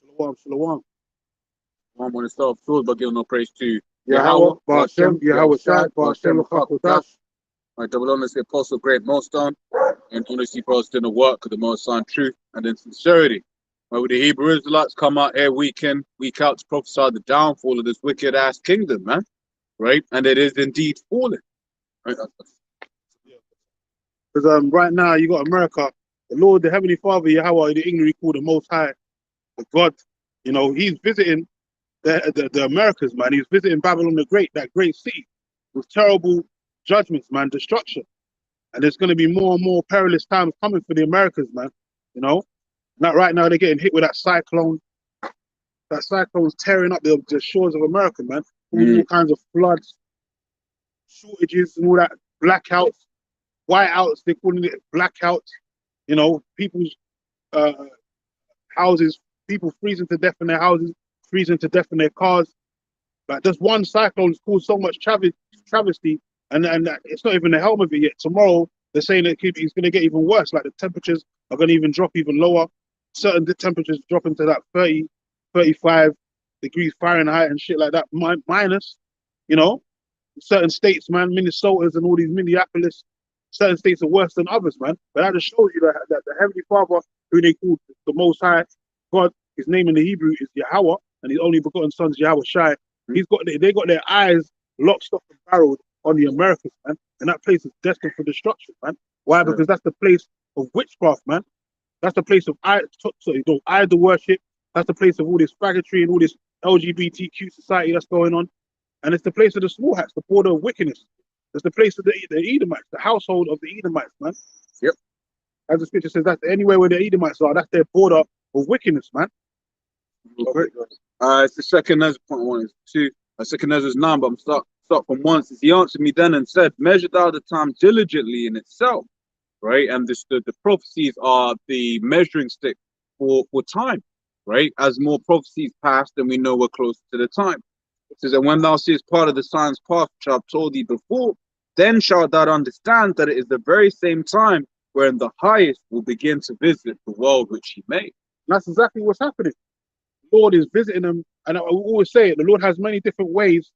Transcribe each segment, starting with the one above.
Shalom, shalom. I want to start off by giving no praise to Yahweh, Yahweh, Ba'ashem, Yahweh Shai, Ba'ashem, Chakodash. my double honors, the Apostle Great Millstone, and honesty for us doing the work of the Most High truth and in sincerity. Where the Hebrew Israelites come out here week in, week out to prophesy the downfall of this wicked ass kingdom, man. Right? And it is indeed falling. Right? Because right now you got America, the Lord, the Heavenly Father, Yahweh, the English call the Most High, the God. You know, he's visiting the Americas, man. He's visiting Babylon the Great, that great city, with terrible judgments, man, destruction. And there's going to be more and more perilous times coming for the Americas, man. You know, not right now they're getting hit with that cyclone. That cyclone's tearing up the shores of America, man. All kinds of floods, shortages, and all that, blackouts, whiteouts. They're calling it blackouts. You know, people's houses, people freezing to death in their houses, freezing to death in their cars. Like just one cyclone has caused so much travesty, and it's not even the helm of it yet. Tomorrow they're saying that it's going to get even worse. Like the temperatures are going to even drop even lower. Certain temperatures drop into that 30, 35 degrees Fahrenheit and shit like that. Minus, you know, certain states, man, Minnesota's and all these Minneapolis, certain states are worse than others, man. But that just shows you that the Heavenly Father, who they call the Most High God, his name in the Hebrew is Yahweh, and his only begotten son is Yahweh Shai. They got their eyes locked, stock, and barreled on the Americas, man. And that place is destined for destruction, man. Why? Because that's the place of witchcraft, man. That's the place of idol worship. That's the place of all this faggotry and all this LGBTQ society that's going on. And it's the place of the small hats, the border of wickedness. It's the place of the Edomites, the household of the Edomites, man. Yep. As the scripture says, that's anywhere where the Edomites are, that's their border of wickedness, man. Okay. It's the second Ezra point one is two. Second Ezra is 9, but I'm start from once. He answered me then and said, measure thou the time diligently in itself, right? And the prophecies are the measuring stick for time, right? As more prophecies pass, then we know we're closer to the time. It says, and when thou seest part of the signs pass, which I've told thee before, then shalt thou understand that it is the very same time wherein the highest will begin to visit the world which he made. And that's exactly what's happening. The Lord is visiting them, and I always say it, the Lord has many different ways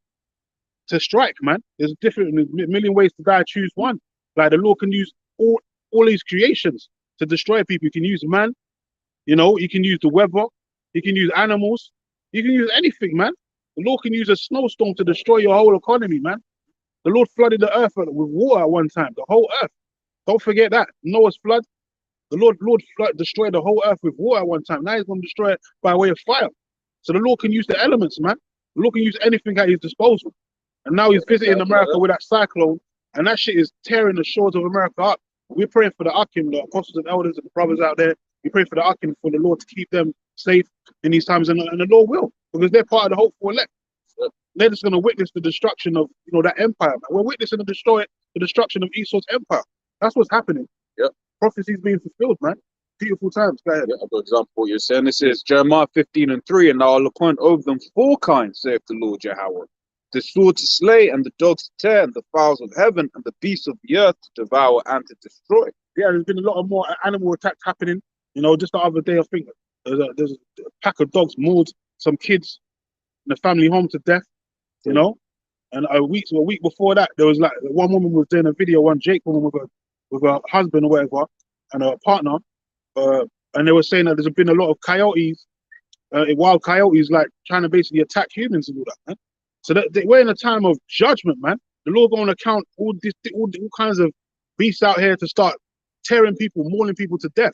to strike, man. There's a million ways to die, choose one. Like the Lord can use all his creations to destroy people. You can use man, you know, you can use the weather, you can use animals, you can use anything, man. The Lord can use a snowstorm to destroy your whole economy, man. The Lord flooded the earth with water at one time, the whole earth. Don't forget that. Noah's flood, the Lord destroyed the whole earth with water at one time. Now he's going to destroy it by way of fire. So the Lord can use the elements, man. The Lord can use anything at his disposal. And now he's visiting America with that cyclone, and that shit is tearing the shores of America up. We're praying for the Akim, the apostles and elders and the brothers out there. We pray for the Akim, for the Lord to keep them safe in these times, and the Lord will, because they're part of the hopeful elect. They're just going to witness the destruction of, you know, that empire, man. We're witnessing the destruction of Esau's empire. That's what's happening. Yep. Prophecies being fulfilled, man. Beautiful times. Go ahead. Yeah, for example, what you're saying, this is Jeremiah 15:3, and I will appoint over them 4 kinds, saith the Lord Yahweh. The sword to slay, and the dogs to tear, and the fowls of heaven, and the beasts of the earth to devour and to destroy. Yeah, there's been a lot of more animal attacks happening. You know, just the other day, I think there's a pack of dogs mauled some kids in a family home to death. You know, and a week before that, there was like one woman was doing a video, one Jake woman with her husband or whatever, and her partner, and they were saying that there's been a lot of coyotes, wild coyotes, like trying to basically attack humans and all that, man. So we're in a time of judgment, man. The Lord going to count all kinds of beasts out here to start tearing people, mauling people to death.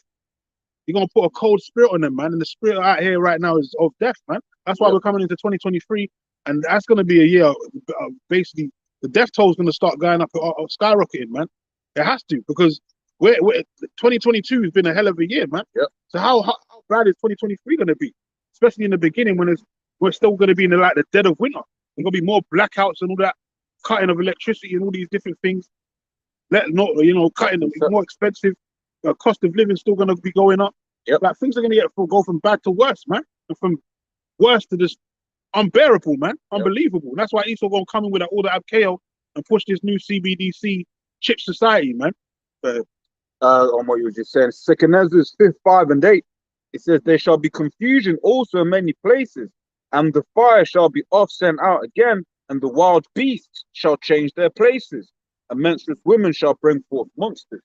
You're going to put a cold spirit on them, man. And the spirit out here right now is of death, man. That's why we're coming into 2023. And that's going to be a year, basically, the death toll is going to start going up, skyrocketing, man. It has to, because 2022 has been a hell of a year, man. Yep. So how bad is 2023 going to be? Especially in the beginning, when we're still going to be in the dead of winter. There's going to be more blackouts and all that, cutting of electricity and all these different things. Cutting them, it's more expensive. The cost of living is still going to be going up. Yep. Like things are going to go from bad to worse, man. And from worse to just unbearable, man. Unbelievable. And that's why Esau going to come in with all the Abkeo and push this new CBDC chip society, man. On what you were just saying, Second Ezra 5 and 8. It says, there shall be confusion also in many places, and the fire shall be off sent out again, and the wild beasts shall change their places, and menstruous women shall bring forth monsters.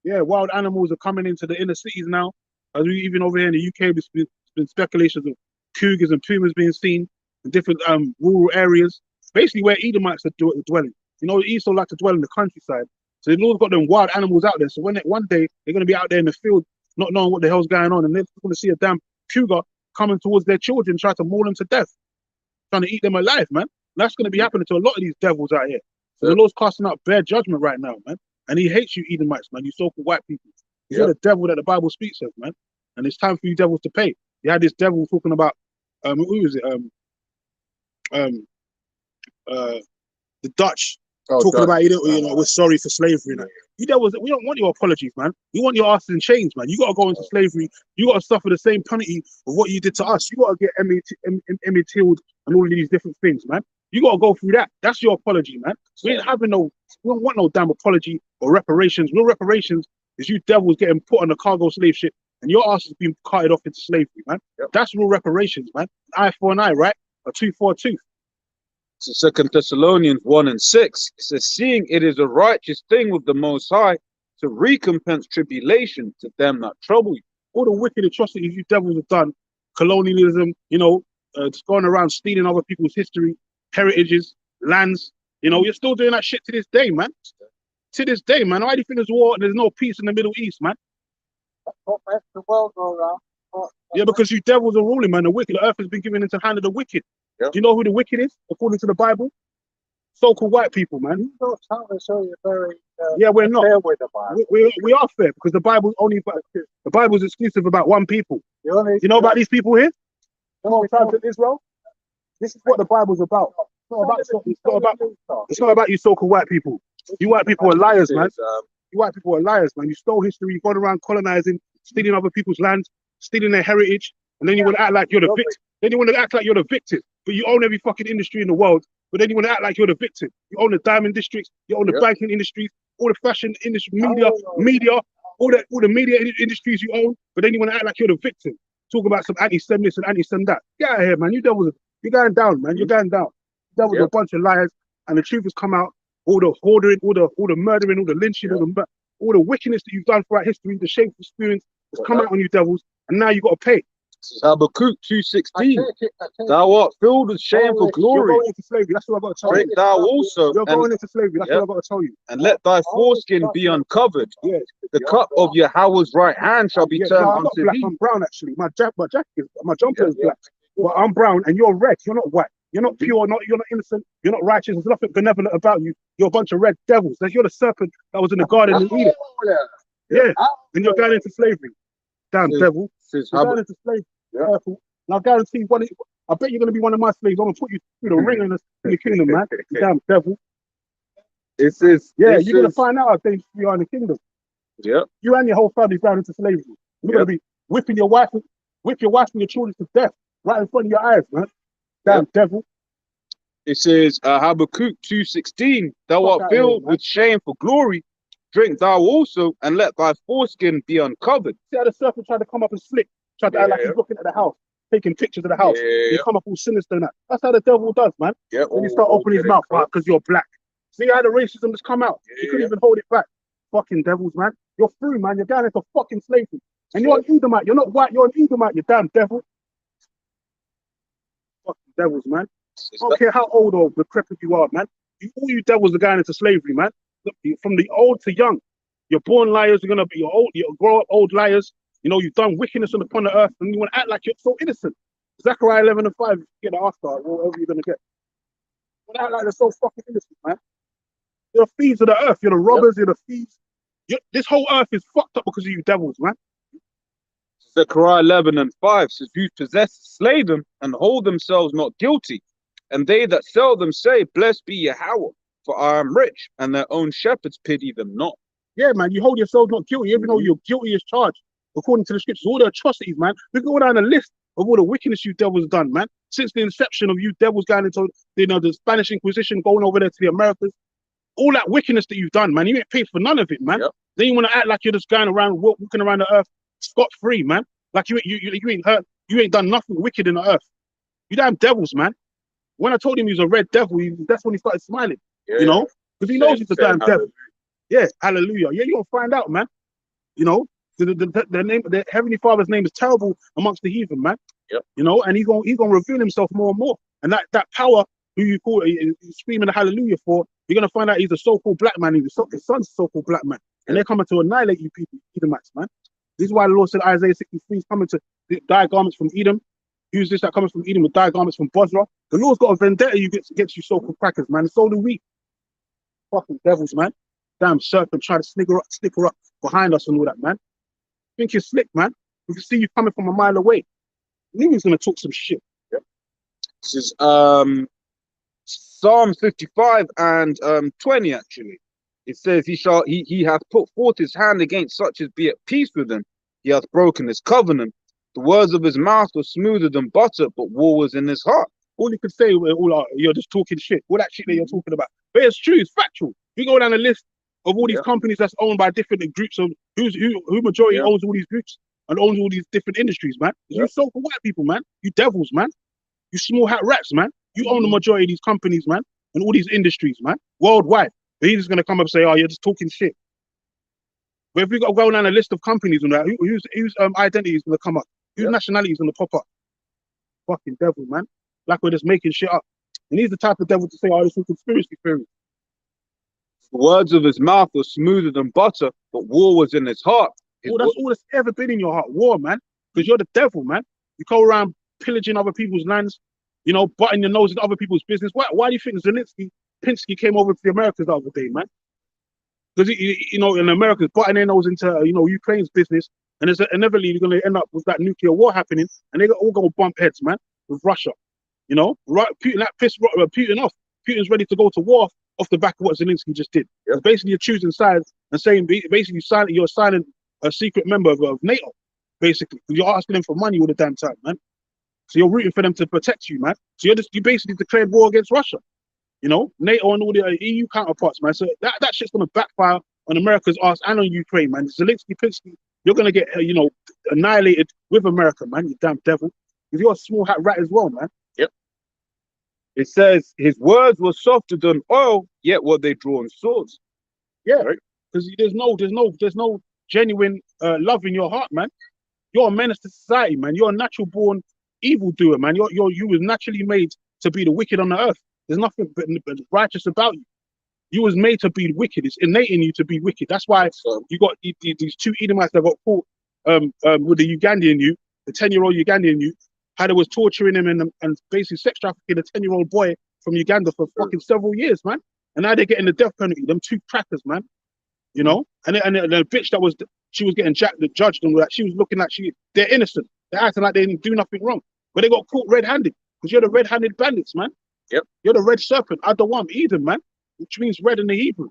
Yeah, wild animals are coming into the inner cities now. As we even over here in the UK, there's been speculations of cougars and pumas being seen in different rural areas, basically where Edomites are dwelling. You know, Esau like to dwell in the countryside. So they've all got them wild animals out there. So when one day they're going to be out there in the field, not knowing what the hell's going on, and they're going to see a damn cougar coming towards their children, try to maul them to death, trying to eat them alive, man. That's going to be happening to a lot of these devils out here. So the Lord's casting out bare judgment right now, man. And he hates you Edomites, man, you so-called white people. You're the devil that the Bible speaks of, man. And it's time for you devils to pay. You had this devil talking about, who was it? The Dutch talking about, you know, we're sorry for slavery. Now. You devils, we don't want your apologies, man. We want your asses in chains, man. You got to go into slavery. You got to suffer the same penalty of what you did to us. You got to get Emmett Till and all of these different things, man. You got to go through that. That's your apology, man. We ain't having no, we don't want no damn apology or reparations. Real reparations is you devils getting put on a cargo slave ship and your ass is being carted off into slavery, man. That's real reparations, man. Eye for an eye, right? A tooth for a tooth. So 2 Thessalonians 1:6, it says, seeing it is a righteous thing with the Most High to recompense tribulation to them that trouble you. All the wicked atrocities you devils have done, colonialism, you know, just going around stealing other people's history, heritages, lands, you know, you're still doing that shit to this day, man. To this day, man. Why do you think there's war and there's no peace in the Middle East, man? What makes the world go around? Yeah, because you devils are ruling, man. The wicked, the earth has been given into the hand of the wicked. Do you know who the wicked is, according to the Bible? So-called white people, man. You don't tell me so you're very yeah, we're not. fair with the Bible. We are fair because the Bible's only the Bible's exclusive about one people. You know about these people here? The whole tribes of Israel. This is what the Bible's about. It's not about you so-called white people. You white people are liars, man. You white people are liars, man. You stole history. You gone around colonizing, stealing other people's land, stealing their heritage, and then you want to act like you're the victim. Then you want to act like you're the victim, but you own every fucking industry in the world. But then you want to act like you're the victim. You own the diamond districts, you own the banking industries, all the fashion industry, media, all the media industries you own. But then you want to act like you're the victim. Talk about some anti-Semitism and anti-Sem that. Get out of here, man. You devils, you're going down, man. You're going down. You devils are a bunch of liars, and the truth has come out. All the hoarding, all the murdering, all the lynching, all the wickedness that you've done throughout history, the shameful experience has come out on you devils, and now you got to pay. Habakkuk 2:16. Thou art filled with shameful glory. You're going into slavery. That's what I've got to tell Drink you. thou also. You're going into slavery. That's what I've got to tell you. And let thy foreskin be uncovered. Yeah. The cup of Yahweh's right hand shall be turned I'm not unto black. thee. I'm brown actually. My jumper is black. But I'm brown and you're red. You're not white. You're not pure. You're not innocent. You're not righteous. There's nothing benevolent about you. You're a bunch of red devils. You're the serpent that was in the garden in Eden. Yeah. And you're going into slavery. Damn devil. You're going into slavery. Careful. And I guarantee I bet you're going to be one of my slaves. I'm going to put you through the ring in the kingdom, man. You damn devil. It says, yeah, you're going to find out how dangerous you are in the kingdom. Yeah. You and your whole family's going into slavery. You're going to be whipping your wife and your children to death right in front of your eyes, man. Damn devil. It says, Habakkuk 2:16, thou art filled with shame for glory. Drink thou also, and let thy foreskin be uncovered. See how the serpent tried to come up and slip, tried to act like he's looking at the house, taking pictures of the house. You come up all sinister and that. That's how the devil does, man. When you start opening his mouth because you're black. See how the racism has come out? You couldn't even hold it back. Fucking devils, man. You're through, man. You're going into fucking slavery. And you're an Edomite. You're not white. You're an Edomite, you damn devil. Fucking devils, man. I don't care how old or decrepit you are, man. All you devils are going into slavery, man. Look, from the old to young. You're born liars. You're gonna be you'll grow up old liars. You know, you've done wickedness upon the earth, and you want to act like you're so innocent. Zechariah 11:5, get the Oscar, whatever you're gonna get. You want to act like they're so fucking innocent, man. You're the thieves of the earth. You're the robbers. You're the thieves. This whole earth is fucked up because of you devils, man. Zechariah 11:5 says, "You possess, slay them, and hold themselves not guilty. And they that sell them say, Blessed be Yahweh, for I am rich, and their own shepherds pity them not." Yeah, man, you hold yourself not guilty, even though you're guilty as charged, according to the scriptures. All the atrocities, man. We go down a list of all the wickedness you devils have done, man. Since the inception of you devils going into, the Spanish Inquisition, going over there to the Americas, all that wickedness that you've done, man, you ain't paid for none of it, man. Then you want to act like you're just going around, walking around the earth scot-free, man. Like you ain't hurt, you ain't done nothing wicked in the earth. You damn devils, man. When I told him he was a red devil, that's when he started smiling. Yeah, You know, because he knows he's a damn devil. hallelujah. Yeah, hallelujah. Yeah, you're gonna find out, man. You know, the name, the Heavenly Father's name is terrible amongst the heathen, man. Yep. You know, and he's gonna reveal himself more and more. And that power who you call screaming the hallelujah for, you're gonna find out he's a so-called black man. His son's a so-called black man, and they're coming to annihilate you people, Edomites, man. This is why the Lord said Isaiah 63 is coming to dye garments from Edom. Who's this that comes from Edom with dye garments from Bozrah? The Lord's got a vendetta against you so-called crackers, man. So do we. Fucking devils, man. Damn serpent try to snicker up behind us and all that, man. Think you're slick, man. We can see you coming from a mile away. Knew he was gonna talk some shit. This is Psalm 55 and 20 actually. It says he hath put forth his hand against such as be at peace with him. He hath broken his covenant. The words of his mouth were smoother than butter, but war was in his heart. All you could say, you're just talking shit. All that shit that you're talking about. But it's true, it's factual. You go down a list of all these companies that's owned by different groups of who majority owns all these groups and owns all these different industries, man. You so-called white people, man. You devils, man. You small hat rats, man. You own the majority of these companies, man, and all these industries, man, worldwide. But he's just gonna come up and say, "Oh, you're just talking shit." But if we got to go down a list of companies and that, whose identity is gonna come up? Whose nationality is gonna pop up? Fucking devil, man. Like we're just making shit up. And he's the type of devil to say, "Oh, this is conspiracy theory." The words of his mouth were smoother than butter, but war was in his heart. Well, that's all that's ever been in your heart, war, man. Because you're the devil, man. You go around pillaging other people's lands, you know, butting your nose into other people's business. Why do you think Pinsky came over to the Americas the other day, man? Because, you know, in America, butting their nose into, you know, Ukraine's business, and inevitably you're going to end up with that nuclear war happening, and they're all going to bump heads, man, with Russia. You know, right? Putin, that pissed Putin off. Putin's ready to go to war off the back of what Zelensky just did. Yep. Basically, you're choosing sides and saying, basically, you're signing a secret member of NATO, basically. You're asking them for money all the damn time, man. So you're rooting for them to protect you, man. So you basically declared war against Russia. You know, NATO and all the EU counterparts, man. So that shit's gonna backfire on America's ass and on Ukraine, man. Zelensky, Pinsky, you're gonna get you know, annihilated with America, man. You damn devil. Because you're a small hat rat as well, man. Yep. It says his words were softer than oil, yet were they drawn swords. Yeah, right. Because there's no genuine love in your heart, man. You're a menace to society, man. You're a natural born evildoer, man. You was naturally made to be the wicked on the earth. There's nothing but righteous about you. You was made to be wicked. It's innate in you to be wicked. That's why you got these two Edomites that got caught with the Ugandan youth, the 10-year-old Ugandan youth, how they was torturing him and basically sex trafficking a 10-year-old boy from Uganda for fucking several years, man. And now they're getting the death penalty. Them two crackers, man. You know, and the bitch she was getting judged and all that. She was looking like they're innocent. They're acting like they didn't do nothing wrong, but they got caught red-handed because you're the red-handed bandits, man. Yep. You're the red serpent, Adawam, Eden, man, which means red in the Hebrew.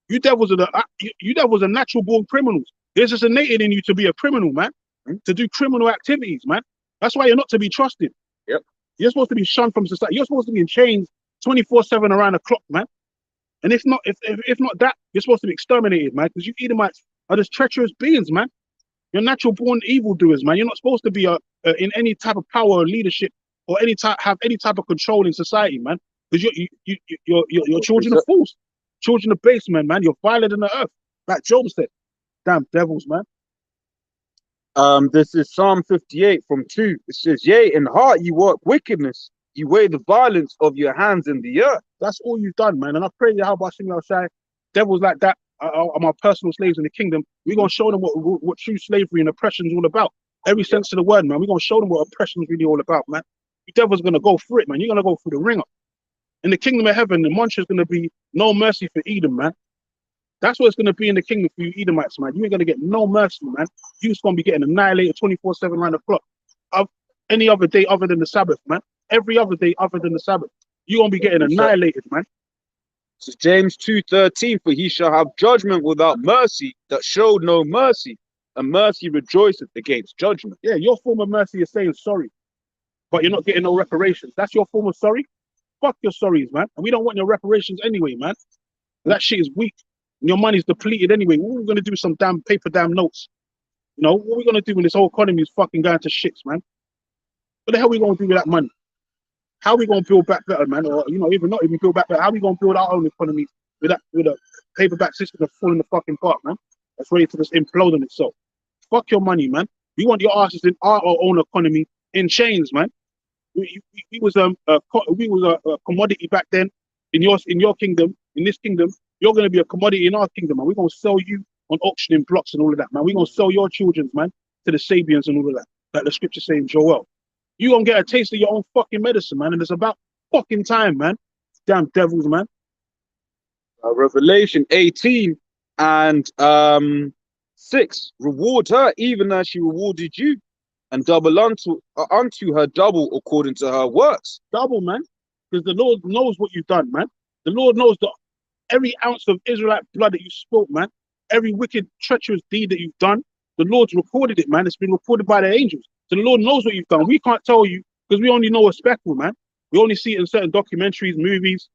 You devils are natural born criminals. There's just innate in you to be a criminal, man, to do criminal activities, man. That's why you're not to be trusted. Yep. You're supposed to be shunned from society. You're supposed to be in chains 24/7 around the clock, man. And if not that, you're supposed to be exterminated, man, because you Edomites are just treacherous beings, man. You're natural born evildoers, man. You're not supposed to be in any type of power or leadership or have any type of control in society, man. Because you're children of fools, children of base men, man. You're violent in the earth, like Job said. Damn devils, man. This is Psalm 58 from 2. It says, "Yea, in heart you work wickedness, you weigh the violence of your hands in the earth." That's all you've done, man. And I pray Yahweh Hashem Yahushai, devils like that are my personal slaves in the kingdom. We're gonna show them what true slavery and oppression is all about. Every sense of the word, man. We're gonna show them what oppression is really all about, man. You devils are gonna go for it, man. You're gonna go through the ringer. In the kingdom of heaven, the mantra is gonna be no mercy for Edom, man. That's what it's gonna be in the kingdom for you Edomites, man. You ain't gonna get no mercy, man. You're just gonna be getting annihilated 24/7 around the clock. Of any other day other than the Sabbath, man. Every other day other than the Sabbath. You're gonna be getting annihilated, man. This is James 2:13, "For he shall have judgment without mercy that showed no mercy, and mercy rejoiceth against judgment." Yeah, your form of mercy is saying sorry, but you're not getting no reparations. That's your form of sorry? Fuck your sorries, man. And we don't want your reparations anyway, man. That shit is weak. And your money's depleted anyway. We're gonna do some damn paper notes. You know, what are we gonna do when this whole economy is fucking going to shits, man? What the hell are we gonna do with that money? How are we gonna build back better, man? Or even not even build back better. How are we gonna build our own economy with a paperback system that's falling the fucking apart, man? That's ready to just implode on itself. Fuck your money, man. We want your asses in our own economy in chains, man. We was a commodity back then in your kingdom, in this kingdom. You're gonna be a commodity in our kingdom, man. We're gonna sell you on auctioning blocks and all of that, man. We're gonna sell your children, man, to the Sabians and all of that. Like the scripture saying, Joel. You gonna get a taste of your own fucking medicine, man. And it's about fucking time, man. Damn devils, man. Revelation 18 and 6. Reward her even as she rewarded you, and double unto her double according to her works. Double, man. Because the Lord knows what you've done, man. The Lord knows that every ounce of Israelite blood that you spilled, man, every wicked, treacherous deed that you've done, the Lord's recorded it, man. It's been recorded by the angels. So the Lord knows what you've done. We can't tell you because we only know a speckle, man. We only see it in certain documentaries, movies,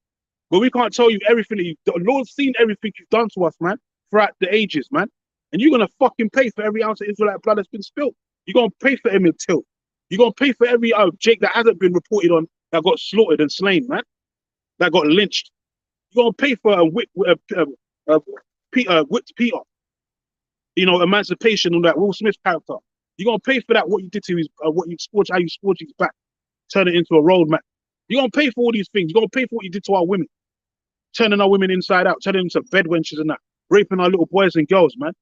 but we can't tell you everything that the Lord's seen everything you've done to us, man, throughout the ages, man. And you're gonna fucking pay for every ounce of Israelite blood that's been spilled. You're gonna pay for Emmett Till. You're gonna pay for every Jake that hasn't been reported on that got slaughtered and slain, man. That got lynched. You're gonna pay for Peter. You know, emancipation on that Will Smith character. You're gonna pay for that. What you did to his, how you scorched his back, turn it into a roadmap. You're gonna pay for all these things. You're gonna pay for what you did to our women, turning our women inside out, turning them to bed wenches and that, raping our little boys and girls, man,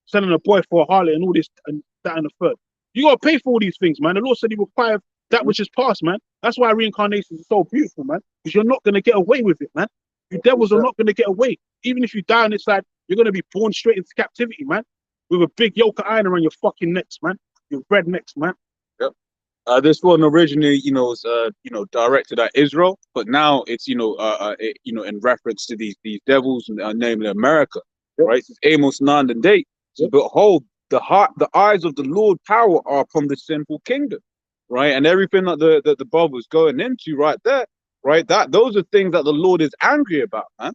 selling a boy for a harlot and all this and that and the third. You gotta pay for all these things, man. The Lord said He required that which is past, man. That's why reincarnation is so beautiful, man. Because you're not gonna get away with it, man. You devils are not gonna get away. Even if you die on this side, you're gonna be born straight into captivity, man. With a big yoke of iron around your fucking necks, man. Your red necks, man. Yep. This one originally, was directed at Israel, but now it's in reference to these devils, namely America, Yep. right? It's Amos 9 and 8. So, behold, the eyes of the Lord power are upon the sinful kingdom, right? And everything that the Bob was going into right there, right? Those are things that the Lord is angry about, man,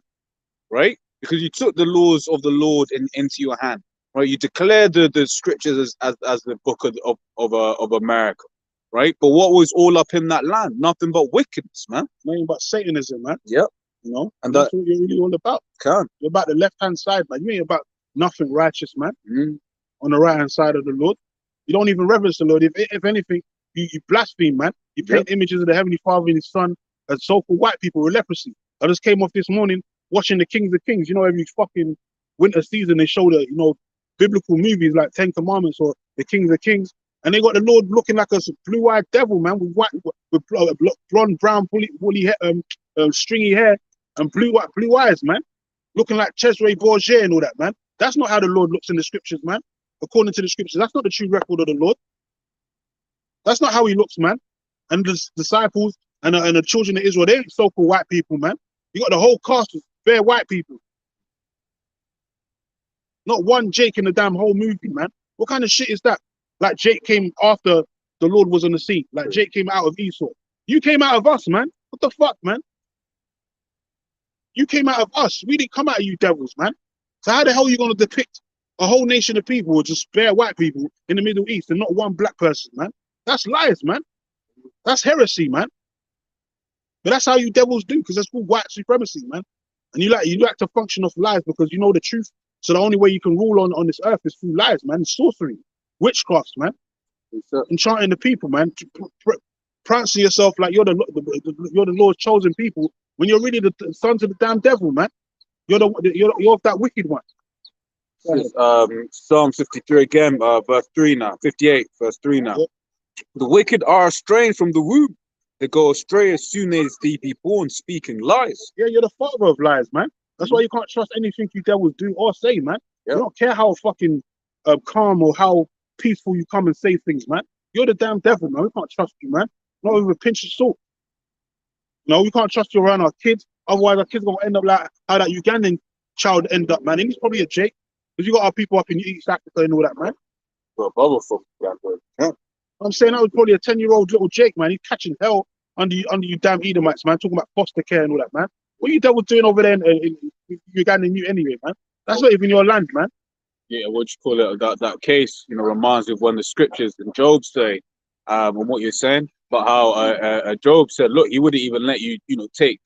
right? Because you took the laws of the Lord into your hand, right? You declare the scriptures as the book of America, right? But what was all up in that land? Nothing but wickedness, man. Nothing but Satanism, man. Yep. You know, And that's what you're really all about. Can. You're about the left-hand side, man. You ain't about nothing righteous, man. Mm. On the right-hand side of the Lord. You don't even reverence the Lord. If anything, you blaspheme, man. You paint images of the Heavenly Father and His Son as so-called white people with leprosy. I just came off this morning watching the Kings of Kings. You know, every fucking winter season they show the, biblical movies like Ten Commandments or the Kings of Kings. And they got the Lord looking like a blue-eyed devil, man, with blonde, brown, woolly hair, stringy hair and blue eyes, man. Looking like Cesare Borgia and all that, man. That's not how the Lord looks in the scriptures, man. According to the scriptures, that's not the true record of the Lord. That's not how He looks, man. And the disciples and the children of Israel, they ain't so-called white people, man. You got the whole cast of bare white people. Not one Jake in the damn whole movie, man. What kind of shit is that? Like Jake came after the Lord was on the scene. Like Jake came out of Esau. You came out of us, man. What the fuck, man? You came out of us. We didn't come out of you devils, man. So how the hell are you going to depict a whole nation of people or just bare white people in the Middle East and not one black person, man? That's lies, man. That's heresy, man. But that's how you devils do, because that's called white supremacy, man. And you like to function off lies because you know the truth. So the only way you can rule on this earth is through lies, man. Sorcery, witchcraft, man. Enchanting the people, man. Prancing yourself like you're the Lord's chosen people when you're really the sons of the damn devil, man. You're of that wicked one. Psalm 53 again, verse 3 now. 58, verse 3 now. Yep. The wicked are estranged from the womb. They go astray as soon as they be born, speaking lies. Yeah, you're the father of lies, man. That's why you can't trust anything you devils do or say, man. Yep. You don't care how fucking calm or how peaceful you come and say things, man. You're the damn devil, man. We can't trust you, man. Not with a pinch of salt. No, we can't trust you around our kids. Otherwise, our kids are gonna end up like how that Ugandan child end up, man. And he's probably a Jake. Because you got our people up in East Africa and all that, man. Well, brother from Uganda. Yeah. I'm saying that was probably a 10-year-old little Jake, man. He's catching hell under you damn Edomites, man. Talking about foster care and all that, man. What are you devils doing over there in Uganda and you anyway, man? That's not even your land, man. yeah, what you call it, that case, reminds me of when the scriptures in Job say, and what you're saying, but how Job said, look, he wouldn't even let you, take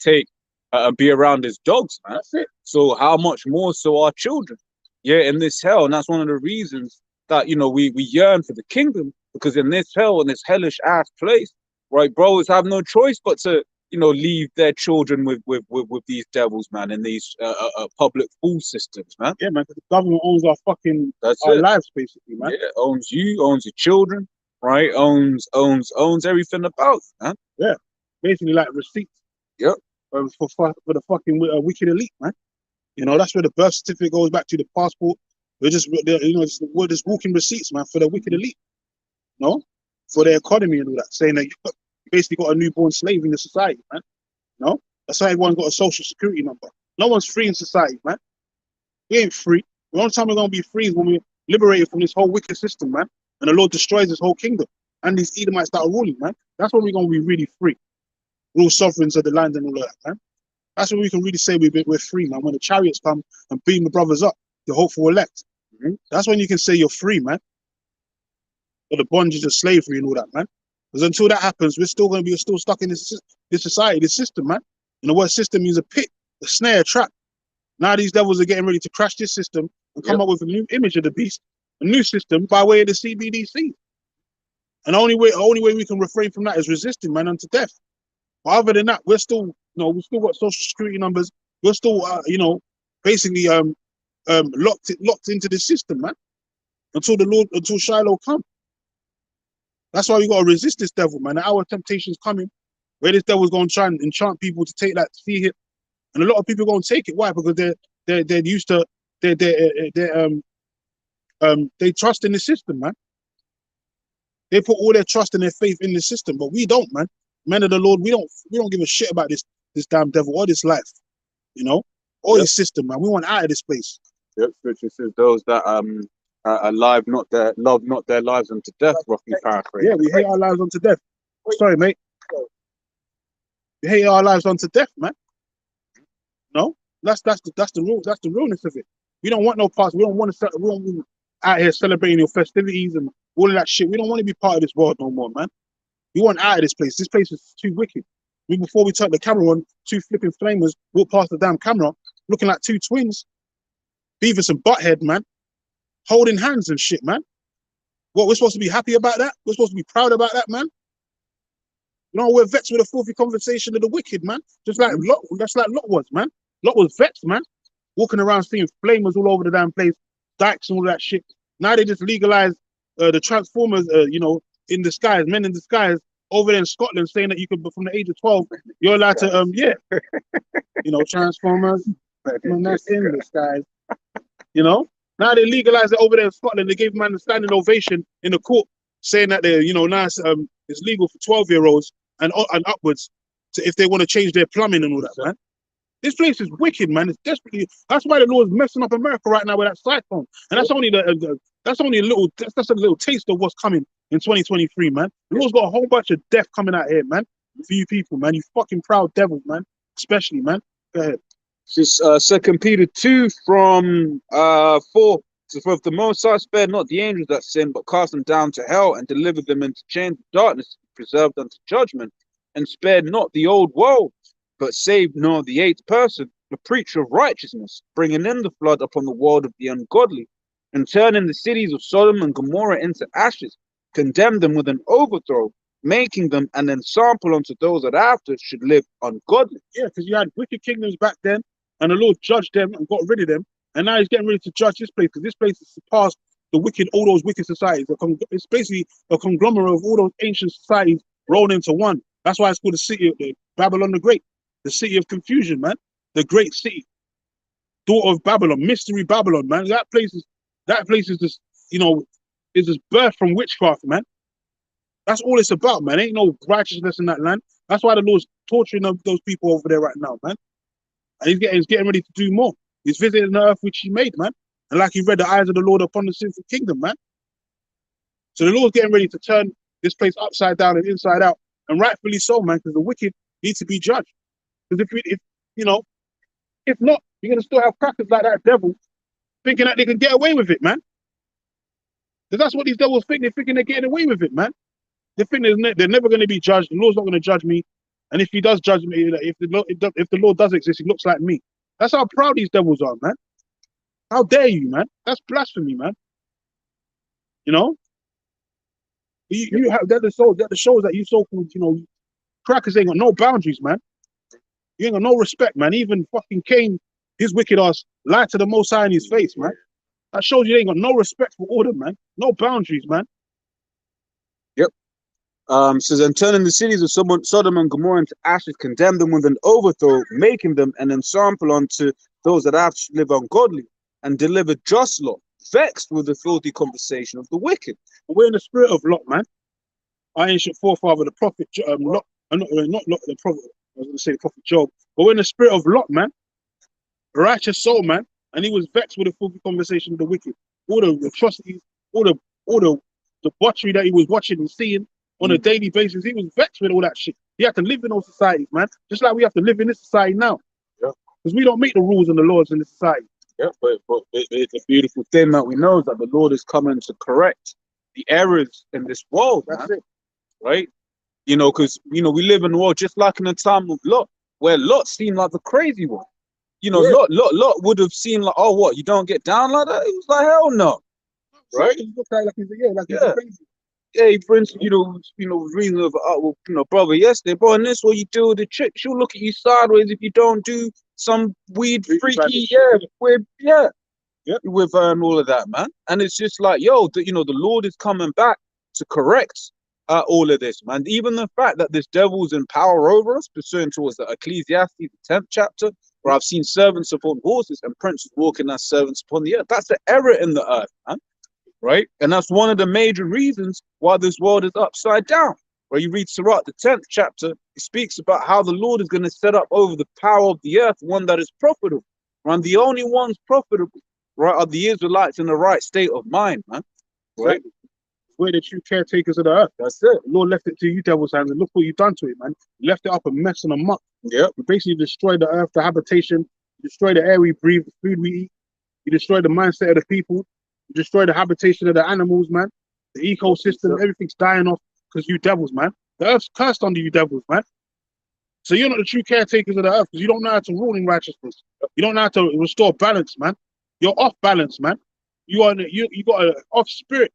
and be around his dogs, man. That's it. So how much more so our children, yeah, in this hell, and that's one of the reasons that we yearn for the kingdom, because in this hell, in this hellish ass place, right, bros have no choice but to leave their children with these devils, man, in these public food systems, man. Yeah, man, 'cause the government owns our fucking That's our it. lives, basically, man. Yeah, owns you, owns your children, right? Owns everything about you, man. Yeah, basically like receipts. Yep. For the fucking wicked elite, man. That's where the birth certificate goes back to, the passport. We're just we're just walking receipts, man, for the wicked elite. No, for their economy and all that, saying that you basically got a newborn slave in the society, man. No, that's why everyone's got a social security number. No one's free in society, man. We ain't free. The only time we're gonna be free is when we're liberated from this whole wicked system, man. And the Lord destroys this whole kingdom and these Edomites that are ruling, man. That's when we're gonna be really free. We're all sovereigns of the land and all that, man. That's when we can really say we're free, man. When the chariots come and beam the brothers up, the hopeful elect. That's when you can say you're free, man. Or the bondage of slavery and all that, man. Because until that happens, we're still stuck in this society, this system, man. And the word system means a pit, a snare, a trap. Now these devils are getting ready to crash this system and come up with a new image of the beast, a new system by way of the CBDC. And the only way we can refrain from that is resisting, man, unto death. But other than that, we're still, we still got social security numbers. We're still, basically locked into the system, man. Until Shiloh come. That's why we gotta resist this devil, man. The hour of temptation is coming, where this devil's gonna try and enchant people to take that see hit, and a lot of people are gonna take it. Why? Because they're used to they trust in the system, man. They put all their trust and their faith in the system, but we don't, man. Men of the Lord, we don't give a shit about this damn devil or this life, or his system, man. We want out of this place. Yep, scripture says those that alive love not their lives unto death, roughly paraphrase. Yeah, we hate our lives unto death. Sorry, mate. We hate our lives unto death, man. No, that's the rule. That's the realness of it. We don't want no parts. We don't want to out here celebrating your festivities and all of that shit. We don't want to be part of this world no more, man. We want out of this place. This place is too wicked. Before we turned the camera on, two flipping flamers walked past the damn camera, looking like two twins, Beavis and Butthead, man, holding hands and shit, man. What, we're supposed to be happy about that? We're supposed to be proud about that, man? We're vexed with a filthy conversation of the wicked, man. Just like Lot was, man. Lot was vexed, man. Walking around seeing flamers all over the damn place, dykes and all that shit. Now they just legalized the Transformers, in disguise, men in disguise, over there in Scotland, saying that you could, from the age of 12, you're allowed to, Transformers, man, that's in disguise. Now they legalized it over there in Scotland. They gave man a standing ovation in the court, saying that now it's legal for 12-year-olds and upwards if they want to change their plumbing and all that, man. This place is wicked, man. It's desperately. That's why the Lord's messing up America right now with that cyclone. And that's only that's a little taste of what's coming in 2023, man. The Lord's got a whole bunch of death coming out here, man. For you people, man. You fucking proud devils, man. Especially, man. Go ahead. This is 2 Peter 2 from 4. So for if the Most High spared not the angels that sinned, but cast them down to hell and delivered them into chains of darkness, preserved unto judgment, and spared not the old world, but saved Noah the 8th person, the preacher of righteousness, bringing in the flood upon the world of the ungodly, and turning the cities of Sodom and Gomorrah into ashes, condemned them with an overthrow, making them an example unto those that after should live ungodly. Yeah, because you had wicked kingdoms back then, and the Lord judged them and got rid of them, and now he's getting ready to judge this place, because this place has surpassed all those wicked societies. It's basically a conglomerate of all those ancient societies rolled into one. That's why it's called the city of Babylon the Great, the city of confusion, man. The great city, daughter of Babylon, mystery Babylon, man. That place is just, is just birth from witchcraft, man. That's all it's about, man. Ain't no righteousness in that land. That's why the Lord's torturing those people over there right now, man. And he's getting ready to do more. He's visiting the earth which he made, man. And like he read, the eyes of the Lord upon the sinful kingdom, man. So the Lord's getting ready to turn this place upside down and inside out. And rightfully so, man, because the wicked need to be judged. Because if not, you're going to still have crackers like that devil thinking that they can get away with it, man. Because that's what these devils think. They're thinking they're getting away with it, man. They think they're never going to be judged. The Lord's not going to judge me. And if he does judge me, if the Lord does exist, he looks like me. That's how proud these devils are, man. How dare you, man? That's blasphemy, man. You know? You have that the shows that you so-called, crackers ain't got no boundaries, man. You ain't got no respect, man. Even fucking Cain, his wicked ass, lied to the Most High in his face, man. That shows you ain't got no respect for order, man. No boundaries, man. Says, and turning the cities of Sodom and Gomorrah into ashes, condemn them with an overthrow, making them an ensample unto those that have to live ungodly, and deliver just Lot, vexed with the filthy conversation of the wicked. We're in the spirit of Lot, man. Our ancient forefather, the prophet Lot, not Lot, the prophet. I was going to say the prophet Job, but we're in the spirit of Lot, man. A righteous soul, man, and he was vexed with the filthy conversation of the wicked. All the atrocities, all the debauchery that he was watching and seeing on a daily basis, he was vexed with all that shit. He had to live in those societies, man, just like we have to live in this society now. Yeah. Because we don't make the rules and the laws in this society. Yeah, but it's a beautiful thing that we know is that the Lord is coming to correct the errors in this world. That's man. it. Right? Because we live in a world just like in the time of Lot, where Lot seemed like the crazy one. Yeah. Lot would have seemed like, oh, what, you don't get down like that? He was like, hell no. Right? He looked like he's he's crazy. Yeah, for instance, reason of brother yesterday, bro, and this what you do with the chick, she'll look at you sideways if you don't do some weed freaky, with her and all of that, man. And it's just like, the Lord is coming back to correct all of this, man. Even the fact that this devil's in power over us, pursuant towards the Ecclesiastes, the 10th chapter, where I've seen servants upon horses and princes walking as servants upon the earth. That's the error in the earth, man. Right? And that's one of the major reasons why this world is upside down. Where you read Sirach, the 10th chapter, it speaks about how the Lord is going to set up over the power of the earth one that is profitable. And the only ones profitable, right, are the Israelites in the right state of mind, man. Right? We're the true caretakers of the earth. That's it. The Lord left it to you, devil's hands, and look what you've done to it, man. You left it up a mess and a muck. Yeah. You basically destroyed the earth, the habitation, you destroyed the air we breathe, the food we eat, you destroyed the mindset of the people. You destroy the habitation of the animals, man. The ecosystem, everything's dying off because you devils, man. The earth's cursed under you devils, man. So you're not the true caretakers of the earth because you don't know how to rule in righteousness. You don't know how to restore balance, man. You're off balance, man. You got an off spirit.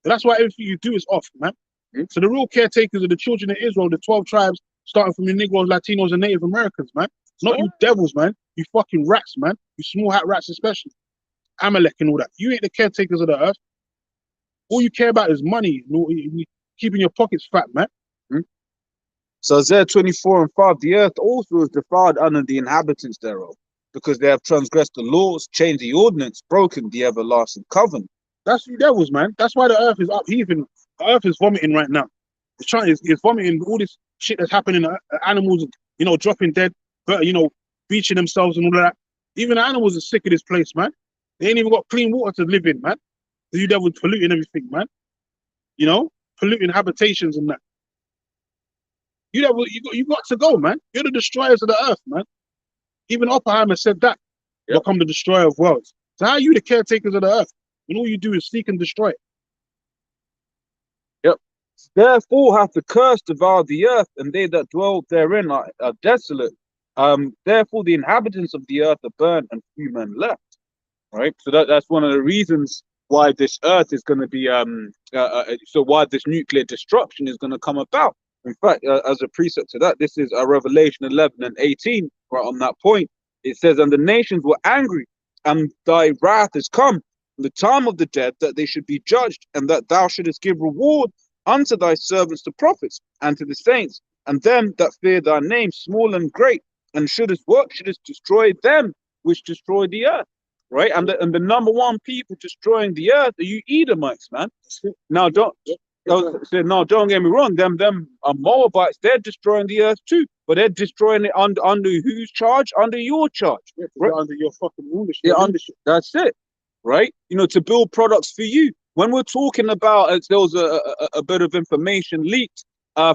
And that's why everything you do is off, man. So the real caretakers are the children of Israel, the 12 tribes, starting from the Negroes, Latinos, and Native Americans, man. It's not you devils, man. You fucking rats, man. You small hat rats especially. Amalek and all that. You ain't the caretakers of the earth. All you care about is money, keeping your pockets fat, man. So Isaiah 24:5, the earth also is defiled under the inhabitants thereof, because they have transgressed the laws, changed the ordinance, broken the everlasting covenant. That's you devils, man. That's why the earth is upheaving. The earth is vomiting right now. It's vomiting all this shit that's happening. Animals, dropping dead, but beaching themselves and all that. Even the animals are sick of this place, man. They ain't even got clean water to live in, man. You devils polluting everything, man. Polluting habitations and that. You devil, you got to go, man. You're the destroyers of the earth, man. Even Oppenheimer said that. You'll become the destroyer of worlds. So how are you the caretakers of the earth when all you do is seek and destroy it? Yep. Therefore hath the curse devoured the earth, and they that dwell therein are desolate. Therefore the inhabitants of the earth are burnt, and few men left. Right, so that's one of the reasons why this earth is going to be why this nuclear destruction is going to come about. In fact, as a precept to that, this is Revelation 11:18. Right on that point, it says, "And the nations were angry, and thy wrath is come, the time of the dead, that they should be judged, and that thou shouldest give reward unto thy servants the prophets, and to the saints, and them that fear thy name, small and great, and shouldest destroy them which destroy the earth." Right, and the number one people destroying the earth are you Edomites, man. Now don't get me wrong. Them Moabites, they're destroying the earth too, but they're destroying it under whose charge? Under your charge, right? Under your fucking rulership. Yeah, that's it, right? To build products for you. When we're talking about, there was a bit of information leaked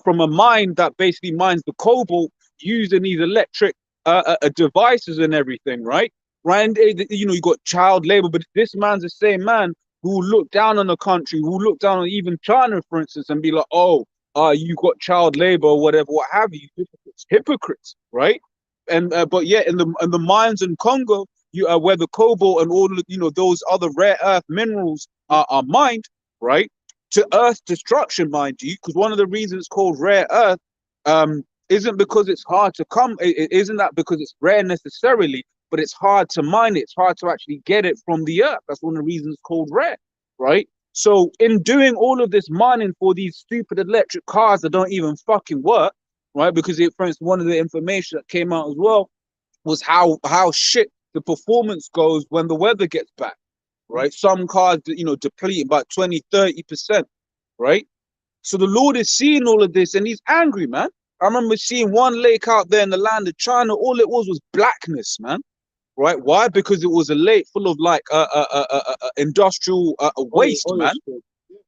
from a mine that basically mines the cobalt using these electric devices and everything, right? right? And, you know, you got child labor, but this man's the same man who will look down on the country, who will look down on even China, for instance, and be like, oh, you got child labor or whatever, what have you. Hypocrites, right? And but yeah, in the mines in Congo, where the cobalt and all you know those other rare earth minerals are mined, right? To earth destruction, mind you, because one of the reasons it's called rare earth isn't because it's hard to come, it isn't that because it's rare necessarily, but it's hard to mine it. It's hard to actually get it from the earth. That's one of the reasons it's called rare, right? So in doing all of this mining for these stupid electric cars that don't even fucking work, right? Because for instance, one of the information that came out as well was how shit the performance goes when the weather gets bad, right? Some cars, you know, deplete about 20-30%, right? So the Lord is seeing all of this and he's angry, man. I remember seeing one lake out there in the land of China. All it was blackness, man. Right? Why? Because it was a lake full of like industrial waste, man.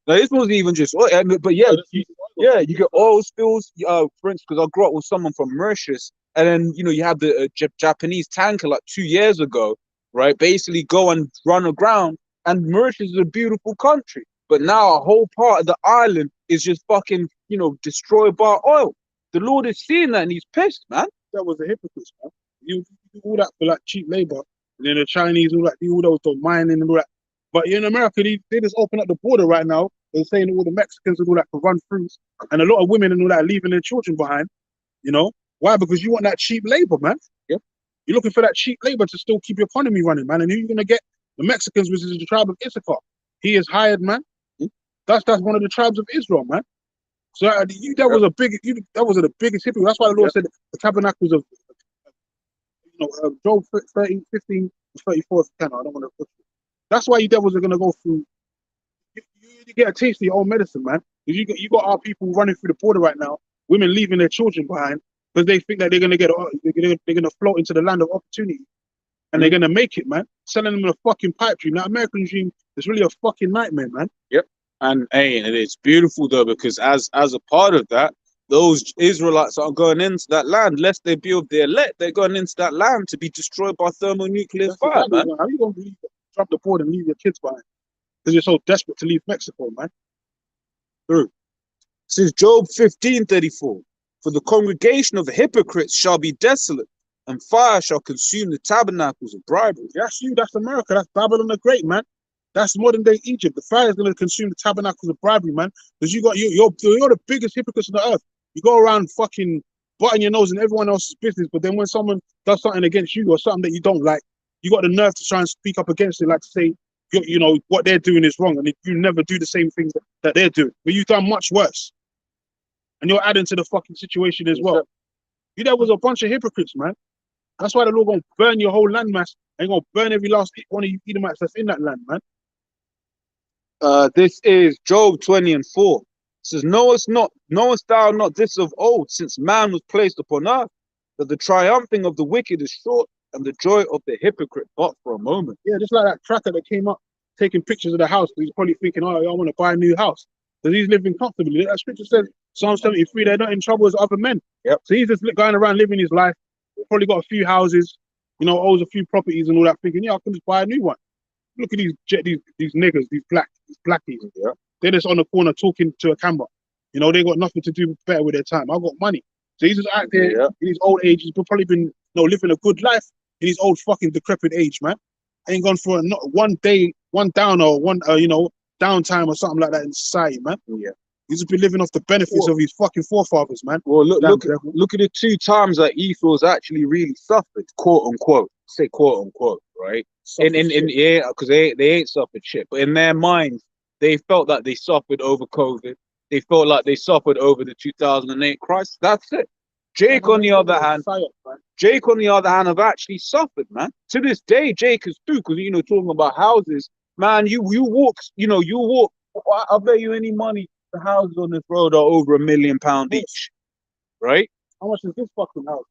Now, this wasn't even just oil, but yeah, you get oil spills. For instance, because I grew up with someone from Mauritius, and then you know you had the Japanese tanker like 2 years ago, right? Basically go and run aground, and Mauritius is a beautiful country, but now a whole part of the island is just fucking you know destroyed by oil. The Lord is seeing that, and he's pissed, man. That was a hypocrite, man. You do all that for like cheap labor, and then the Chinese all that do all those mining and all that. But in America, they just open up the border right now. They're saying all the Mexicans and all that can run through, and a lot of women and all that are leaving their children behind. You know why? Because you want that cheap labor, man. Yeah, you're looking for that cheap labor to still keep your economy running, man. And who you gonna get? The Mexicans, which is the tribe of Issachar. He is hired, man. That's one of the tribes of Israel, man. So that was the biggest hypocrite. That's why the Lord said the tabernacles of Job 13, 15, 34. I don't want to push it. That's why you devils are gonna go through. You get a taste of your own medicine, man. Because you got our people running through the border right now, women leaving their children behind because they think that they're gonna float into the land of opportunity, and they're gonna make it, man. Selling them a fucking pipe dream. That American dream is really a fucking nightmare, man. Yep. And hey, and it's beautiful though because as a part of that, those Israelites are going into that land, lest they be of the elect. They're going into that land to be destroyed by thermonuclear fire, man. How are you gonna drop the board and leave your kids behind? Because you're so desperate to leave Mexico, man. True. Says Job 15:34. For the congregation of the hypocrites shall be desolate, and fire shall consume the tabernacles of bribery. That's you. That's America. That's Babylon the Great, man. That's modern day Egypt. The fire is going to consume the tabernacles of bribery, man. Because you're the biggest hypocrites on the earth. You go around fucking butting your nose in everyone else's business, but then when someone does something against you or something that you don't like, you got the nerve to try and speak up against it, like to say, you know, what they're doing is wrong, and you never do the same things that they're doing. But you've done much worse, and you're adding to the fucking situation as well. You there was a bunch of hypocrites, man. That's why the Lord gonna burn your whole landmass and gonna burn every last one of you Edomites that's in that land, man. This is Job 20:4. It says, knowest thou not this of old, since man was placed upon earth, that the triumphing of the wicked is short, and the joy of the hypocrite but for a moment. Yeah, just like that tracker that came up taking pictures of the house. He's probably thinking, oh, I want to buy a new house. Because he's living comfortably. That scripture says, Psalm 73, they're not in trouble as other men. Yep. So he's just going around living his life. Probably got a few houses, you know, owns a few properties and all that, thinking, yeah, I can just buy a new one. Look at these niggas, these blackies. Yeah. They're just on the corner talking to a camera. You know, they got nothing to do better with their time. I got money. So he's just out there in his old age. He's probably been living a good life in his old fucking decrepit age, man. Ain't gone for not one day, one down or one downtime or something like that in society, man. Yeah. He's just been living off the benefits of his fucking forefathers, man. Well, look at the 2 times that Esau's actually really suffered, quote unquote. Say quote unquote, right? Because they ain't suffered shit, but in their minds, they felt that they suffered over COVID. They felt like they suffered over the 2008 crisis. That's it. Jake, on the other hand, have actually suffered, man. To this day, Jake is too, because talking about houses, man. You walk. I'll bet you any money. The houses on this road are over £1 million each, right? How much is this fucking house?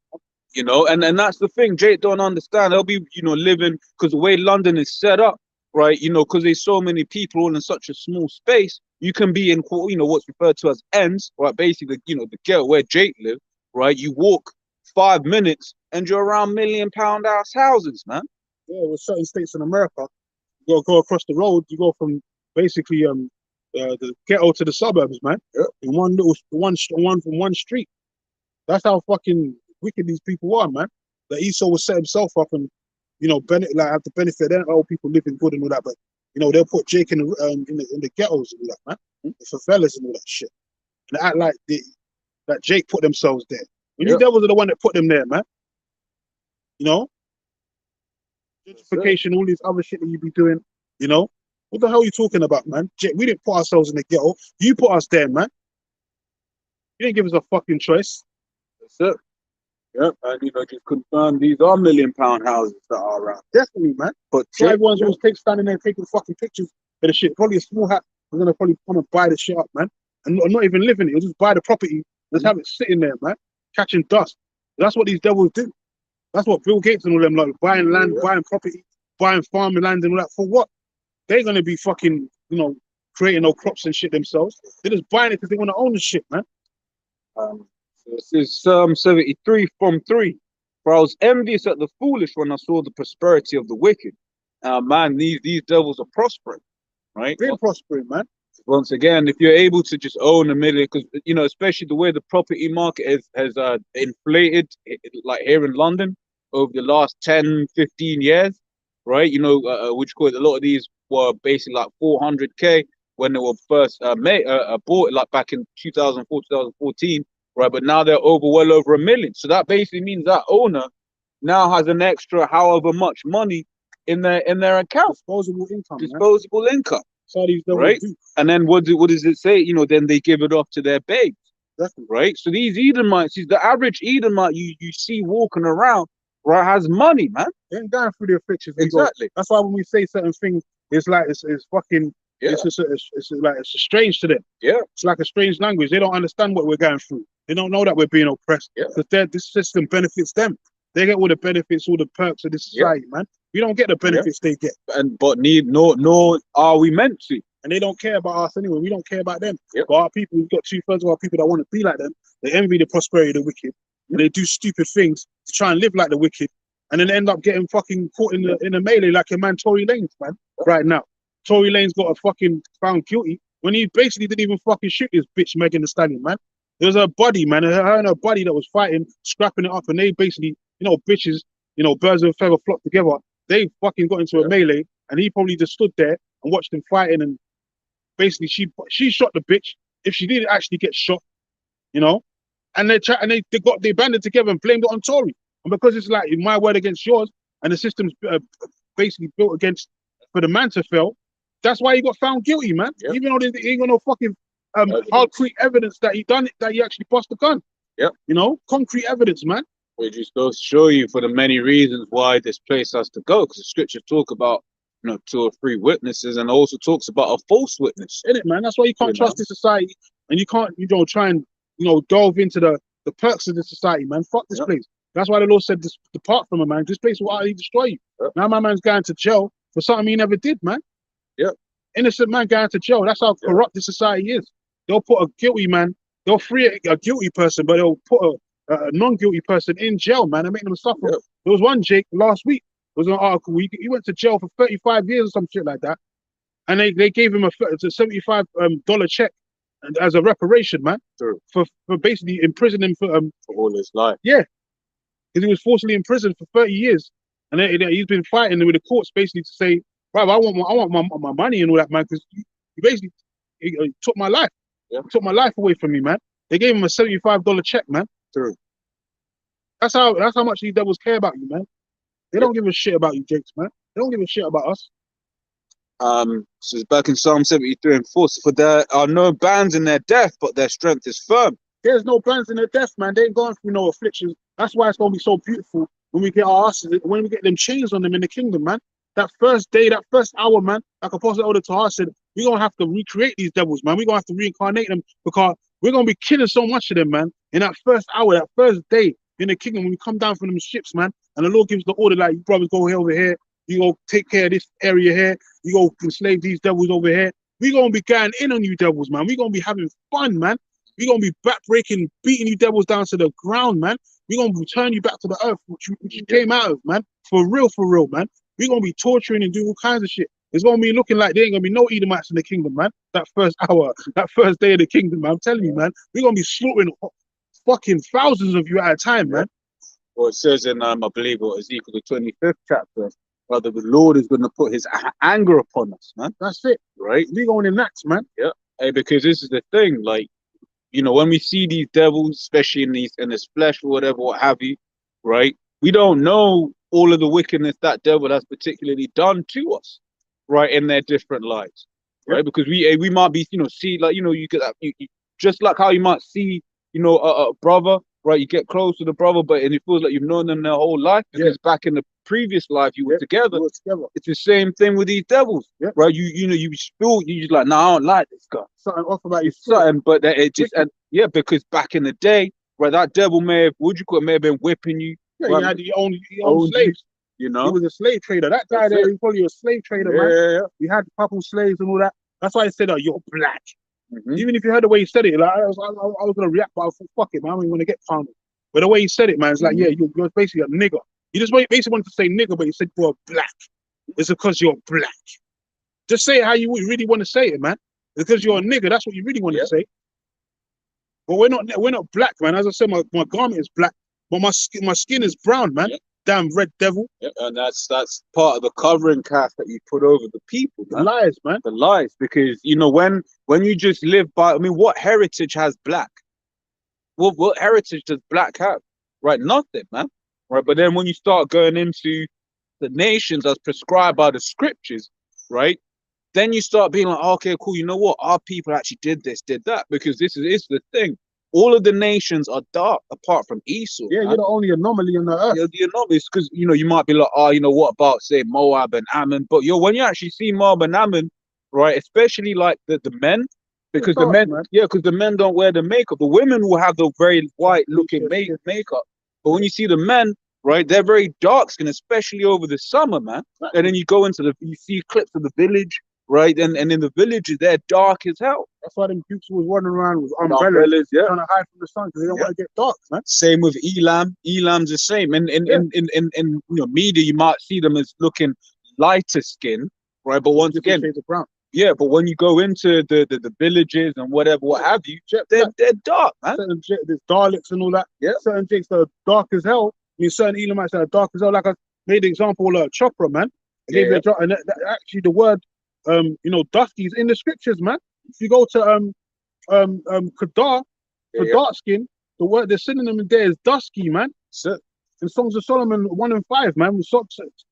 And that's the thing. Jake don't understand. They'll be, living, because the way London is set up, right? Because there's so many people all in such a small space. You can be in, what's referred to as ends, right? Basically, the ghetto where Jake lived, right? You walk 5 minutes and you're around £1 million houses, man. Yeah, with certain states in America, you go across the road, you go from basically the ghetto to the suburbs, man. Yeah. In one little one from one street. That's how fucking wicked these people are, man. That Esau will set himself up and like have the benefit. Then oh, people living good and all that, but they'll put Jake in the ghettos and all that, man. The favelas and all that shit, and act like that Jake put themselves there. When you devils are the one that put them there, man. Gentrification, all these other shit that you be doing, what the hell are you talking about, man? We didn't put ourselves in the ghetto. You put us there, man. You didn't give us a fucking choice. That's it. Yep, and just confirm these are £1 million houses that are around. Definitely, man. But so everyone's always standing there taking fucking pictures of the shit. Probably a small hat. We're gonna probably come and buy the shit up, man, and not even live in it. You'll just buy the property, just have it sitting there, man, catching dust. That's what these devils do. That's what Bill Gates and all them like buying land, buying property, buying farming land and all that. For what? They're gonna be fucking, creating no crops and shit themselves. They're just buying it because they want to own the shit, man. So this is Psalm 73 from 3. For I was envious at the foolish when I saw the prosperity of the wicked. Man, these devils are prospering, right? They're prospering, man. Once again, if you're able to just own $1 million, because especially the way the property market has inflated, like here in London over the last 10, 15 years, right? Which call it, a lot of these were basically like 400k when they were first bought, like back in 2004, 2014, right? But now they're well over $1 million. So that basically means that owner now has an extra however much money in their account. Disposable income. Disposable income. So these right? And then what does it say? Then they give it off to their babes. Definitely. Right? So these Edomites, the average Edomite you see walking around, right, has money, man. They ain't going through the afflictions. Exactly. That's why when we say certain things, it's like it's fucking. Yeah. It's like it's strange to them. Yeah. It's like a strange language. They don't understand what we're going through. They don't know that we're being oppressed. Yeah. Because this system benefits them. They get all the benefits, all the perks of this society, man. We don't get the benefits they get. But nor are we meant to. And they don't care about us anyway. We don't care about them. Yep. But our people, we've got 2/3 of our people that want to be like them. They envy the prosperity of the wicked. And they do stupid things to try and live like the wicked. And then they end up getting fucking caught in the melee like your man Tory Lanez, man, right now. Tory Lanez got found guilty when he basically didn't even fucking shoot his bitch Megan Thee Stallion, man. There was a buddy, man, her and her buddy that was fighting, scrapping it up, and they basically, bitches, birds of a feather flock together. They fucking got into a melee, and he probably just stood there and watched them fighting, and basically she shot the bitch if she didn't actually get shot, and they banded together and blamed it on Tory. And because it's like my word against yours, and the system's basically built against for the man to fail, that's why he got found guilty, man. Yep. Even though they ain't got no fucking concrete evidence that he done it, that he actually bust the gun. Yep. Concrete evidence, man. It just goes to show you for the many reasons why this place has to go, because the scriptures talk about 2 or 3 witnesses, and also talks about a false witness. In it, man. That's why you can't trust this society, and you can't, try and delve into the perks of the society, man. Fuck this place. That's why the Lord said, depart from it, man. This place will utterly destroy you. Yep. Now my man's going to jail for something he never did, man. Yep. Innocent man going to jail. That's how corrupt this society is. They'll put a guilty man, they'll free a guilty person, but they'll put a non-guilty person in jail, man, and make them suffer. Yep. There was one Jake last week. There was an article. He went to jail for 35 years or some shit like that, and they gave him a $75 check as a reparation, man, for basically imprisoning him for all his life. Yeah, because he was forcibly imprisoned for 30 years, and he's been fighting with the courts basically to say, right, I want my money and all that, man, because he basically took my life. Yeah. Took my life away from me, man. They gave him a $75 check, man. True. That's how much these devils care about you, man. They don't give a shit about you, Jakes, man. They don't give a shit about us. So it's back in Psalm 73 and 4. So for there are no bands in their death, but their strength is firm. There's no bands in their death, man. They ain't going through no afflictions. That's why it's gonna be so beautiful when we get when we get them chains on them in the kingdom, man. That first day, that first hour, man, like Apostle Elder Tahar said, we're going to have to recreate these devils, man. We're going to have to reincarnate them because we're going to be killing so much of them, man. In that first hour, that first day in the kingdom, when we come down from them ships, man, and the Lord gives the order, like, you brothers go over here, you go take care of this area here, you go enslave these devils over here. We're going to be going in on you devils, man. We're going to be having fun, man. We're going to be backbreaking, beating you devils down to the ground, man. We're going to return you back to the earth, which you came out of, man. For real, man. We're gonna be torturing and doing all kinds of shit. It's gonna be looking like there ain't gonna be no Edomites in the kingdom, man. That first hour, that first day of the kingdom, man. I'm telling you, man. We're gonna be slaughtering fucking thousands of you at a time, man. Well, it says in, I believe, what, Ezekiel the 25th chapter, brother, the Lord is going to put his anger upon us, man. That's it. Right? We going in next, man. Hey, because this is the thing, like, you know, when we see these devils, especially in this flesh or whatever, what have you, right? We don't know all of the wickedness that devil has particularly done to us, right, in their different lives, right? Because we might be, you know, see, like, you know, you get that, just like how you might see, you know, a brother, right? You get close to the brother, but and it feels like you've known them their whole life because back in the previous life you were together. It's the same thing with these devils, right? You know, you just like, no, I don't like this guy. Something off about you. Something, but that it just, and because back in the day, right, that devil may have, may have been whipping you. Yeah, right? he owned slaves. You know, he was a slave trader. That guy there, he probably a slave trader, man. He had a couple slaves and all that. That's why I said, "Oh, you're black." Even if you heard the way he said it, like I was gonna react, but I thought, fuck it, man. I don't even want to get pounded. But the way he said it, man, it's like, yeah, you're basically a nigger. He just basically wanted to say nigger, but he said you're black. It's because you're black. Just say it how you really want to say it, man. Because you're a nigger, that's what you really want to say. But we're not black, man. As I said, my garment is black, but my skin is brown, man. Damn red devil. And that's part of the covering cast that you put over the people, man. The lies, man. The lies, because you know when you just live by, I mean, what heritage has black? What heritage does black have? Right, nothing, man. Right, but then when you start going into the nations as prescribed by the scriptures, right, then you start being like, oh, okay, cool. You know what? Our people actually did this, did that, because this is the thing. All of the nations are dark apart from Esau. Yeah, man. You're the only anomaly on the earth. You're the anomaly, because you know you might be like, oh, you know, what about say Moab and Ammon? But when you actually see Moab and Ammon, right, especially like the men, because the men, because the men don't wear the makeup. The women will have the very white looking makeup, but when you see the men, right, they're very dark skinned, especially over the summer, man. And then you go into you see clips of the village. Right, and in the villages, they're dark as hell. That's why them dukes was running around with umbrellas, trying to hide from the sun because they don't want to get dark, man. Same with Elam. Elam's the same. In you know, media, you might see them as looking lighter skin, right? But once again, brown. Yeah, but when you go into the villages and whatever, what have you, they're dark, man. There's Daleks and all that. Yeah. Certain jakes that are dark as hell. I mean, certain Elamites that are dark as hell. Like I made the example of Chopra, man. I gave you a and actually the word. You know, dusky is in the scriptures, man. If you go to Kedar for dark skin, the synonym in there is dusky, man. In Songs of Solomon 1 and 5, man,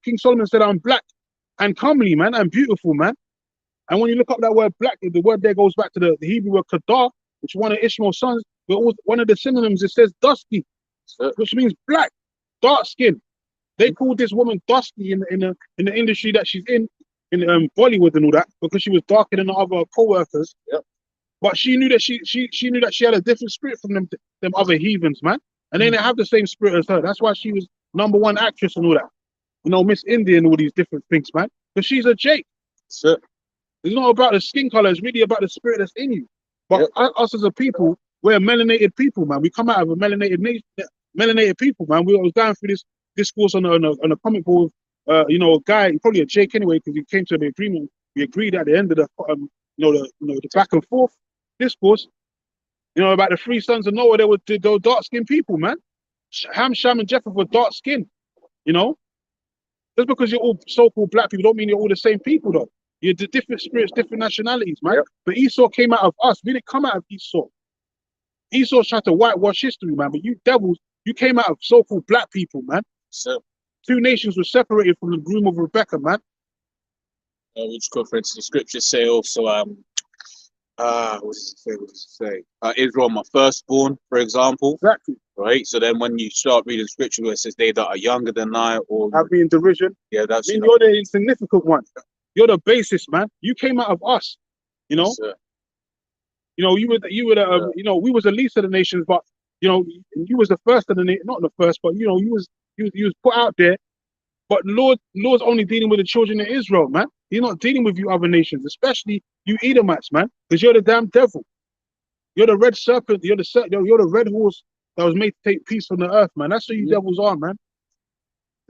King Solomon said, "I'm black and comely, man, and beautiful, man." And when you look up that word black, the word there goes back to the Hebrew word Kedar, which is one of Ishmael's sons. But one of the synonyms, it says dusky, which means black, dark skin. They called this woman dusky in the industry that she's in Bollywood and all that, because she was darker than the other co-workers. But she knew that she knew that she had a different spirit from them other heathens, man. And they didn't have the same spirit as her. That's why she was #1 actress and all that. You know, Miss India and all these different things, man. Because she's a Jake. It's not about the skin color, it's really about the spirit that's in you. But us as a people, we're melanated people, man. We come out of a melanated people, man. We was going through this discourse on a comic board. You know, a guy, probably a Jake anyway, because he came to an agreement. We agreed at the end of the, the back and forth discourse, you know, about the 3 sons of Noah. They were dark skinned people, man. Ham, Sham, and Japheth were dark skinned. You know, just because you're all so-called black people, don't mean you're all the same people, though. You're the different spirits, different nationalities, man. But Esau came out of us. We didn't come out of Esau. Esau tried to whitewash history, man. But you devils, you came out of so-called black people, man. 2 nations were separated from the groom of Rebecca, man. Which go for instance, the scriptures say also, what does it say? Israel, my firstborn, for example. Exactly. Right. So then, when you start reading scripture, where it says they that are younger than I, or have been in derision. Yeah, that's. I mean, you're the insignificant one. You're the basis, man. You came out of us. You know. You know, you were the you know, we was the least of the nations, but you know, you was the first of the not the first, but you know, you was put out there. But Lord's only dealing with the children of Israel, man. He's not dealing with you other nations, especially you Edomites, man, because you're the damn devil. You're the red serpent. You're the red horse that was made to take peace from the earth, man. That's what you devils are, man.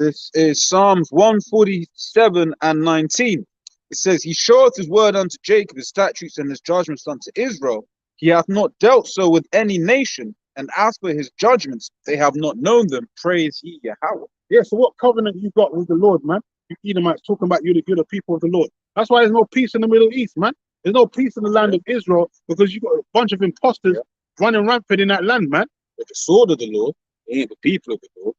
This is Psalms 147 and 19. It says, He showeth his word unto Jacob, his statutes and his judgments unto Israel. He hath not dealt so with any nation, and as for his judgments, they have not known them. Praise ye Yahweh. Yeah, so what covenant you got with the Lord, man? You Edomites talking about you're the people of the Lord. That's why there's no peace in the Middle East, man. There's no peace in the land of Israel because you got a bunch of imposters running rampant in that land, man. With the sword of the Lord, they ain't the people of the Lord.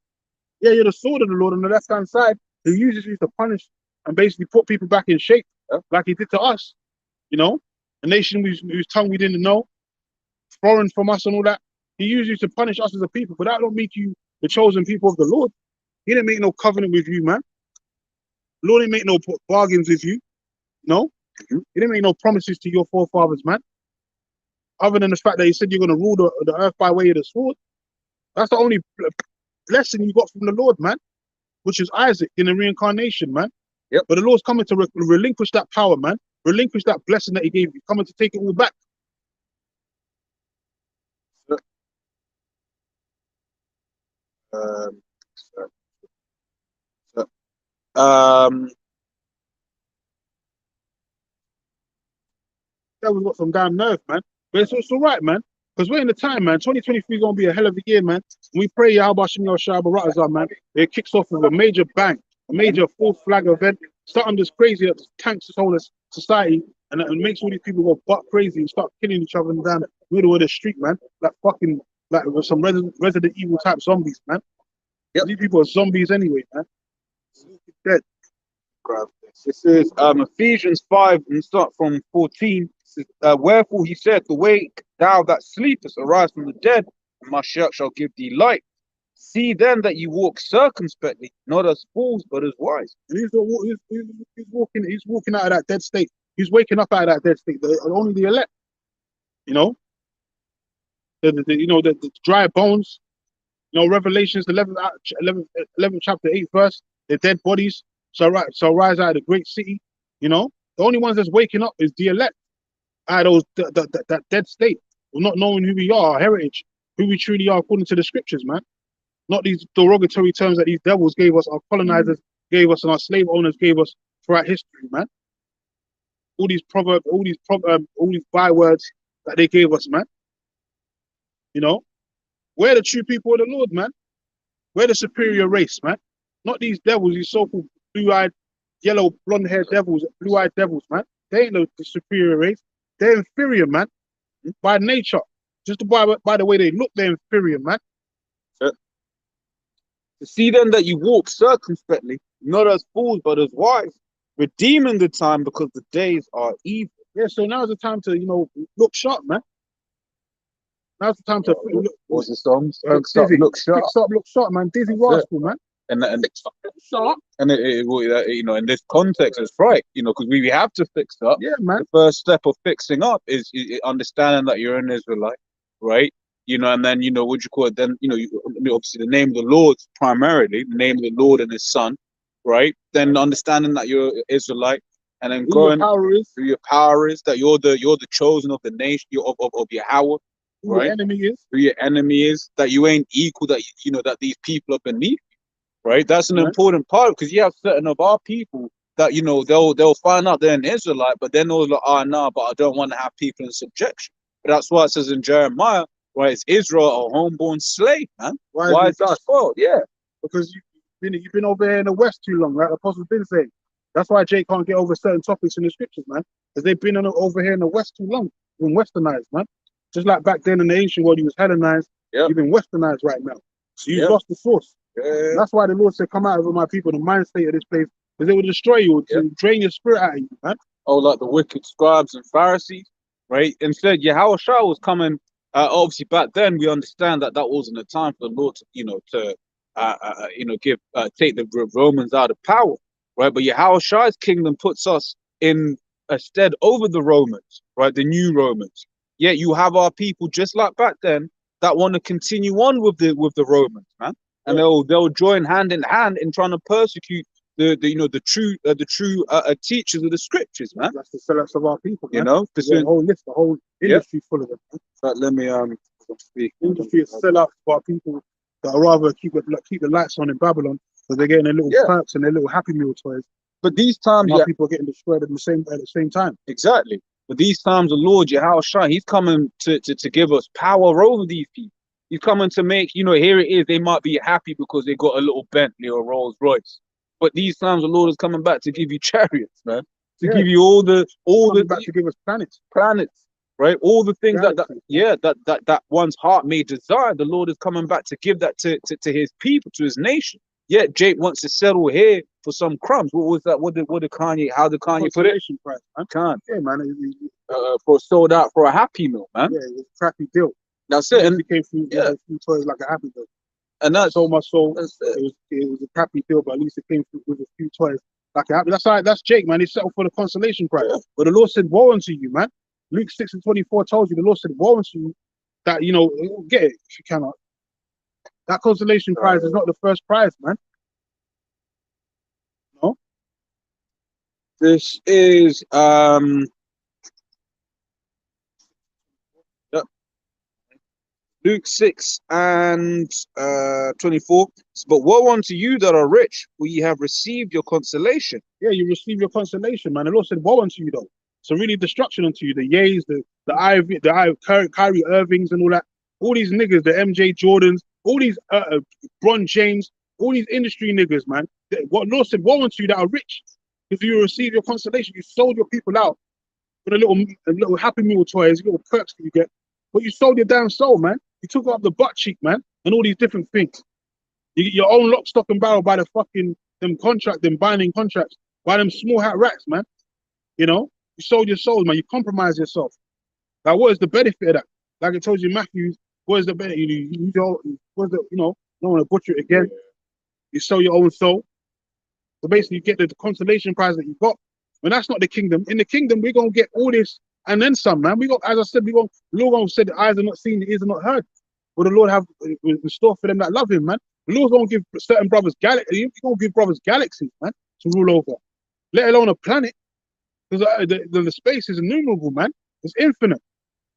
Yeah, you're the sword of the Lord on the left-hand side. He uses you to punish and basically put people back in shape, like he did to us. You know, a nation whose tongue we didn't know, foreign from us and all that. He used you to punish us as a people, but that don't make you the chosen people of the Lord. He didn't make no covenant with you, man. The Lord didn't make no bargains with you. No, he didn't make no promises to your forefathers, man. Other than the fact that he said you're going to rule the earth by way of the sword. That's the only blessing you got from the Lord, man, which is Isaac in the reincarnation, man. Yep. But the Lord's coming to relinquish that power, man. Relinquish that blessing that he gave you. Coming to take it all back. That was got some damn nerve, man. But it's all right, man. Because we're in the time, man. 2023 is going to be a hell of a year, man. And we pray Yahweh Shem Yahshua Barakazah, man. It kicks off with a major bang, a major full flag event. Something that's crazy that tanks this whole society and makes all these people go butt crazy and start killing each other in the damn middle of the street, man. Like with some Resident Evil type zombies, man. Yep. These people are zombies anyway, man. Dead. This is Ephesians 5 and start from 14. Wherefore he said, Awake, thou that sleepest, arise from the dead, and Mashiach shall give thee light. See then that you walk circumspectly, not as fools, but as wise. And he's walking out of that dead state. He's waking up out of that dead state. Only the elect, you know. The dry bones, you know, Revelations 11 chapter 8 verse, the dead bodies shall rise out of the great city, you know. The only ones that's waking up is the elect out of that dead state, of not knowing who we are, our heritage, who we truly are according to the scriptures, man. Not these derogatory terms that these devils gave us, our colonizers gave us, and our slave owners gave us throughout history, man. All these proverbs, all these bywords that they gave us, man. You know, we're the true people of the Lord, man. We're the superior race, man. Not these devils, these so-called blue-eyed, yellow, blonde-haired devils, blue-eyed devils, man. They ain't the superior race. They're inferior, man. By nature. Just by the way they look, they're inferior, man. See then that you walk circumspectly, not as fools, but as wise, redeeming the time because the days are evil. Yeah, so now's the time to, you know, look sharp, man. Now's the time to look. What's the song? Dizzy, Look sharp. Look sharp, man. Dizzy rascal, man. And Sharp. And you know, in this context, it's right, you know, because we have to fix up. Yeah, man. The first step of fixing up is understanding that you're an Israelite, right? You know, and then, you know, what you call it, then, you know, obviously the name of the Lord primarily, the name of the Lord and his son, right? Then understanding that you're an Israelite, and then going who your power is, that you're the chosen of the nation, of Yahweh, who right? your enemy is. Who your enemy is, that you ain't equal, that, you know, that these people are beneath you, right? That's an important part, because you have certain of our people that, you know, they'll find out they're an Israelite, but then they're like, nah, but I don't want to have people in subjection. But that's why it says in Jeremiah, right, it's Israel, a homeborn slave, man. Why is that fault? Yeah. Because you've been over here in the West too long, right? The Apostle's been saying. That's why Jake can't get over certain topics in the scriptures, man. Because they've been over here in the West too long. Been westernized, man. Just like back then in the ancient world, he was Hellenized. You've been westernized right now. So you've lost the source. Yeah. That's why the Lord said, come out of my people, the mind state of this place, because they will destroy you, to drain your spirit out of you, man. Oh, like the wicked scribes and Pharisees, right? Instead, Yahweh Shah was coming. Obviously, back then we understand that wasn't a time for the Lord to, you know, take the Romans out of power, right? But Yahweh Shah's kingdom puts us in a stead over the Romans, right? The new Romans. Yet you have our people just like back then that want to continue on with the Romans, man, and they'll join hand in hand in trying to persecute the true teachers of the scriptures, man. That's the sellouts of our people, man. You know, the whole list, the whole industry full of them. But let me speak. Industry is sellouts of our people that rather keep the lights on in Babylon because they're getting their little Yeah. perks and their little Happy Meal toys. But these times, Now yeah, people are getting destroyed at the same time. exactly. But these times, the Lord Yahushua, he's coming to give us power over these people. He's coming to make, here it is. They might be happy because they got a little Bentley or Rolls Royce. But these times, the Lord is coming back to give you chariots, man. To Yeah. give you all the Coming back to give us planets. planets, right? All the things that Galaxies. that one's heart may desire. The Lord is coming back to give that to his people, to his nation. Yet Jake wants to settle here for some crumbs. What was that? What did Kanye? How did Kanye put it? Consolation prize, man. Can't. Yeah, man. For sold out for a Happy Meal, man. Yeah, it was a crappy deal. That's it. And It came through yeah. a few toys like a Happy Meal. and that's Sold my soul. that's it. It was a crappy deal, but at least it came through with a few toys like a Happy. That's Jake, man. He settled for the consolation prize. Yeah. But the Lord said, "Woe unto you, man." Luke 6:24 tells you the Lord said, "Woe unto you," that get it if you cannot. That consolation prize is not the first prize, man. No. This is yep. Luke 6:24. But woe unto you that are rich, for ye have received your consolation. Yeah, you receive your consolation, man. The Lord said, "Woe unto you, though." So really, destruction unto you. The Yays, the Kyrie Irvings, and all these niggas, the MJ Jordans, all these Bron James, all these industry niggas, man. What Lord said, "Woe unto you that are rich, because you receive your consolation." You sold your people out for the little Happy Meal toys, little perks that you get, but you sold your damn soul, man. You took up the butt cheek, man, and all these different things. You get your own lock, stock, and barrel by the fucking them binding contracts, by them small hat rats, man. You sold your souls, man. You compromise yourself. Like, what is the benefit of that? Like I told you, Matthew, what is the benefit? Don't want to butcher it again. You sell your own soul. So basically, you get the consolation prize that you got. When that's not the kingdom. In the kingdom, we're gonna get all this and then some, man. As I said, the Lord said the eyes are not seen, the ears are not heard. What the Lord have in store for them that love Him, man. The Lord's gonna give certain brothers galaxies. He's gonna give brothers galaxies, man, to rule over. Let alone a planet. Because the space is innumerable, man. It's infinite.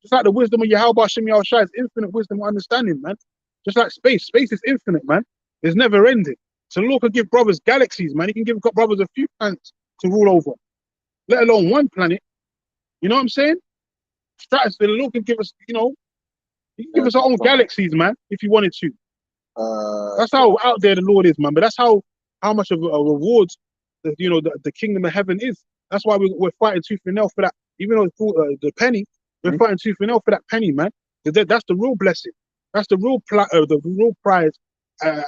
Just like the wisdom of Yahweh Hashem Yahushua is infinite wisdom and understanding, man. Just like space. Space is infinite, man. It's never ending. So the Lord can give brothers galaxies, man. He can give brothers a few planets to rule over. Let alone one planet. You know what I'm saying? The Lord can give us, He can give us our own galaxies, man, if He wanted to. That's how out there the Lord is, man. But that's how much of a reward, the kingdom of heaven is. That's why we're fighting tooth and nail for that. Even though it's called the penny, we're fighting tooth and nail for that penny, man. That's the real blessing. That's the real prize at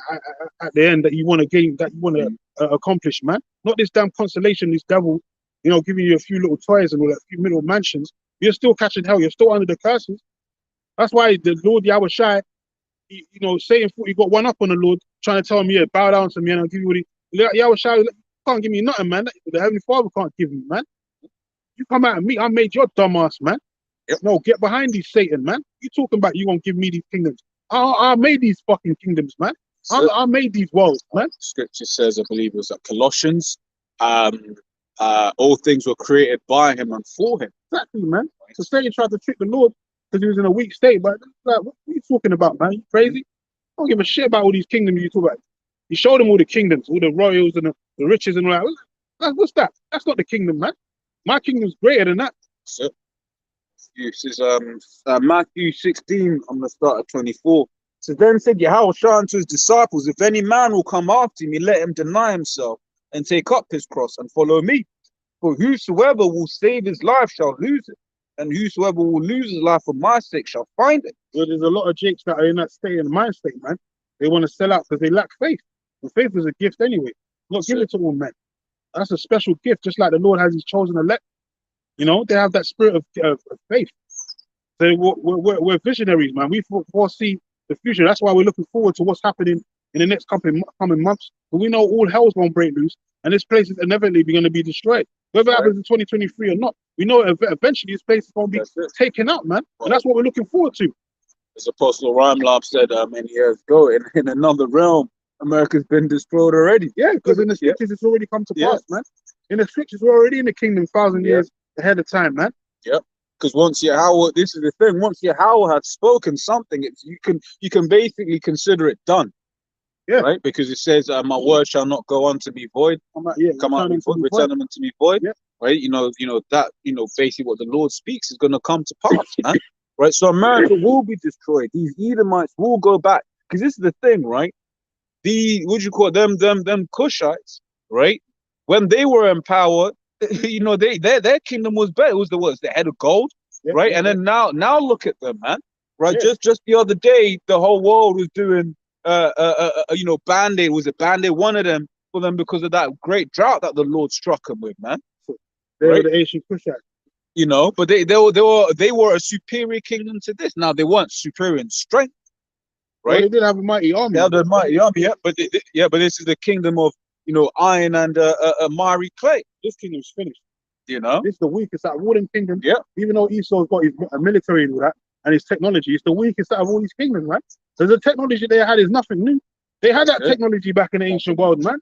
the end that you want to gain, that you want to accomplish, man. Not this damn consolation, this devil, giving you a few little toys and all that, few little mansions. You're still catching hell. You're still under the curses. That's why the Lord Yahushua, Satan thought he got one up on the Lord, trying to tell him, yeah, bow down to me and I'll give you what Yahushua can't give me nothing, man. The Heavenly Father can't give me, man. You come out of me, I made your dumb ass, man. Yep. No, get behind these Satan, man. You talking about you gonna give me these kingdoms? I made these fucking kingdoms, man. I made these worlds, man. Scripture says, I believe it was at Colossians, all things were created by Him and for Him. Exactly, man. So Satan tried to trick the Lord because he was in a weak state, but like, what are you talking about, man? You crazy? I don't give a shit about all these kingdoms you talk about. He showed him all the kingdoms, all the royals and the riches and all that. What's that? That's not the kingdom, man. My kingdom's greater than that. So, this is Matthew 16. I'm gonna start at 24. So then said Yahushua unto His disciples, if any man will come after me, let him deny himself and take up his cross and follow me. For whosoever will save his life shall lose it, and whosoever will lose his life for my sake shall find it. Well, there's a lot of Jakes that are in that state, in mind state, man. They want to sell out because they lack faith. And faith is a gift anyway. Not give it to all men. That's a special gift, just like the Lord has His chosen elect. They have that spirit of faith. So we're visionaries, man. We foresee the future. That's why we're looking forward to what's happening in the next coming months. But we know all hell's going to break loose, and this place is inevitably going to be destroyed. Whether it happens in 2023 or not, we know eventually this place is going to be taken out, man. And that's what we're looking forward to. As Apostle Ramlab said many years ago, in another realm, America's been destroyed already. Yeah, because in the scriptures it's already come to pass, man. In the scriptures we're already in the kingdom 1,000 years ahead of time, man. Yep. Because once Yahweh, this is the thing, once Yahweh has spoken something, you can basically consider it done. Yeah. Right? Because it says, my word shall not go on to be void. Come out, return them to be void. Yeah. Right? That, basically what the Lord speaks is going to come to pass, man. Right? So America will be destroyed. These Edomites will go back. Because this is the thing, right? What you call it? Them Cushites, right? When they were in power, their kingdom was better. It was the head of gold, right? And then now look at them, man. Right? Just the other day, the whole world was doing Band-Aid. Was it Band-Aid? One of them for them because of that great drought that the Lord struck them with, man. They were the ancient Cushites. But they were a superior kingdom to this. Now they weren't superior in strength, right? Well, they did have a mighty army. They had a mighty army, yeah. But this is the kingdom of iron and miry clay. This kingdom's finished. This is the weakest out of all them kingdoms. Yeah. Even though Esau's got his military and all that and his technology, it's the weakest out of all these kingdoms, man. So the technology they had is nothing new. They had that technology back in the ancient world, man.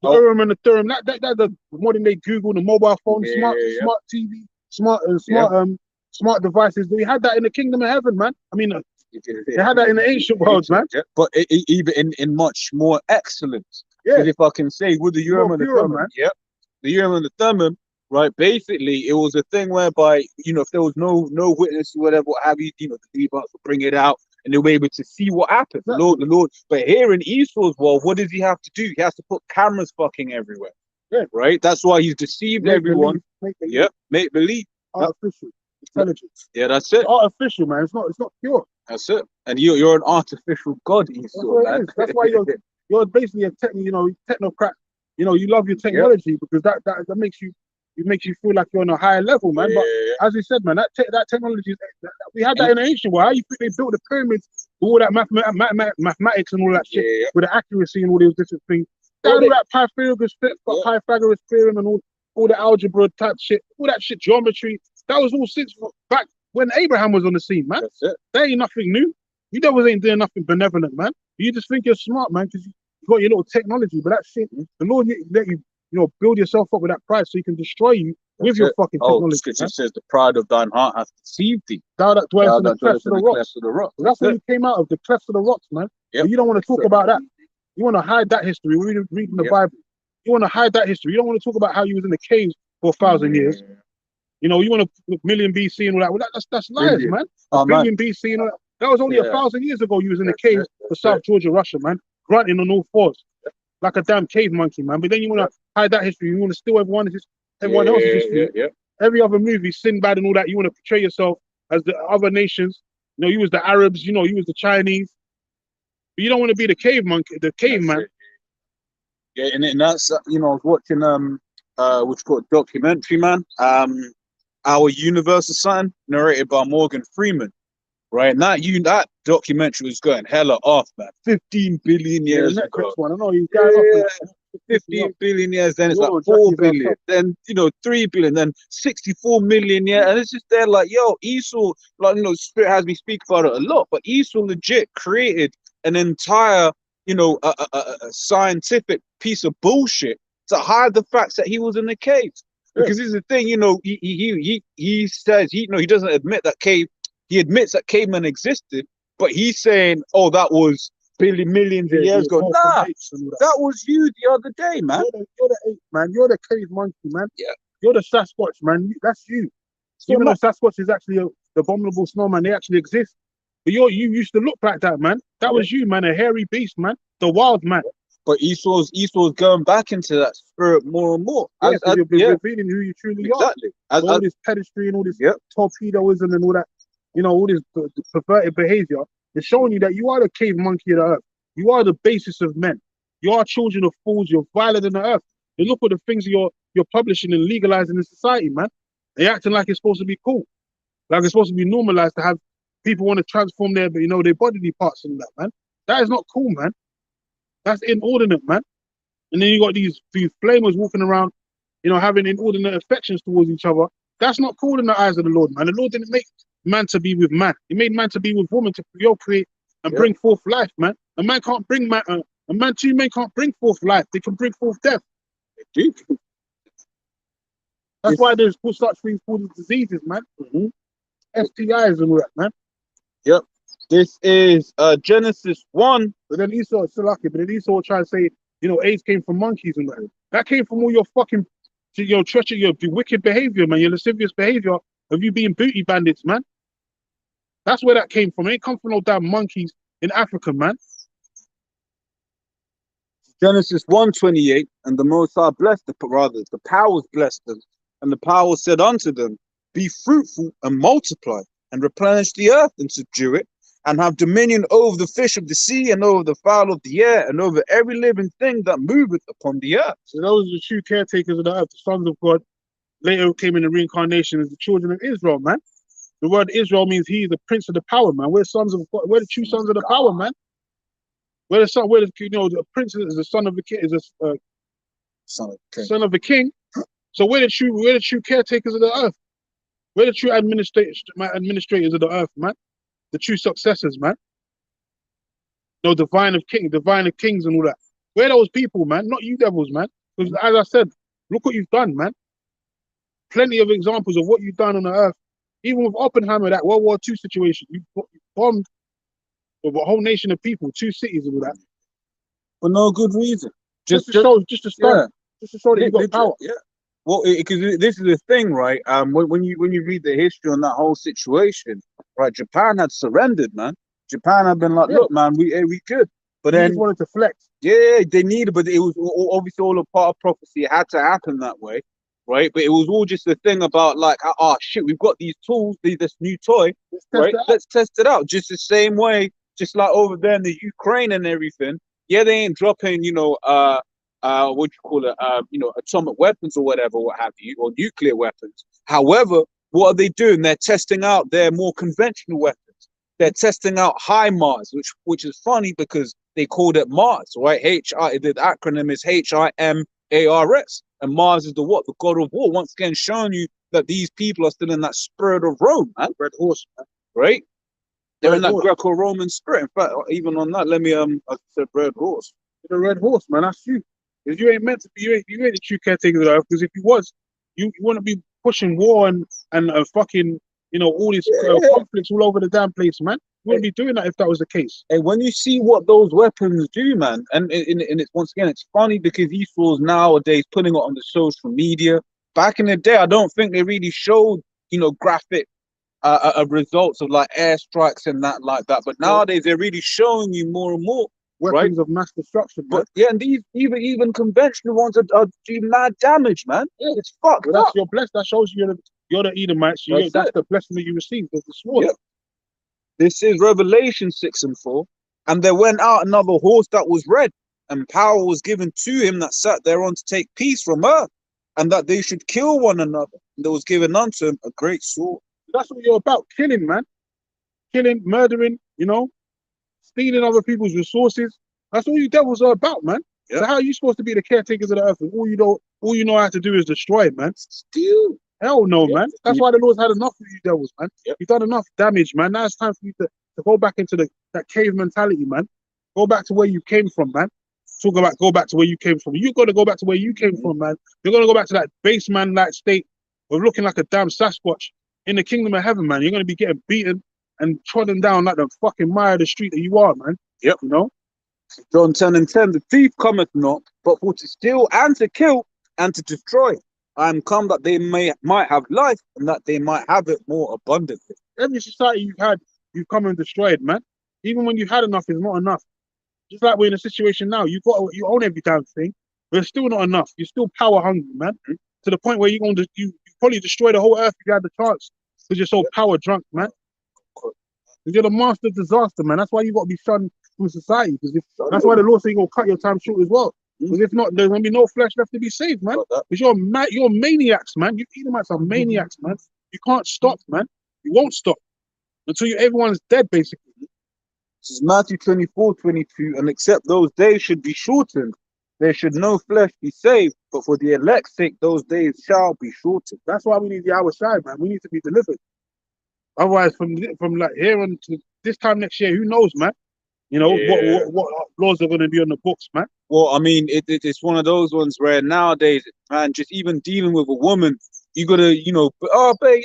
The Urim and the Thummim, that's the modern day Google, the mobile phone, smart TV, smart devices. They had that in the kingdom of heaven, man. I mean, they had that in the ancient world, man. Yeah. But even in much more excellence. Yeah. If I can say with the Urim and the Thummim, the Urim and the Thummim, right? Basically, it was a thing whereby if there was no witness or whatever, what have you, the Levites would bring it out. And they were able to see what happened. The Lord. But here in Esau's world, what does he have to do? He has to put cameras fucking everywhere. Yeah. Right? That's why he's deceived everyone. Make believe. Artificial intelligence. Yeah, that's it. It's artificial, man. It's not pure. That's it. And you're an artificial god, Esau, man. That's why you're basically a technocrat. You love your technology because that makes you. It makes you feel like you're on a higher level, man. But as we said, man, that technology, we had that in the ancient world. How you think they built the pyramids, all that mathematics and all that shit, with the accuracy and all those different things. All that Pythagoras theorem and all the algebra type shit, all that shit, geometry. That was all since back when Abraham was on the scene, man. That's it. That ain't nothing new. You devils ain't doing nothing benevolent, man. You just think you're smart, man, because you got your little technology. But that shit, the Lord let you. Build yourself up with that pride so he can destroy you with your fucking technology. Scripture says the pride of thine heart hath deceived thee. Thou that dwellest in the clefts of the rocks. That's where you came out of, the clefts of the rocks, man. But you don't want to talk about that. You want to hide that history. We're reading the Bible. You want to hide that history. You don't want to talk about how you was in the caves for 1,000 years. You want to look million BC and all that. Well, that's lies, man. Billion BC and all that. That was only 1,000 years ago. You was in the caves for South Georgia, Russia, man. Grunting on all fours. Like a damn cave monkey, man. But then you want to hide that history. You want to steal everyone else's history. Every other movie, Sinbad and all that, you want to portray yourself as the other nations. You was the Arabs, you was the Chinese. But you don't want to be the cave monkey, the caveman. Yeah, and that's, I was watching, what's called documentary, man. Our Universe or something, narrated by Morgan Freeman. Right, and that documentary was going hella off, man. 15 billion years ago. One. I know he's going off 15 billion years, then it's like 4 billion, then 3 billion, then 64 million, and it's just there like, yo, Esau, like, Spirit has me speak about it a lot, but Esau legit created an entire, a scientific piece of bullshit to hide the facts that he was in the caves. Because this is the thing, he says he doesn't admit that he admits that cavemen existed, but he's saying, oh, that was millions of years ago. Nah, that was you the other day, man. You're the ape, man. You're the cave monkey, man. Yeah. You're the Sasquatch, man. That's you. Even though Sasquatch is actually the abominable snowman, they actually exist. But you used to look like that, man. That was you, man. A hairy beast, man. The wild man. But Esau's going back into that spirit more and more. You're revealing who you truly are. All this pedestry and all this torpedoism and all that. All this perverted behavior is showing you that you are the cave monkey of the earth. You are the basis of men. You are children of fools. You're viler than the earth. And look at the things you're publishing and legalizing in society, man. They're acting like it's supposed to be cool. Like it's supposed to be normalized to have people want to transform their bodily parts and that, man. That is not cool, man. That's inordinate, man. And then you got these flamers walking around, having inordinate affections towards each other. That's not cool in the eyes of the Lord, man. The Lord didn't make man to be with man. He made man to be with woman to procreate and bring forth life, man. A man can't bring two men can't bring forth life. They can bring forth death. They do. That's why there's such things called diseases, man. STIs and all that, man. Yep. This is Genesis 1. But then Esau is still lucky. But then Esau will try to say, AIDS came from monkeys and that. That came from all your fucking, your treachery, your wicked behavior, man, your lascivious behavior of you being booty bandits, man. That's where that came from. It ain't come from no damn monkeys in Africa, man. Genesis 1:28, and the Most High blessed the powers blessed them, and the power said unto them, be fruitful and multiply, and replenish the earth and subdue it, and have dominion over the fish of the sea, and over the fowl of the air, and over every living thing that moveth upon the earth. So those are the true caretakers of the earth, the sons of God. Later came in the reincarnation as the children of Israel, man. The word Israel means he is the prince of the power, man. We're sons of God. We're the true sons of the power, man. We're the son. We're the, the prince is the son of the king. Is a son of the king. So we're the true caretakers of the earth. We're the true administrators of the earth, man. The true successors, man. No, divine of kings and all that. We're those people, man. Not you devils, man. Because as I said, look what you've done, man. Plenty of examples of what you've done on the earth. Even with Oppenheimer, that World War II situation, you bombed a whole nation of people, 2 cities and all that. For no good reason. Just to show that you got power. Yeah. Well, because this is the thing, right? When you read the history on that whole situation, right? Japan had surrendered, man. Japan had been like, look, man, we good. But then just wanted to flex. Yeah, they needed, but it was obviously all a part of prophecy. It had to happen that way, right? But it was all just a thing about like, oh shit, we've got these tools, this new toy, right? Let's test it out. Just the same way, just like over there in the Ukraine and everything. Yeah, they ain't dropping, what you call it, atomic weapons or whatever, what have you, or nuclear weapons. However, what are they doing? They're testing out their more conventional weapons. They're testing out HIMARS, which is funny because they called it Mars, right? The acronym is HIMARS, and Mars is the what? The god of war. Once again, showing you that these people are still in that spirit of Rome, man. Red horse, man. Right? They're in that Greco-Roman spirit. In fact, even on that, let me I said red horse. The red horse, man. That's you. Because you ain't meant to be. You ain't the true caretaker of the earth. Because if you was, you wouldn't be pushing war and fucking all these conflicts all over the damn place, man. You wouldn't be doing that if that was the case. And when you see what those weapons do, man, and it's once again, it's funny because Esau's nowadays putting it on the social media. Back in the day, I don't think they really showed, graphic results of like airstrikes and that like that. But nowadays, they're really showing you more and more weapons of mass destruction. Man. But yeah, and these even conventional ones are doing mad damage, man. Yeah, it's fucked up. That's your blessed. That shows you you're the Edomites. That's the blessing that you received. There's the sword. Yep. This is Revelation 6:4. And there went out another horse that was red, and power was given to him that sat thereon to take peace from earth, and that they should kill one another. And there was given unto him a great sword. That's what you're about, killing, man. Killing, murdering, stealing other people's resources. That's all you devils are about, man. Yep. So how are you supposed to be the caretakers of the earth? And all you know how to do is destroy, man. Steal. Hell no, man. That's why the Lord's had enough of you devils, man. Yep. You've done enough damage, man. Now it's time for you to go back into that cave mentality, man. Go back to where you came from, man. Talk about go back to where you came from. You got to go back to where you came from, man. You're going to go back to that base man-like state of looking like a damn Sasquatch in the kingdom of heaven, man. You're going to be getting beaten and trodden down like the fucking mire of the street that you are, man. Yep. John 10:10, the thief cometh not, but for to steal and to kill and to destroy. I am come that they might have life and that they might have it more abundantly. Every society you've come and destroyed, man. Even when you've had enough, it's not enough. Just like we're in a situation now, you own every damn thing, but it's still not enough. You're still power hungry, man. To the point where you probably destroy the whole earth if you had the chance, because you're so power drunk, man. You're the master of disaster, man. That's why you got to be shunned from society. That's why the Lord said you're gonna cut your time short as well. Because if not, there's gonna be no flesh left to be saved, man. Because you're maniacs, man. You Edomites are maniacs, man. You can't stop, man. You won't stop until everyone's dead, basically. This is Matthew 24:22, and except those days should be shortened, there should no flesh be saved, but for the elect's sake, those days shall be shortened. That's why we need the hour side, man. We need to be delivered. Otherwise, from like here on to this time next year, who knows, man? What laws are going to be on the books, man. Well, I mean, it's one of those ones where nowadays, man, just even dealing with a woman, you gotta, babe,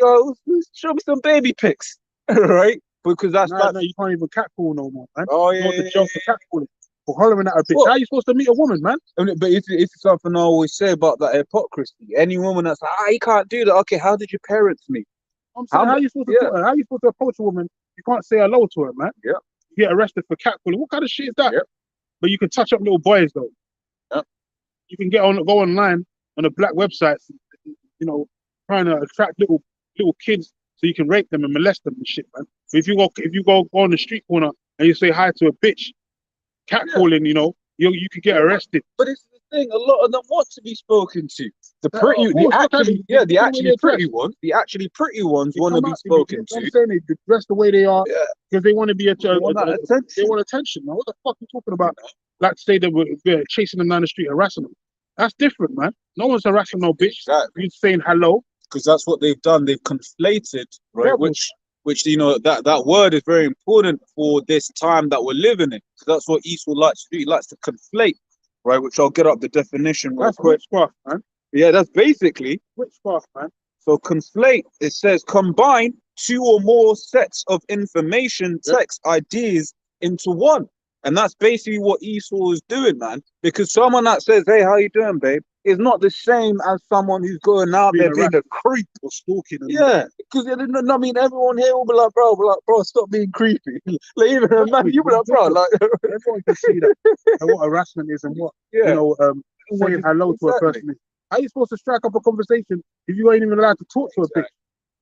show me some baby pics, right? because that's No, you can't even catcall no more, man. oh You yeah, go to jail for catcalling, for hollering at a bitch. What? How are you supposed to meet a woman, man? But it's something I always say about that hypocrisy. Any woman that's like, you can't do that. Okay, how did your parents meet? I'm saying, How how are you supposed to yeah. talk to her? How are you supposed to approach a woman? You can't say hello to her, man. Yeah. You get arrested for catcalling. What kind of shit is that? Yeah. But you can touch up little boys though. Yeah. You can go online on a black website, you know, trying to attract little kids so you can rape them and molest them and shit, man. But if you go on the street corner and you say hi to a bitch, catcalling, you know, you could get arrested. But it's the thing, a lot of them want to be spoken to. The Of pretty, course, the look at actually, it. yeah, the Look at actually their pretty dress. ones, the actually pretty ones They want to come be out, spoken I'm to. saying they dress the way they are Yeah, because they want to be they want that they attention. want attention. Man, what the fuck are you talking about? Like say that we're chasing them down the street, harassing them. That's different, man. No one's harassing no bitch. Exactly. You're saying hello. Because that's what they've done. They've conflated, right? Devils. Which you know that word is very important for this time that we're living in. So that's what Esau likes to do. He likes to conflate, right? Which I'll get up the definition real That's quick. witchcraft, man. Yeah, that's basically Witchcraft, man. so conflate. It says combine two or more sets of information, text, ideas into one. And that's basically what Esau is doing, man. Because someone that says, "Hey, how you doing, babe?" is not the same as someone who's going out there being a creep or stalking. Yeah, because I mean, everyone here will be like, bro, stop being creepy. Like even a man, you be like, bro, like everyone can see that and what harassment is and what you know, saying hello to a person is. How are you supposed to strike up a conversation if you ain't even allowed to talk to a bitch?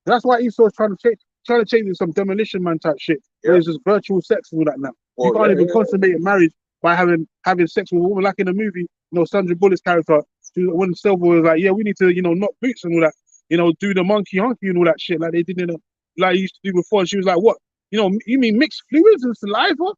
That's why Esau's trying to change with some demolition man type shit. Where it's just virtual sex and all that now. You can't even consummate a marriage by having sex with a woman like in the movie. You know, Sandra Bullock's character, when Silver was like, yeah, we need to, you know, knock boots and all that, you know, do the monkey hunky and all that shit like they did like used to do before. And she was like, what? You know, you mean mixed fluids and saliva?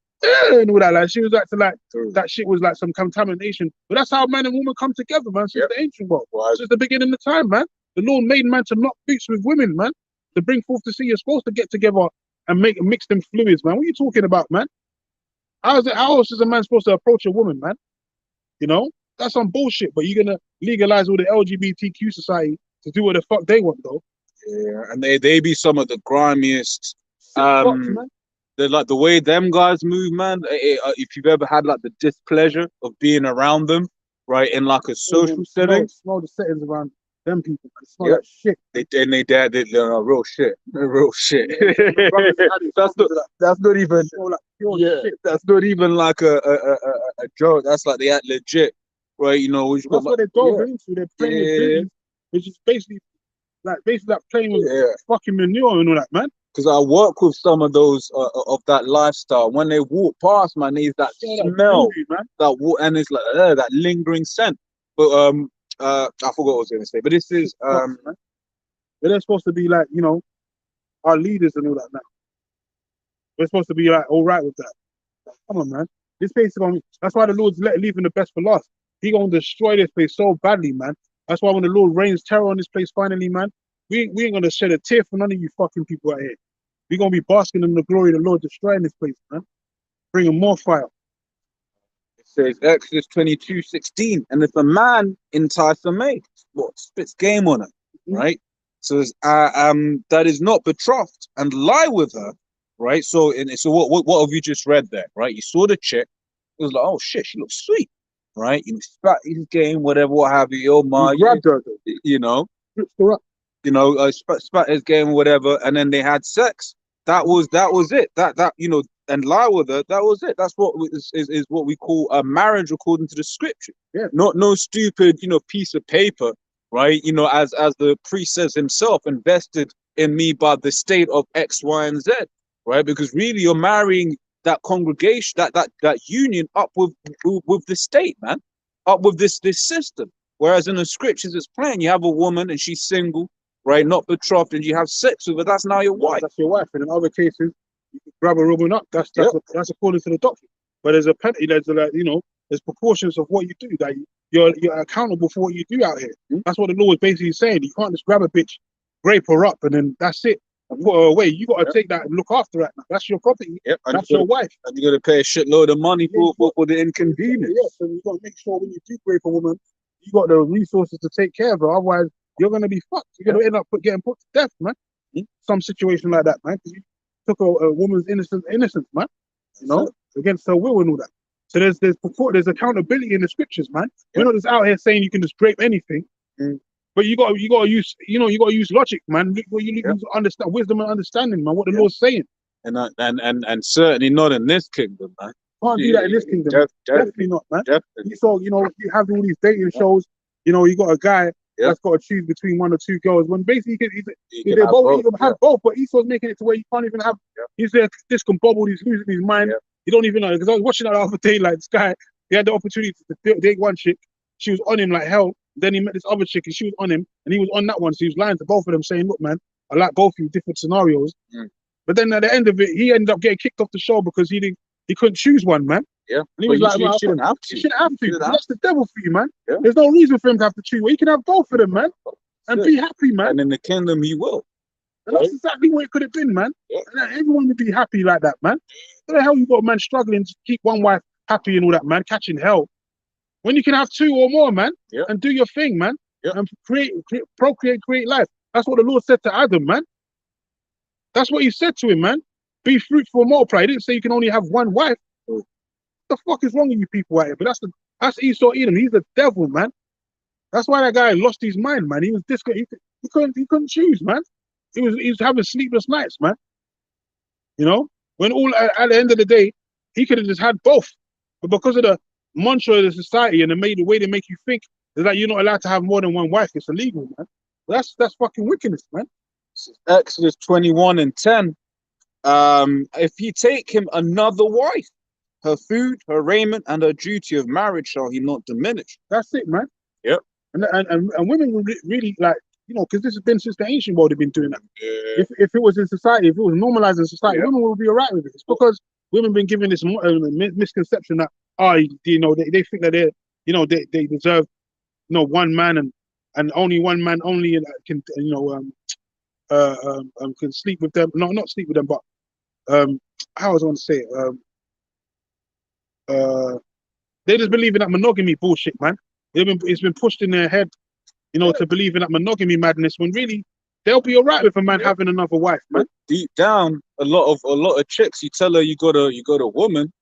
And all that. Like she was acting like that shit was like some contamination. But that's how man and woman come together, man, since the ancient world. Since the beginning of time, man. The Lord made man to knock boots with women, man. To bring forth to see you're supposed to get together and mix them fluids, man. What are you talking about, man? How else is a man supposed to approach a woman, man? You know? That's some bullshit, but you're gonna legalize all the LGBTQ society to do what the fuck they want, though. Yeah, and they be some of the grimiest. Fucks, man. They're like the way them guys move, man. If you've ever had like the displeasure of being around them, right, in like a social setting, smell the settings around them people. Man. Smell that shit. They're real shit. They're real shit. That's not even. Shit. That's not even like a joke. That's like they act legit, right? You know, that's what they're going into. They're playing with villains, which is basically like playing with fucking manure and all that, man. Because I work with some of those of that lifestyle. When they walk past, man, there's that smell, and it's like that lingering scent. But I forgot what I was gonna say. But this is they're supposed to be like, you know, our leaders and all that now. We're supposed to be like all right with that. Come on, man. This place is going. That's why the Lord's leaving the best for last. He gonna destroy this place so badly, man. That's why when the Lord rains terror on this place finally, man, we ain't gonna shed a tear for none of you fucking people out here. We're gonna be basking in the glory of the Lord, destroying this place, man. Bringing more fire. It says Exodus 22:16, and if a man entice a maid, spits game on her, right? So that is not betrothed and lie with her, right? So what have you just read there, right? You saw the chick, it was like, oh shit, she looks sweet, right? You spat his game, whatever, what have you, oh my, you grabbed her, you know, her up. You know, spat his game, whatever, and then they had sex. That was it. That you know, and lie with her. That was it. That's what is what we call a marriage according to the scripture. Yeah. Not no stupid, you know, piece of paper, right? You know, as the priest says himself, invested in me by the state of X, Y, and Z, right? Because really, you're marrying that congregation, that union up with the state, man, up with this system. Whereas in the scriptures, it's plain. You have a woman and she's single, right, not betrothed, and you have sex with her. That's now your wife. That's your wife. And in other cases, you can grab a woman up. That's according to the doctrine. But there's a penalty. There's there's proportions of what you do. That you're accountable for what you do out here. That's what the law is basically saying. You can't just grab a bitch, rape her up, and then that's it. And put her away. You got to take that and look after that. That's your property. That's your wife. And you got to pay a shitload of money for the inconvenience. Yes, and you got to make sure when you do rape a woman, you got the resources to take care of her. Otherwise, you're gonna be fucked. You're gonna end up getting put to death, man. Some situation like that, man. took a woman's innocence, man. You know, against her will and all that. So there's accountability in the scriptures, man. We're not just out here saying you can just drape anything. But you got to use, you got to use logic, man. You need to understand wisdom and understanding, man. What the Lord's saying. And certainly not in this kingdom, man. Can't do that in this kingdom. Definitely not, man. Definitely. So you have all these dating shows. You got a guy that's got to choose between one or two girls. When basically he can have both, but Esau's making it to where you can't even have. He's there discombobbled. He's losing his mind. You don't even know, because I was watching that the other day. Like, this guy, he had the opportunity to date one chick. She was on him like hell. Then he met this other chick and she was on him, and he was on that one. So he was lying to both of them, saying, "Look, man, I like both of you, different scenarios." But then at the end of it, he ended up getting kicked off the show because he couldn't choose one, man. Yeah, and he was like, you shouldn't have to. You shouldn't have to. That's the devil for you, man. Yeah. There's no reason for him to have to choose. Well, he can have both of them, man, and be happy, man. And in the kingdom, he will. And that's exactly what it could have been, man. Yeah. And everyone would be happy like that, man. What the hell you got a man struggling to keep one wife happy and all that, man, catching hell? When you can have two or more, man, and do your thing, man, and procreate, create life. That's what the Lord said to Adam, man. That's what he said to him, man. Be fruitful and multiply. He didn't say you can only have one wife. What the fuck is wrong with you people out here? But that's Esau Edom. He's the devil, man. That's why that guy lost his mind, man. He was he couldn't choose, man. He was having sleepless nights, man. When at the end of the day, he could have just had both. But because of the mantra of the society and the way they make you think, is that you're not allowed to have more than one wife. It's illegal, man. That's fucking wickedness, man. Exodus 21:10. If you take him another wife, her food, her raiment, and her duty of marriage shall he not diminish. That's it, man. Yep. And women will really like, because this has been since the ancient world. They've been doing that. Yeah. If it was in society, if it was normalized in society, women will be alright with it. It's because women been given this misconception that they think that they deserve one man and only one man only can can sleep with them. No, not sleep with them, but how was I going to say it? They just believe in that monogamy bullshit, man. It's been pushed in their head, to believe in that monogamy madness, when really they'll be alright with a man having another wife, man. But deep down, a lot of chicks, you tell her you got a woman,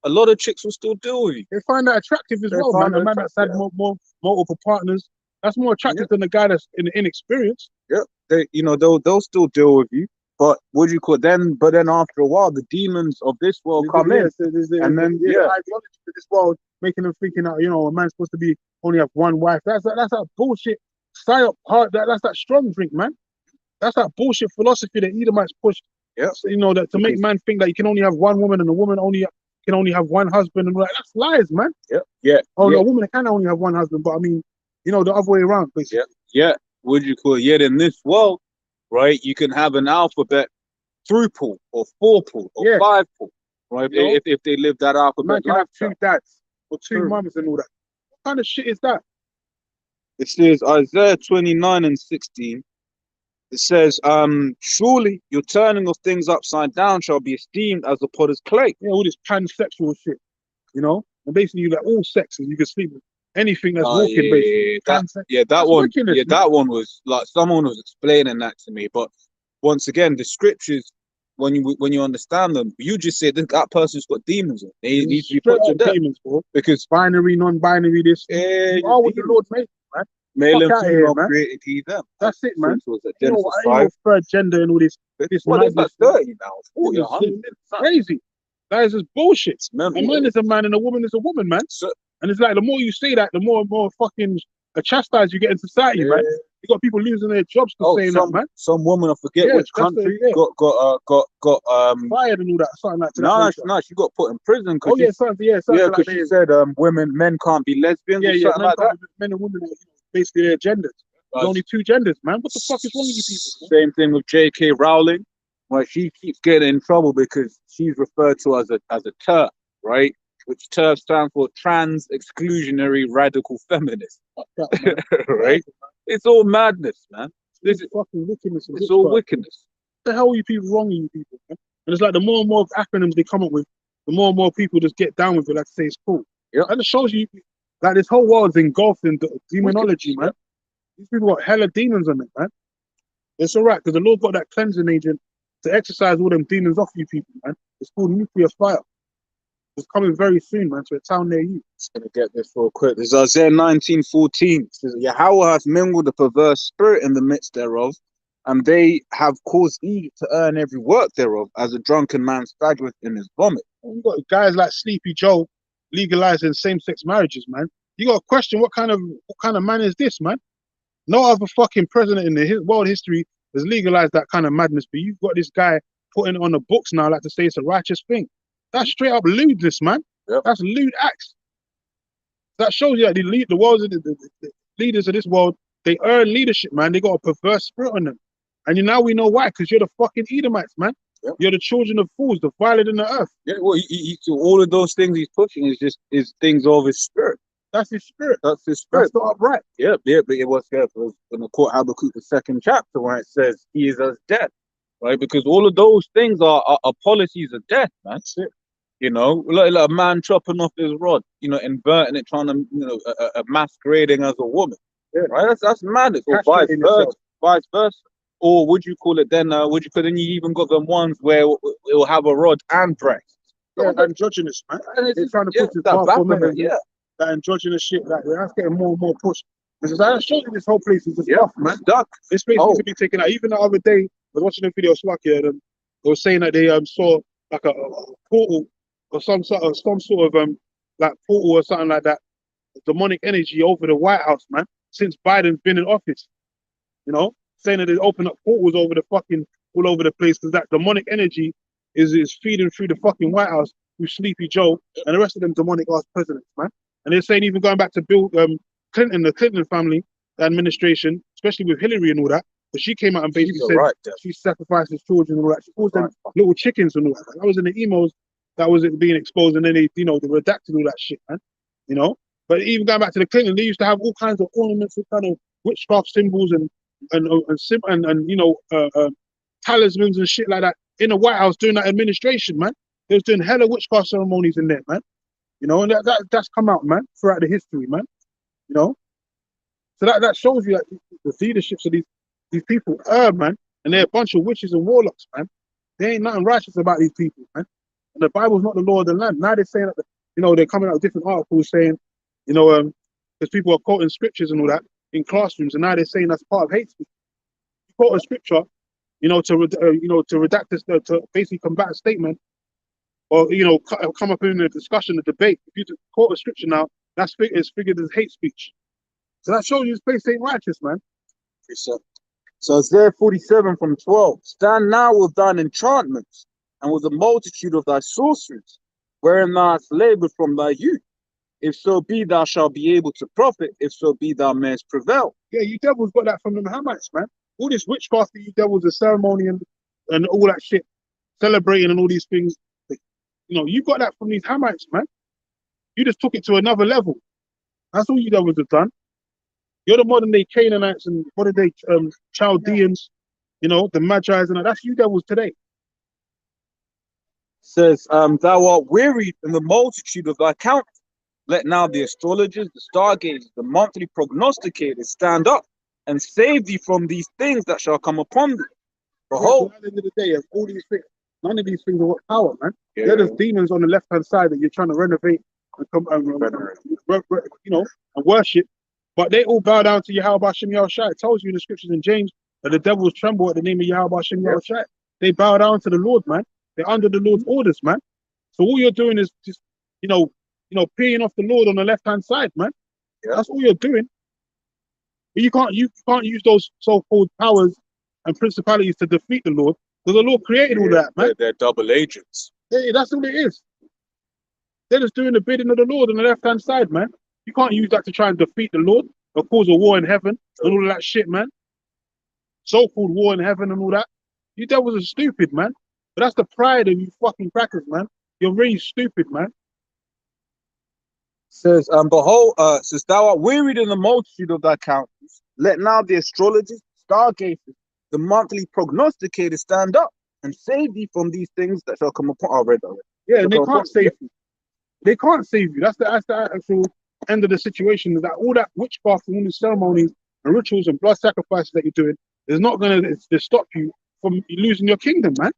a lot of chicks will still deal with you. They find that attractive as well, man. A man that's had multiple partners, that's more attractive than the guy that's inexperienced. Yeah, they'll still deal with you. But what do you call it? But then after a while, the demons of this world come in, and then ideology of this world making them thinking that a man's supposed to only have one wife. That's that bullshit. Psyop hard. That's that strong drink, man. That's that bullshit philosophy that Edomites pushed. Yeah, that to make man think that you can only have one woman and a woman can only have one husband, and all that. That's lies, man. Yeah. Oh, a woman can only have one husband, but I mean, the other way around, basically. Yeah. What do you call it? Yet in this world, right, you can have an alphabet throuple or fourple or fiveple, right? If they live that alphabet, man can have two dads or two mums and all that. What kind of shit is that? It says Isaiah 29:16. It says, surely your turning of things upside down shall be esteemed as the potter's clay. Yeah, all this pansexual shit, and basically you like all sexes. You can sleep with anything that's walking, basically. That one was like someone was explaining that to me. But once again, the scriptures, when you understand them, you just say that person's got demons in. They need to be put to death. Demons, bro. Because binary, non-binary, this. You are what the Lord made, man. Male and female created he them. That's it, man. Genesis 5. Third gender and all this. Well, it's like 30 now. 40, 100. It's crazy. That is just bullshit. A man is a man and a woman is a woman, man. And it's like the more you say that, the more fucking chastised you get in society, man. You got people losing their jobs for saying that, man. Some woman, I forget which country, got fired and all that, something like that. No, she got put in prison. Something because she said men can't be lesbians. Something like that. Men and women are basically their genders. There's only two genders, man. What the fuck is wrong with you people? Same thing with J.K. Rowling. Right, she keeps getting in trouble because she's referred to as a TERF, right? Which TERF stands for Trans Exclusionary Radical Feminist. Right? It's all madness, man. This is fucking wickedness. It's all wickedness. What the hell are you people wrong with you people, man? And it's like the more and more acronyms they come up with, the more and more people just get down with it, like say it's cool. Yeah. And it shows you like this whole world's engulfed in demonology, man. These people got hella demons on it, man. It's alright, because the Lord got that cleansing agent to exercise all them demons off you people, man. It's called nuclear fire. It's coming very soon, man, to a town near you. Just gonna get this real quick. This is Isaiah 19:14. It says, Yahweh hath mingled a perverse spirit in the midst thereof, and they have caused Egypt to earn every work thereof, as a drunken man staggereth in his vomit. You got guys like Sleepy Joe legalizing same-sex marriages, man. You got to question what kind of man is this, man? No other fucking president in the world history has legalized that kind of madness, but you've got this guy putting it on the books now, like to say it's a righteous thing. That's straight up lewdness, man. Yep. That's lewd acts. That shows you that the leaders of this world, they earn leadership, man. They got a perverse spirit on them. And now we know why, because you're the fucking Edomites, man. Yep. You're the children of fools, the violent in the earth. Yeah, well, all of those things he's pushing is things of his spirit. That's his spirit. That's his spirit. That's not upright. Yeah, but it was in the court Habakkuk, the 2nd chapter, where it says he is as death, right? Because all of those things are policies of death, man. That's it. You know, like a man chopping off his rod, you know, inverting it, trying to, masquerading as a woman. Yeah. Right? That's madness. Or vice versa. Or would you call it then? Then you even got them ones where it will have a rod and breasts. Yeah, androgynous, man. And They're trying to yeah, push this that powerful back of method, it, yeah. that androgynous shit. That's getting more and more pushed. Because I showed you this whole place is just rough, man. Duck. This place needs to be taken out. Even the other day, I was watching a video of Slakia, and they were saying that they saw like a portal or some sort of like portal or something like that, demonic energy over the White House, man, since Biden's been in office. You know, saying that they open up portals over the fucking all over the place because that demonic energy is feeding through the fucking White House through Sleepy Joe and the rest of them demonic ass presidents, man. And they're saying even going back to Bill Clinton, the Clinton family, the administration, especially with Hillary and all that, but she came out and basically said she sacrificed his children and all that. She calls them little chickens and all that. That was in the emails that was being exposed, and then they redacted all that shit, man. You know, but even going back to the Clinton, they used to have all kinds of ornaments with kind of witchcraft symbols and talismans and shit like that in the White House during that administration, man. They was doing hella witchcraft ceremonies in there, man. You know, and that's come out, man, throughout the history, man. You know, so that shows you that the leaderships of these people man, and they're a bunch of witches and warlocks, man. There ain't nothing righteous about these people, man. And the Bible's not the law of the land. Now they're saying that, they're coming out with different articles saying, because people are quoting scriptures and all that in classrooms, and now they're saying that's part of hate speech. You quote a scripture, to redact this, to basically combat a statement, or come up in a discussion, a debate. If you quote a scripture now, that's figured as hate speech. So that shows you this place ain't righteous, man. So Isaiah 47:12. Stand now with thine enchantments and with the multitude of thy sorceries, wherein thou hast labored from thy youth. If so be thou shalt be able to profit, if so be thou mayest prevail. Yeah, you devils got that from the Hamites, man. All this witchcraft that you devils, the ceremony and all that shit, celebrating and all these things. You got that from these Hamites, man. You just took it to another level. That's all you devils have done. You're the modern day Canaanites and modern day Chaldeans, the Magi's and that's you devils today. Says, thou art wearied in the multitude of thy counsel. Let now the astrologers, the stargazers, the monthly prognosticators stand up and save thee from these things that shall come upon thee. Behold, at the end of the day, of all these things, none of these things are what power, man. Yeah. They're just demons on the left-hand side that you're trying to renovate and and worship. But they all bow down to Yahweh Shem Yahushai. It tells you in the scriptures in James that the devils tremble at the name of Yahweh Shem Yahushai. They bow down to the Lord, man. They're under the Lord's orders, man. So all you're doing is just, peeing off the Lord on the left-hand side, man. Yeah. That's all you're doing. But you can't use those so-called powers and principalities to defeat the Lord, because the Lord created all that, man. They're double agents. That's all it is. They're just doing the bidding of the Lord on the left-hand side, man. You can't use that to try and defeat the Lord or cause a war in heaven and all of that shit, man. So-called war in heaven and all that. You devils are stupid, man. But that's the pride of you fucking crackers, man. You're really stupid, man. Says, behold, says, thou art wearied in the multitude of thy counsels. Let now the astrologers, stargazers, the monthly prognosticators stand up and save thee from these things that shall come upon. I read that. Yeah, and they can't save you. They can't save you. That's the actual end of the situation. Is that all that witchcraft and all these ceremonies and rituals and blood sacrifices that you're doing is not going to stop you from losing your kingdom, man.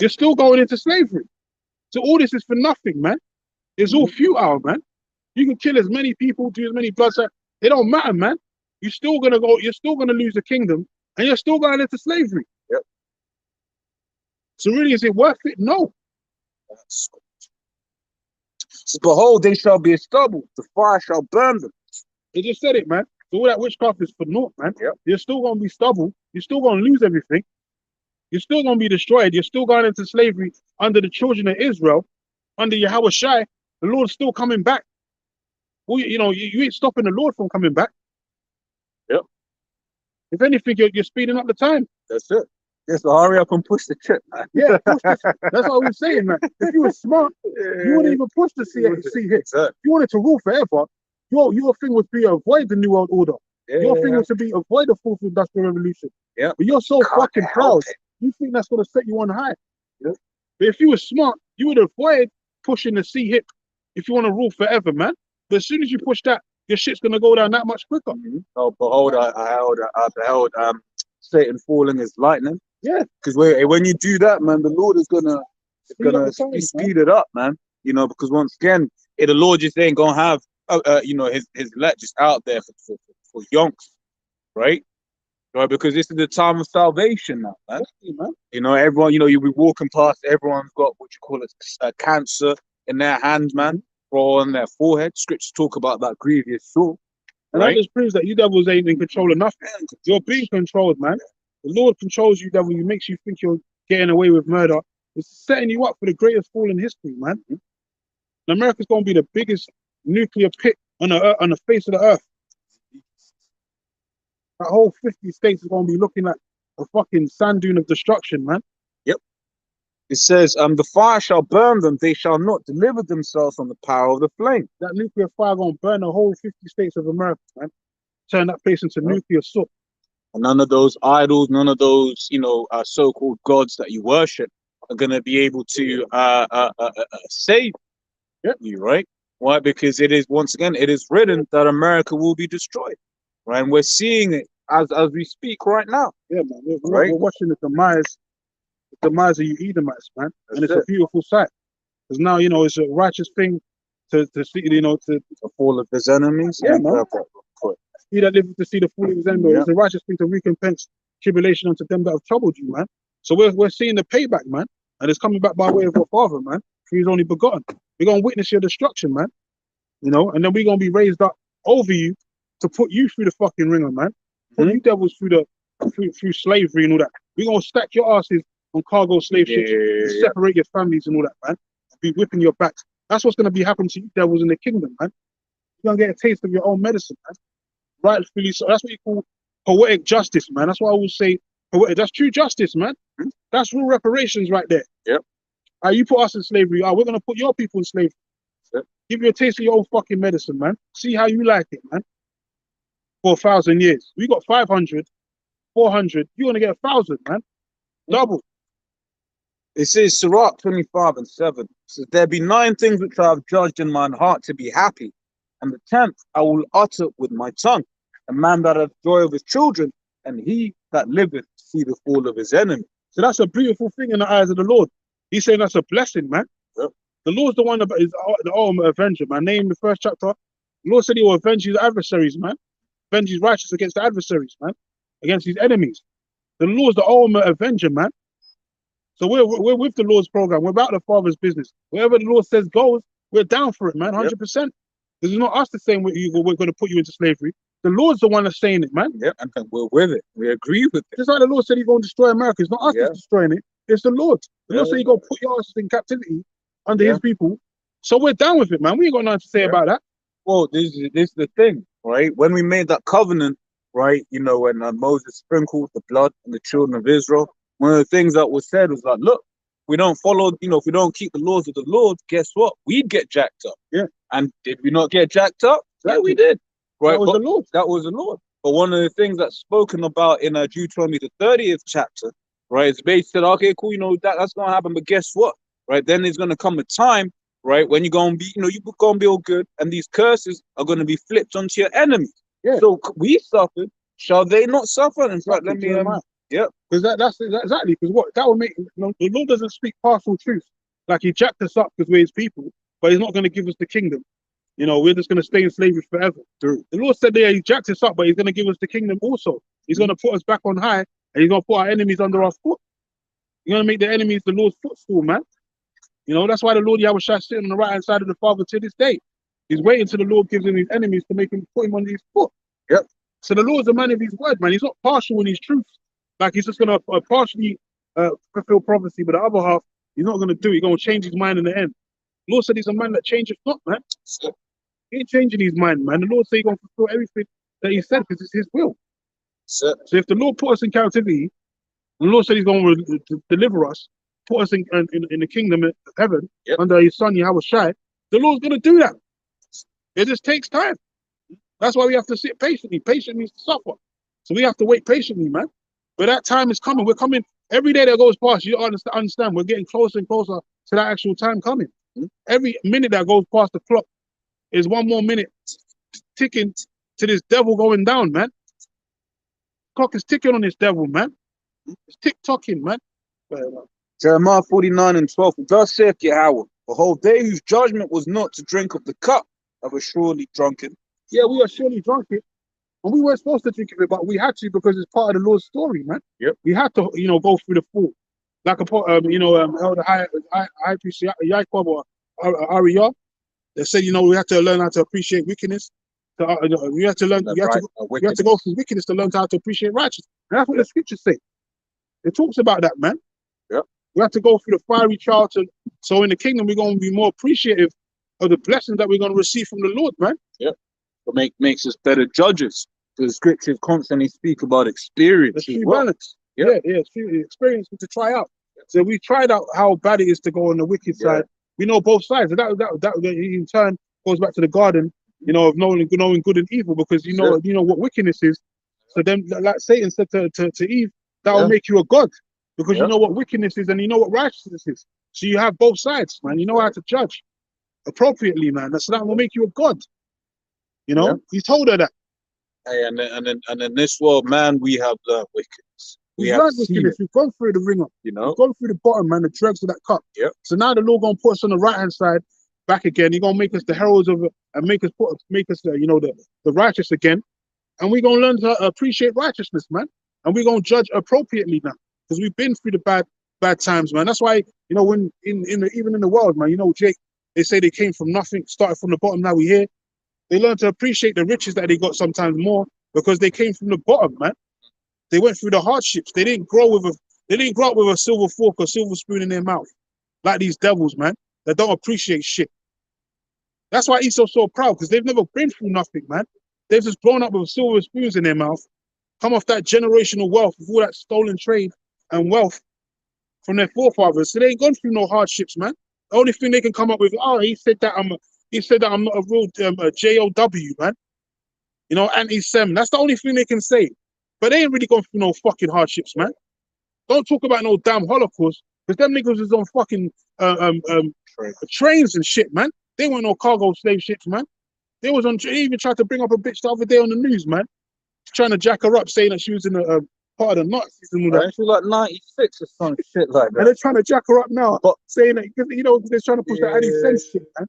You're still going into slavery. So all this is for nothing, man. It's all futile, man. You can kill as many people, do as many bloodshed. It don't matter, man. You're still gonna go. You're still gonna lose the kingdom, and you're still going into slavery. Yep. So really, is it worth it? No. Behold, they shall be a stubble. The fire shall burn them. They just said it, man. So all that witchcraft is for naught, man. Yep. You're still gonna be stubble. You're still gonna lose everything. You're still gonna be destroyed. You're still going into slavery under the children of Israel, under Yahweh Shai. The Lord's still coming back. Well, you ain't stopping the Lord from coming back. Yep. If anything, you're speeding up the time. That's it. Just hurry up and push the trip, man. Yeah, push this. That's what I was saying, man. If you were smart, you wouldn't even push the see hit. Exactly. If you wanted to rule forever, your thing would be avoid the New World Order. Your thing was to be avoid the fourth industrial revolution. Yeah. But you're so Can't fucking help proud. it. You think that's gonna set you on high. Yeah. But if you were smart, you would avoid pushing the C hip if you want to rule forever, man. But as soon as you push that, your shit's gonna go down that much quicker. Oh, behold, I beheld Satan falling as lightning. Yeah. Because when you do that, man, the Lord is gonna speed it up, man. You know, because once again, the Lord just ain't gonna have his let just out there for yonks, right? Right, because this is the time of salvation now, man. Man. You know, everyone, you'll be walking past, everyone's got what you call it, cancer in their hand, man, or on their forehead. Scriptures talk about that grievous sore. And that just proves that you devils ain't in control of nothing. You're being controlled, man. The Lord controls you, devil. He makes you think you're getting away with murder. It's setting you up for the greatest fall in history, man. And America's going to be the biggest nuclear pit on the face of the earth. That whole 50 states is going to be looking like a fucking sand dune of destruction, man. Yep. It says, the fire shall burn them. They shall not deliver themselves from the power of the flame. That nuclear fire going to burn the whole 50 states of America, man. Turn that place into nuclear soot. And none of those idols, none of those, so-called gods that you worship are going to be able to save you, right? Why? Because it is, once again, it is written that America will be destroyed, right? And we're seeing it as we speak right now. Yeah, man. We're watching the demise of you Edomites, man. And it's a beautiful sight. Because now, it's a righteous thing to see, to the fall of his enemies. Yeah, man. He that liveth to see the fall of his enemies. It's a righteous thing to recompense tribulation unto them that have troubled you, man. So we're seeing the payback, man. And it's coming back by way of our Father, man. For He's only begotten. We're going to witness your destruction, man. And then we're going to be raised up over you to put you through the fucking ringer, man. Put you devils through slavery and all that. We're going to stack your asses on cargo slave ships and separate your families and all that, man. Be whipping your backs. That's what's going to be happening to you devils in the kingdom, man. You're going to get a taste of your own medicine, man. Rightfully so. That's what you call poetic justice, man. That's what I would say. Poetic. That's true justice, man. That's real reparations right there. Yep. You put us in slavery. We're going to put your people in slavery. Yep. Give you a taste of your own fucking medicine, man. See how you like it, man. For 1,000 years. We got 500, 400. You're going to get 1,000, man. Double. It says, Sirach 25:7. It says, there be 9 things which I have judged in mine heart to be happy, and the 10th I will utter with my tongue. A man that hath joy of his children, and he that liveth to see the fall of his enemy. So that's a beautiful thing in the eyes of the Lord. He's saying that's a blessing, man. Yep. The Lord's the one that is the ultimate avenger, man. Name the first chapter. The Lord said He will avenge His adversaries, man. Avenge His righteous against the adversaries, man. Against His enemies. The Lord's the ultimate avenger, man. So we're with the Lord's program. We're about the Father's business. Wherever the Lord says goes, we're down for it, man. 100%. Because it's not us that's saying we're going to put you into slavery. The Lord's the one that's saying it, man. Yeah, and we're with it. We agree with it. Just like the Lord said He's going to destroy America. It's not us that's destroying it. It's the Lord. The Lord said He's going to put your asses in captivity under His people. So we're down with it, man. We ain't got nothing to say about that. Well, this is the thing, right? When we made that covenant, right, when Moses sprinkled the blood on the children of Israel, one of the things that was said was like, look, we don't follow, if we don't keep the laws of the Lord, guess what? We'd get jacked up. Yeah. And did we not get jacked up? Yeah, we did. Right. That was the Lord. That was the Lord. But one of the things that's spoken about in Deuteronomy, the 30th chapter, right, is basically said, okay, cool, that's going to happen. But guess what? Right. Then there's going to come a time, right, when you're going to be, you're going to be all good. And these curses are going to be flipped onto your enemies. Yeah. So we suffered. Shall they not suffer? In fact, let me Yep. Because that's exactly, because what that will make, the Lord doesn't speak partial truth. Like he jacked us up because we're his people, but he's not going to give us the kingdom. We're just going to stay in slavery forever. True. The Lord said there he jacked us up, but he's going to give us the kingdom also. He's going to put us back on high, and he's going to put our enemies under our foot. He's going to make the enemies the Lord's footstool, man. That's why the Lord Yahweh Shai sitting on the right hand side of the Father to this day. He's waiting till the Lord gives him his enemies to make him put him on his foot. Yep. So the Lord's a man of his word, man. He's not partial in his truth. Like he's just going to partially fulfill prophecy, but the other half, he's not going to do. He's going to change his mind in the end. The Lord said he's a man that changes not, man. He ain't changing his mind, man. The Lord said he's going to fulfill everything that he said because it's his will. So if the Lord put us in captivity, the Lord said he's going to deliver us, put us in the kingdom of heaven under his son Yahweh Shai, the Lord's going to do that. It just takes time. That's why we have to sit patiently. Patience means to suffer. So we have to wait patiently, man. But that time is coming. We're coming every day that goes past. You understand? We're getting closer and closer to that actual time coming. Every minute that goes past the clock is one more minute ticking to this devil going down, man. Clock is ticking on this devil, man. It's tick-tocking, man. Jeremiah 49:12. Thus saith Yahweh, behold, they whose judgment was not to drink of the cup are surely drunken. Yeah, we are surely drunken. And we weren't supposed to drink of it, but we had to because it's part of the Lord's story, man. Yep. We had to, go through the fall. Like Elder High Priest Yaakov or Ariyah, they said, we have to learn how to appreciate wickedness. We have to learn. We have to go through wickedness to learn how to appreciate righteousness. And that's what the scriptures say. It talks about that, man. Yep. We have to go through the fiery trial so in the kingdom we're going to be more appreciative of the blessings that we're going to receive from the Lord, man. Yep. It makes us better judges. The scriptures constantly speak about experience. Balance. Yeah, experience to try out. So we tried out how bad it is to go on the wicked side. We know both sides. That in turn goes back to the garden, of knowing good and evil, because you know what wickedness is. So then, like Satan said to Eve, that will make you a god, because you know what wickedness is and you know what righteousness is. So you have both sides, man. You know how to judge appropriately, man. So that will make you a god. He told her that. Hey, and in this world, man, we have learned wickedness. We've gone through the ringer. We've gone through the bottom, man, the dregs of that cup. Yep. So now the Lord gonna put us on the right hand side back again. He's gonna make us the heralds of it and make us the righteous again. And we're gonna learn to appreciate righteousness, man. And we're gonna judge appropriately now. Because we've been through the bad times, man. That's why, when even in the world, man, Jake, they say they came from nothing, started from the bottom, now we're here. They learn to appreciate the riches that they got sometimes more because they came from the bottom, man. They went through the hardships. They didn't grow up with a silver fork or silver spoon in their mouth, like these devils, man, that don't appreciate shit. That's why Esau's so proud, because they've never been through nothing, man. They've just grown up with silver spoons in their mouth, come off that generational wealth, with all that stolen trade and wealth from their forefathers. So they ain't gone through no hardships, man. The only thing they can come up with, he said that I'm not a real JOW, man. Anti-Sem. That's the only thing they can say. But they ain't really gone through no fucking hardships, man. Don't talk about no damn Holocaust, because them niggas was on fucking trains and shit, man. They weren't no cargo slave ships, man. They even tried to bring up a bitch the other day on the news, man. Trying to jack her up, saying that she was in a part of the Nazis and all that. She was like 96 or some shit like that. And they're trying to jack her up now, but saying that, they're trying to push that anti-Sem shit, man.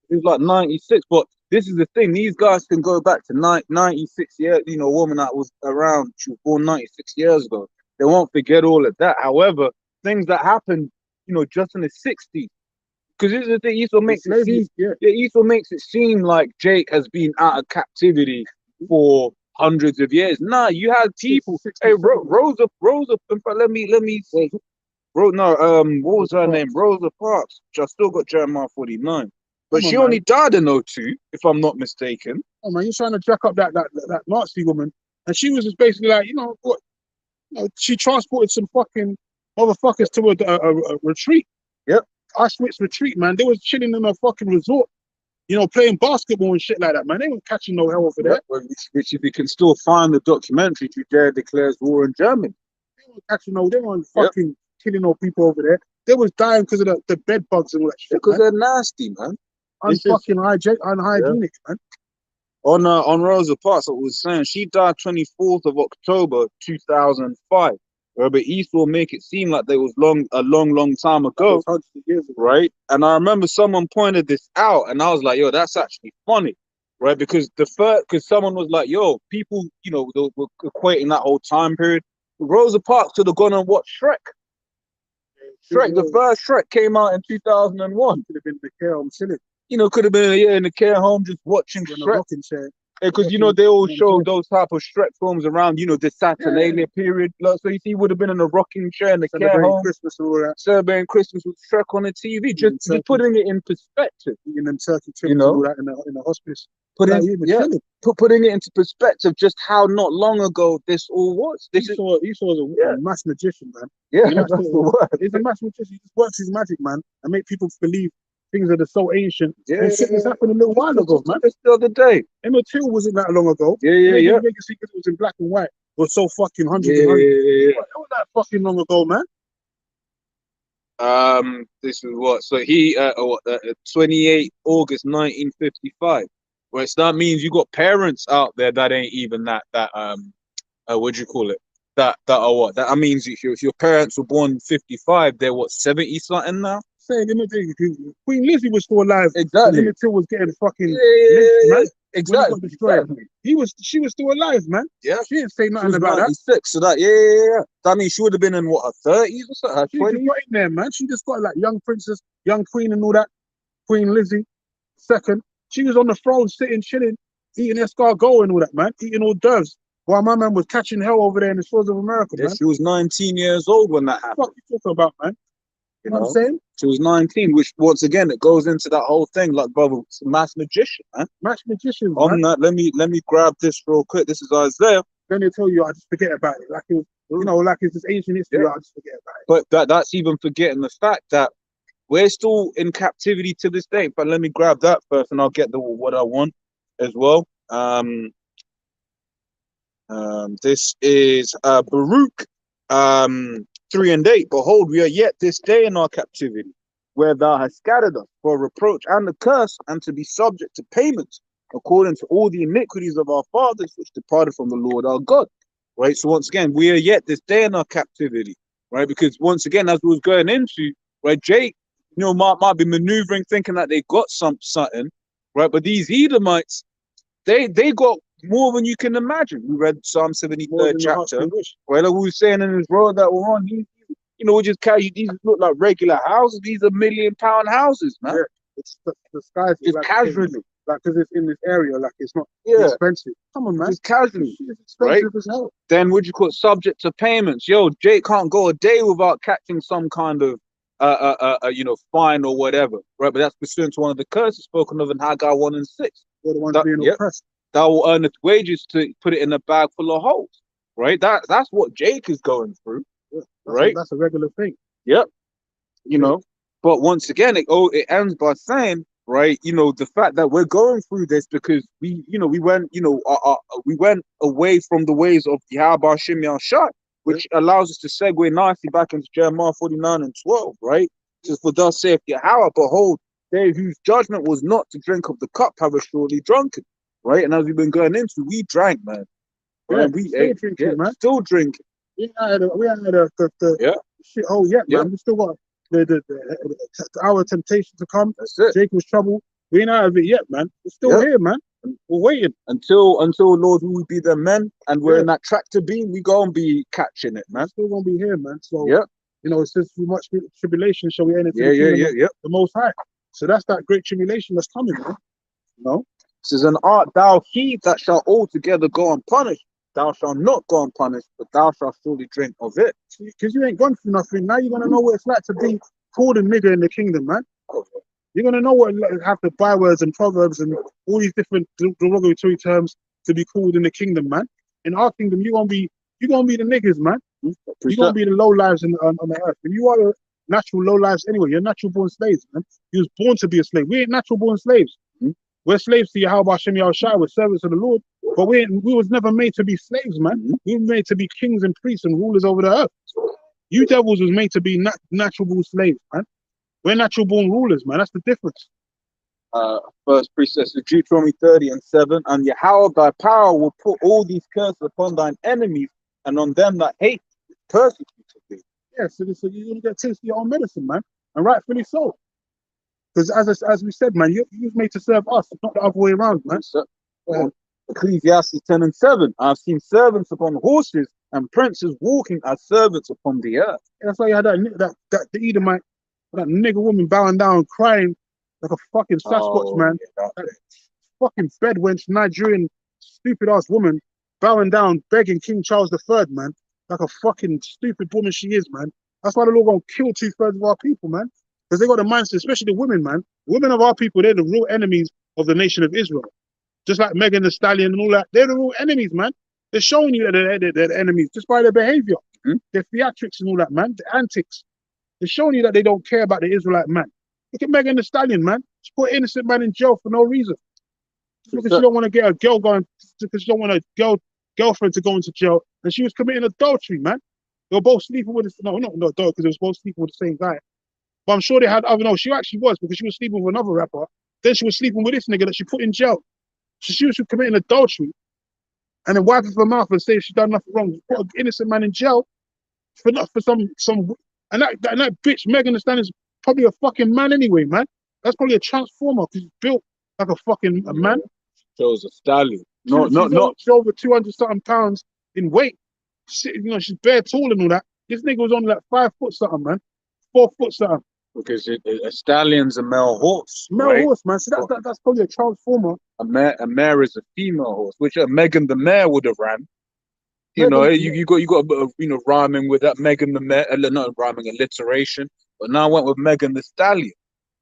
It was like 96, but this is the thing. These guys can go back to 96 years. A woman that was around, she was born 96 years ago. They won't forget all of that. However, things that happened, just in the 60s. Because this is the thing. Esau makes it seem like Jake has been out of captivity for hundreds of years. Nah, you had people. Hey, Rosa. In fact, let me see. What was her name? Rosa Parks. I still got Jeremiah 49. But she only died in 02, if I'm not mistaken. Oh man, you're trying to jack up that Nazi woman, and she was just basically like, she transported some fucking motherfuckers to a retreat. Yep. Auschwitz retreat, man. They was chilling in a fucking resort, playing basketball and shit like that, man. They weren't catching no hell over there. Which if you can still find the documentary, Judea declares war in Germany. They weren't catching they weren't fucking killing no people over there. They was dying because of the bed bugs and all that shit. Because they're nasty, man. Unhygienic, man. On Rosa Parks, I was saying she died 24th of October 2005. But Esau make it seem like they was a long time ago, It's hundreds of years ago. right? And I remember someone pointed this out, and I was like, "Yo, that's actually funny." Right, because someone was like, "Yo, people, they were equating that whole time period." Rosa Parks should have gone and watched Shrek. Shrek, the first Shrek came out in 2001. Could have been the care home chilling Could have been in the care home just watching in a Shrek. rocking chair. Because they all show those type of Shrek films around, the Saturnalia period. Like, so you see, he would have been in a rocking chair in the care Celebrating home, Christmas and all that. celebrating Christmas with Shrek on the TV, just putting it in perspective. Eating them turkey chips and all that in the hospice. Putting Chilling. putting it into perspective, just how not long ago this all was. Esau is a mass magician, man. That's the word. He's a mass magician. He just works his magic, man, and make people believe things that are so ancient. This happened a little while ago, man. Just the other day. Emmett Till wasn't that long ago. Yeah. Make it seem it was in black and white. It was so fucking hundreds and hundreds. It was that fucking long ago, man. This is what. So he 28 August 1955. Right, so that means you got parents out there that ain't even that what do you call it? That are what? That means if your parents were born 55, they're what, 70 something now? Saying Queen Lizzie was still alive. Exactly. Emmett Till was getting fucking lynched, man. Exactly. She was still alive, man. Yeah. She didn't say nothing about 96, that. so that that means she would have been in what, her 30s or something, her She just 20s. got in there, man. She just got like young princess, young queen and all that. Queen Lizzie, second. She was on the throne, sitting, chilling, eating escargot and all that, man. Eating hors d'oeuvres. While my man was catching hell over there in the shores of America, man. She was 19 years old when that happened. What the fuck you talking about, man? You know what I'm saying? She was 19, which once again it goes into that whole thing, like, brother, it's a mass magician, man. Mass magicians, On man. that, let me grab this real quick. This is Isaiah. Then they tell you, I just forget about it. Like it was, like it's this ancient history, I just forget about it. But that's even forgetting the fact that we're still in captivity to this day. But let me grab that first, and I'll get what I want as well. This is Baruch 3 and 8. Behold, we are yet this day in our captivity, where thou hast scattered us for a reproach and a curse, and to be subject to payments, according to all the iniquities of our fathers, which departed from the Lord our God. Right. So once again, we are yet this day in our captivity. Right. Because once again, as we was going into, right, Jake, might be maneuvering, thinking that they got something. Right. But these Edomites, they got more than you can imagine. We read Psalm 73rd chapter. Right. Like we were saying in this road that we're on, we just carry these look like regular houses. These are £1 million houses, man. Yeah. It's the skies just like casually. Like, because it's in this area, like it's not expensive. Come on, man. Just casually. It's expensive as hell. Then would you call it subject to payments? Yo, Jake can't go a day without catching some kind of fine or whatever. Right, but that's pursuant to one of the curses spoken of in Haggai 1 and 6. They're the ones being oppressed. Thou will earn its wages to put it in a bag full of holes. Right? That's what Jake is going through. Yeah, right? That's a regular thing. Yep. But once again, it ends by saying, right, the fact that we're going through this because we went away from the ways of Yahweh Shem Yahshai, which allows us to segue nicely back into Jeremiah 49 and 12, right? It says, for thus saith Yahweh, behold, they whose judgment was not to drink of the cup have surely drunken, right? And as we've been going into, we drank, man. Right? We still drinking, man. Still drinking. We had the shit hole yet, man. We still got our temptation to come. That's it. Jacob's trouble. We ain't out of it yet, man. We're still here, man. We're waiting until Lord, we will be the men, and we're in that tractor beam. We gonna be catching it, man. We're still gonna be here, man. So it says through much tribulation shall we enter into the Most High. So that's that great tribulation that's coming, man. It says, and art thou he that shall altogether go unpunished? Thou shalt not go unpunished, but thou shalt surely drink of it. Because you ain't gone through nothing. Now you're gonna know what it's like to be called a nigger in the kingdom, man. You're gonna know what have the bywords and proverbs and all these different derogatory terms to be called in the kingdom, man. In our kingdom, you're gonna be the niggers, man. You're gonna be the low lives on the earth. And you are the natural low lives anyway. You're natural born slaves, man. You was born to be a slave. We ain't natural born slaves. We're slaves to Yahweh Shem Yahushai. We're servants of the Lord. But we was never made to be slaves, man. We were made to be kings and priests and rulers over the earth. You devils was made to be natural born slaves, man. We're natural born rulers, man. That's the difference. First precept of Deuteronomy 30:7, and Yahweh thy power will put all these curses upon thine enemies and on them that hate you, persecute thee. Yeah, so you're gonna get tasty your own medicine, man, and rightfully so. Because as we said, man, you was made to serve us, not the other way around, man. Ecclesiastes 10:7, I've seen servants upon horses and princes walking as servants upon the earth. That's why you had that the Edomite, that nigger woman bowing down, crying like a fucking Sasquatch, man. Yeah, That fucking bedwench Nigerian stupid ass woman bowing down, begging King Charles III, man, like a fucking stupid woman she is, man. That's why the Lord gonna kill 2/3 of our people, man, because they got the mindset, especially the women, man. The women of our people, they're the real enemies of the nation of Israel. Just like Megan Thee Stallion and all that, they're the real enemies, man. They're showing you that they're the enemies just by their behavior, their theatrics and all that, man, the antics. They're showing you that they don't care about the Israelite man. Look at Megan Thee Stallion, man. She put an innocent man in jail for no reason. Just because she don't want to get a girl going, because she don't want a girlfriend to go into jail, and she was committing adultery, man. They were both sleeping with no, not adultery, because they were both sleeping with the same guy. But I'm sure they had other. No, she actually was, because she was sleeping with another rapper. Then she was sleeping with this nigga that she put in jail. So she was committing adultery, and then wiping her mouth and saying she's done nothing wrong. Put an innocent man in jail for some and that bitch Megan Thee Stallion is probably a fucking man anyway, man. That's probably a transformer because she's built like a fucking a man. Shows a stallion. She's over 200 something pounds in weight. She's bare tall and all that. This nigga was only like 5 foot something, man. 4 foot something. Because a stallion's a male horse. Male horse, man. So that's probably a transformer. A mare is a female horse, which Megan the mare would have ran. You got a bit of rhyming with that Megan the mare, not rhyming, alliteration. But now I went with Megan the Stallion.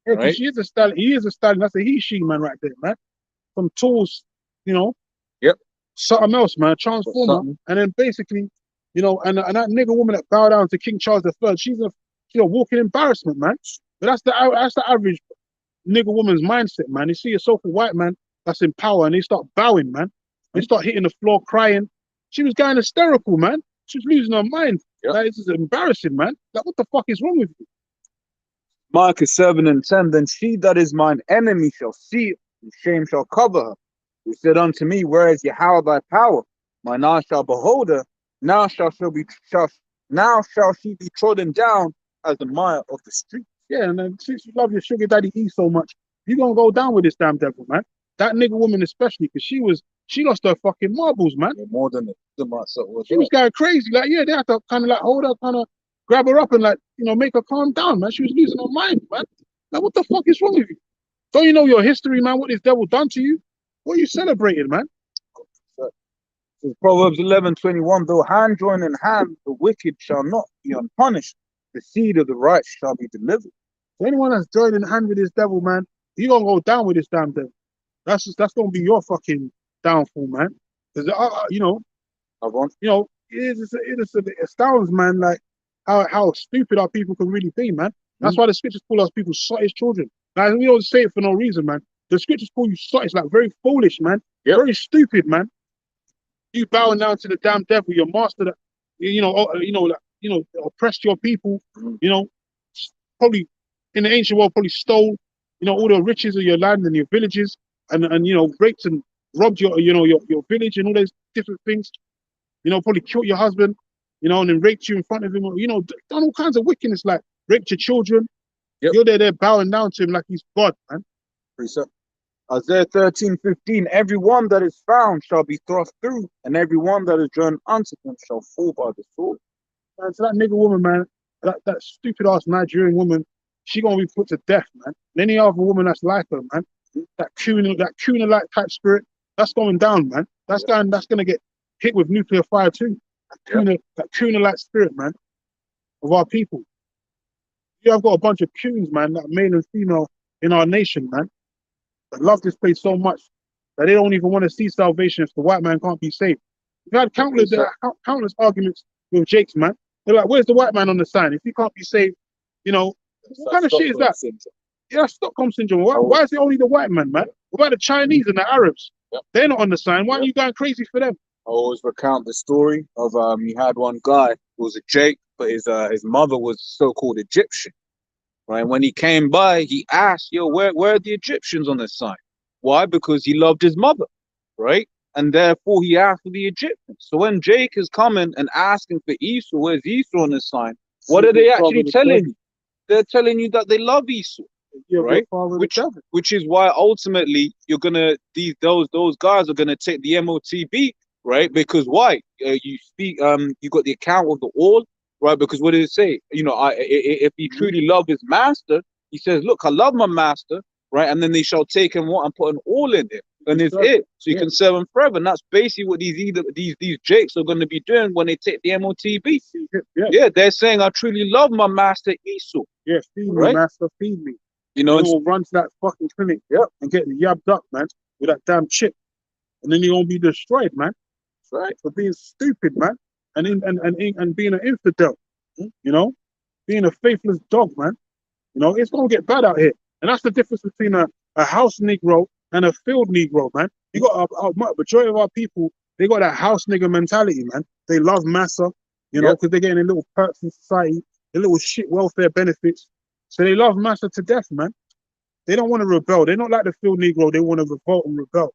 Yeah, right? She is a stallion. He is a stallion. That's a he/she man right there, man. Some tools, Yep. Something else, man. Transformer. And then basically, and that nigger woman that bowed down to King Charles III, she's a walking embarrassment, man. But that's the average nigger woman's mindset, man. You see a so-called white man that's in power and they start bowing, man. They start hitting the floor crying. She was going hysterical, man. She was losing her mind. Yep. Like, this is embarrassing, man. Like, what the fuck is wrong with you? Micah 7:10, then she that is mine enemy shall see it, and shame shall cover her. Who said unto me, where is Yahweh thy power? Mine eye shall behold her. Now shall she be trodden down as the mire of the street. Yeah, and then since you love your sugar daddy E so much, you're gonna go down with this damn devil, man. That nigger woman especially, because she lost her fucking marbles, man. Yeah, more than myself. She was going crazy. Like, yeah, they had to kind of like hold her, kind of grab her up and like, make her calm down, man. She was losing her mind, man. Like, what the fuck is wrong with you? Don't you know your history, man? What this devil done to you? What are you celebrating, man? Proverbs 11:21, though hand join in hand, the wicked shall not be unpunished. The seed of the righteous shall be delivered. So anyone that's joining hand with this devil, man, you gonna go down with this damn devil. That's gonna be your fucking downfall, man. Because it astounds, man, like how stupid our people can really be, man. That's why the scriptures call us people sottish children. Like, we don't say it for no reason, man. The scriptures call you sottish, like very foolish, man. Yep. Very stupid, man. You bowing down to the damn devil, your master that oppressed your people, probably in the ancient world probably stole, all the riches of your land and your villages, and raped and robbed your village and all those different things. Probably killed your husband, and then raped you in front of him, done all kinds of wickedness, like raped your children. Yep. You're there bowing down to him like he's God, man. Precept. Isaiah 13:15, every one that is found shall be thrust through, and every one that is joined unto him shall fall by the sword. And so that nigger woman, man, that stupid ass Nigerian woman, she gonna be put to death, man. And any other woman that's like her, man, that Kuna-like type spirit, that's going down, man. That's gonna get hit with nuclear fire too. That Kuna-like spirit, man, of our people. Yeah, I've got a bunch of coons, man, that male and female in our nation, man, that love this place so much that they don't even want to see salvation if the white man can't be saved. We've had countless arguments with Jakes, man. They're like, where's the white man on the sign? If he can't be saved, what kind of shit is that? Yeah, that's Stockholm syndrome. Why is it only the white man, man? What about the Chinese and the Arabs? Yep. They're not on the sign. Why are you going crazy for them? I always recount the story of you had one guy who was a Jake, but his mother was so-called Egyptian, right? When he came by, he asked, yo, where are the Egyptians on this side? Why? Because he loved his mother, right? And therefore he asked for the Egyptians. So when Jake is coming and asking for Esau, where's Esau on this side? What are they actually telling you? They're telling you that they love Esau, right? Which is why ultimately you're gonna those guys are gonna take the MOTB, right? Because why? You got the account of the all, right? Because what did it say? You know, if he truly loved his master, he says, look, I love my master, right? And then they shall take him and put an all in him, and it's it. So you can serve him forever. And that's basically what these Jakes are going to be doing when they take the MOTB. Yeah, they're saying, I truly love my master Esau. Yeah, feed me, master, feed me. You know, will run to that fucking clinic, and get yabbed up, man, with that damn chip, and then you're gonna be destroyed, man. That's right, for being stupid, man, and being an infidel, you know, being a faithless dog, man. You know, it's gonna get bad out here, and that's the difference between a house Negro and a field Negro, man. You got a majority of our people, they got that house nigger mentality, man. They love massa, you know, because they're getting a little perks in society, the little shit welfare benefits. So they love massa to death, man. They don't want to rebel. They're not like the field Negro. They want to revolt and rebel.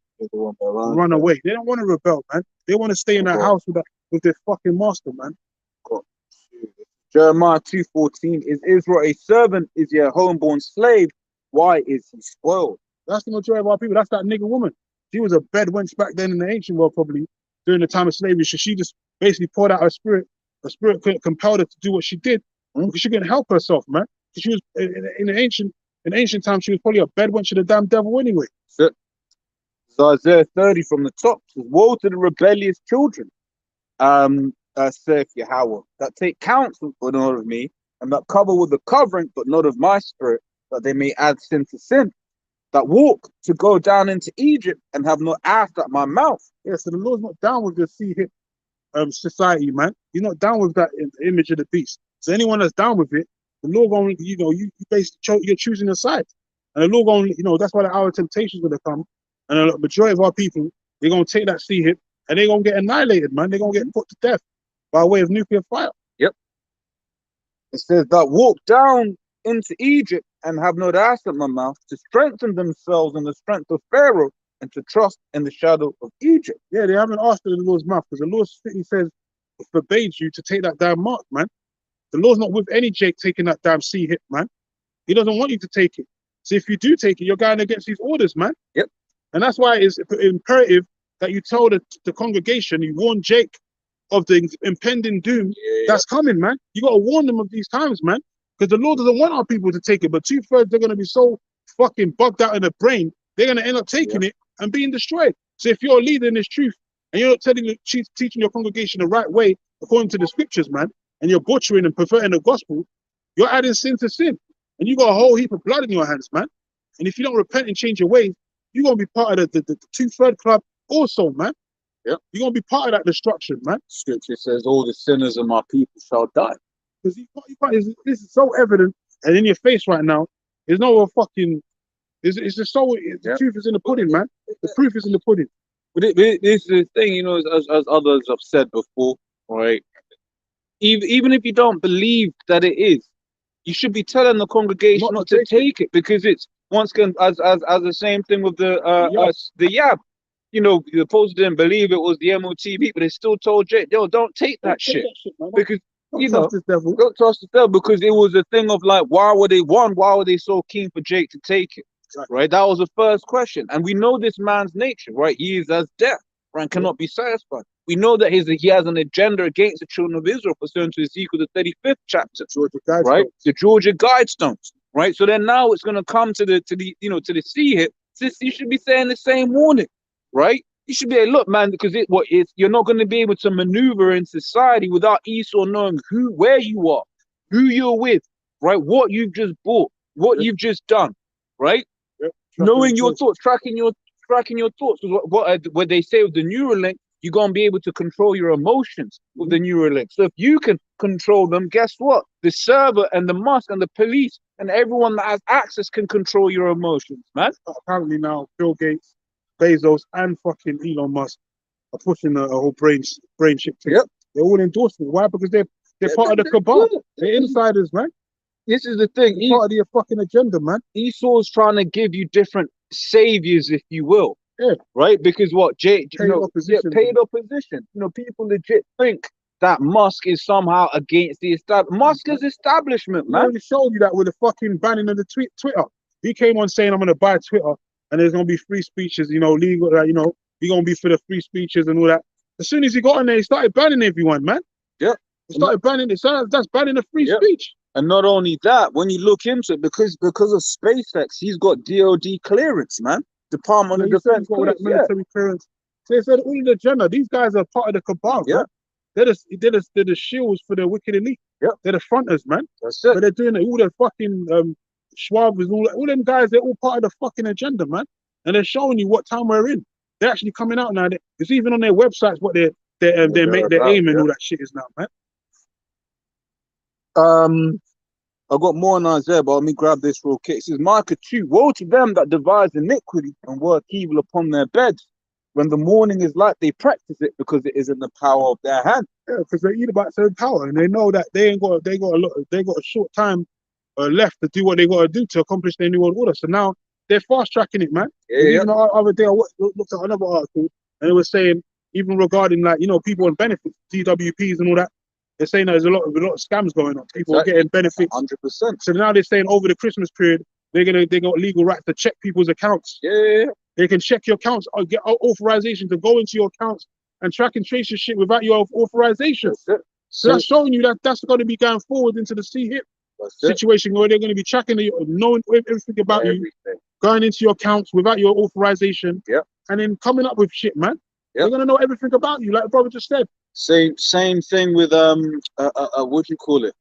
Run away. They don't want to rebel, man. They want to stay in that house with their fucking master, man. Jeremiah 2:14, is Israel a servant? Is he a homeborn slave? Why is he spoiled? That's the majority of our people. That's that nigger woman. She was a bed wench back then in the ancient world, probably during the time of slavery. So she just basically poured out her spirit. Her spirit compelled her to do what she did because she couldn't help herself, man. She was in ancient times. She was probably a bed wench of the damn devil anyway. So Isaiah 30 from the top says, woe to the rebellious children, saith Yahweh, that take counsel but not of me, and that cover with the covering but not of my spirit, that they may add sin to sin, that walk to go down into Egypt and have not asked at my mouth. Yeah, so the Lord's not down with the sea hip society, man. He's not down with that image of the beast. So anyone that's down with it, the Lord going, you know, you basically you're choosing a side, and the Lord going, you know, that's why the hour of temptation is going to come, and the majority of our people, they're going to take that sea hip and they're going to get annihilated, man. They're going to get put to death by way of nuclear fire. Yep. It says that walk down into Egypt and have not asked at my mouth, to strengthen themselves in the strength of Pharaoh and to trust in the shadow of Egypt. Yeah, they haven't asked in the Lord's mouth because the Lord strictly says, forbade you to take that damn mark, man. The Lord's not with any Jake taking that damn sea hip, man. He doesn't want you to take it. So if you do take it, you're going against these orders, man. Yep. And that's why it's imperative that you tell the congregation, you warn Jake of the impending doom that's coming, man. You got to warn them of these times, man. Because the Lord doesn't want our people to take it, but 2/3 they're going to be so fucking bugged out in the brain, they're going to end up taking it and being destroyed. So if you're a leader in this truth and you're not teaching your congregation the right way according to the scriptures, man, and you're butchering and perverting the gospel, you're adding sin to sin. And you got a whole heap of blood in your hands, man. And if you don't repent and change your ways, you're going to be part of the 2/3 club also, man. Yep. You're going to be part of that destruction, man. Scripture says, all the sinners of my people shall die. Because this is so evident and in your face right now. There's no fucking. It's just so. The truth is in the pudding, man. The proof is in the pudding. But this is the thing, you know, as others have said before, right? Even if you don't believe that it is, you should be telling the congregation not to take it, because it's once again as the same thing with the Yab. You know, the post didn't believe it was the MOTB, but they still told Jake, yo, don't take that shit, because you know, don't trust the devil, because it was a thing of like, why were they so keen for Jake to take it? Exactly. Right, that was the first question, and we know this man's nature, right? He is as death, right? Cannot be satisfied. We know that he has an agenda against the children of Israel, pursuant to Ezekiel the 35th chapter, right? The Georgia Guidestones, right? So then now it's going to come to the sea hip. You should be saying the same warning, right? You should be like, look, man, because you're not going to be able to maneuver in society without Esau knowing where you are, who you're with, right? What you've just bought, what you've just done, right? Knowing your thoughts, tracking your thoughts. What they say with the Neuralink, you're gonna be able to control your emotions with the Neuralink. So if you can control them, guess what? The server and the Musk and the police and everyone that has access can control your emotions, man. Apparently now, Bill Gates, Bezos, and fucking Elon Musk are pushing a whole brain chip thing. Yep. They're all endorsing it. Why? Because they're part of the cabal. They're insiders, man. this is the thing. It's part of your fucking agenda, man. Esau's trying to give you different saviors, if you will. Yeah. Right? Because what Paid opposition. paid opposition. You know, people legit think that Musk is somehow against the establishment. Musk is establishment, I man. already showed you that with the fucking banning of the Twitter. He came on saying, I'm going to buy Twitter and there's going to be free speeches, you know, legal, you know, you're going to be for the free speeches and all that. As soon as he got on there, he started banning everyone, man. Yeah. He started banning it. So that's banning the free Yeah. speech. And not only that, when you look into it, because of SpaceX, he's got DOD clearance, man. Department of He said Defense he's got all that clearance. military clearance. So they said all of the agenda, these guys are part of the cabal, Yeah. man. They're the shields for the wicked elite. Yeah. They're the fronters, man. That's it. But they're doing it. All the fucking Schwab is all them guys. They're all part of the fucking agenda, man. And they're showing you what time we're in. They're actually coming out now. It's even on their websites what their aim and all that shit is now, man. I got more on Isaiah, but let me grab this real quick. It says Micah 2, woe to them that devise iniquity and work evil upon their beds. When the morning is light, they practice it because it is in the power of their hand. Yeah, because they eat about their power and they know that they got a short time left to do what they got to do to accomplish their new world order. So now they're fast tracking it, man. Yeah, yeah. Even the other day I looked at another article and it was saying even regarding like people on benefits, TWPs and all that. They're saying there's a lot of scams going on. People are getting benefits. 100%. So now they're saying over the Christmas period they got legal right to check people's accounts. Yeah. They can check your accounts or get authorization to go into your accounts and track and trace your shit without your authorization. So that's showing you that that's going to be going forward into the CHIP situation where they're going to be tracking knowing everything about you, going into your accounts without your authorization, and then coming up with shit, man. They're going to know everything about you, like the brother just said. Same thing with what do you call it?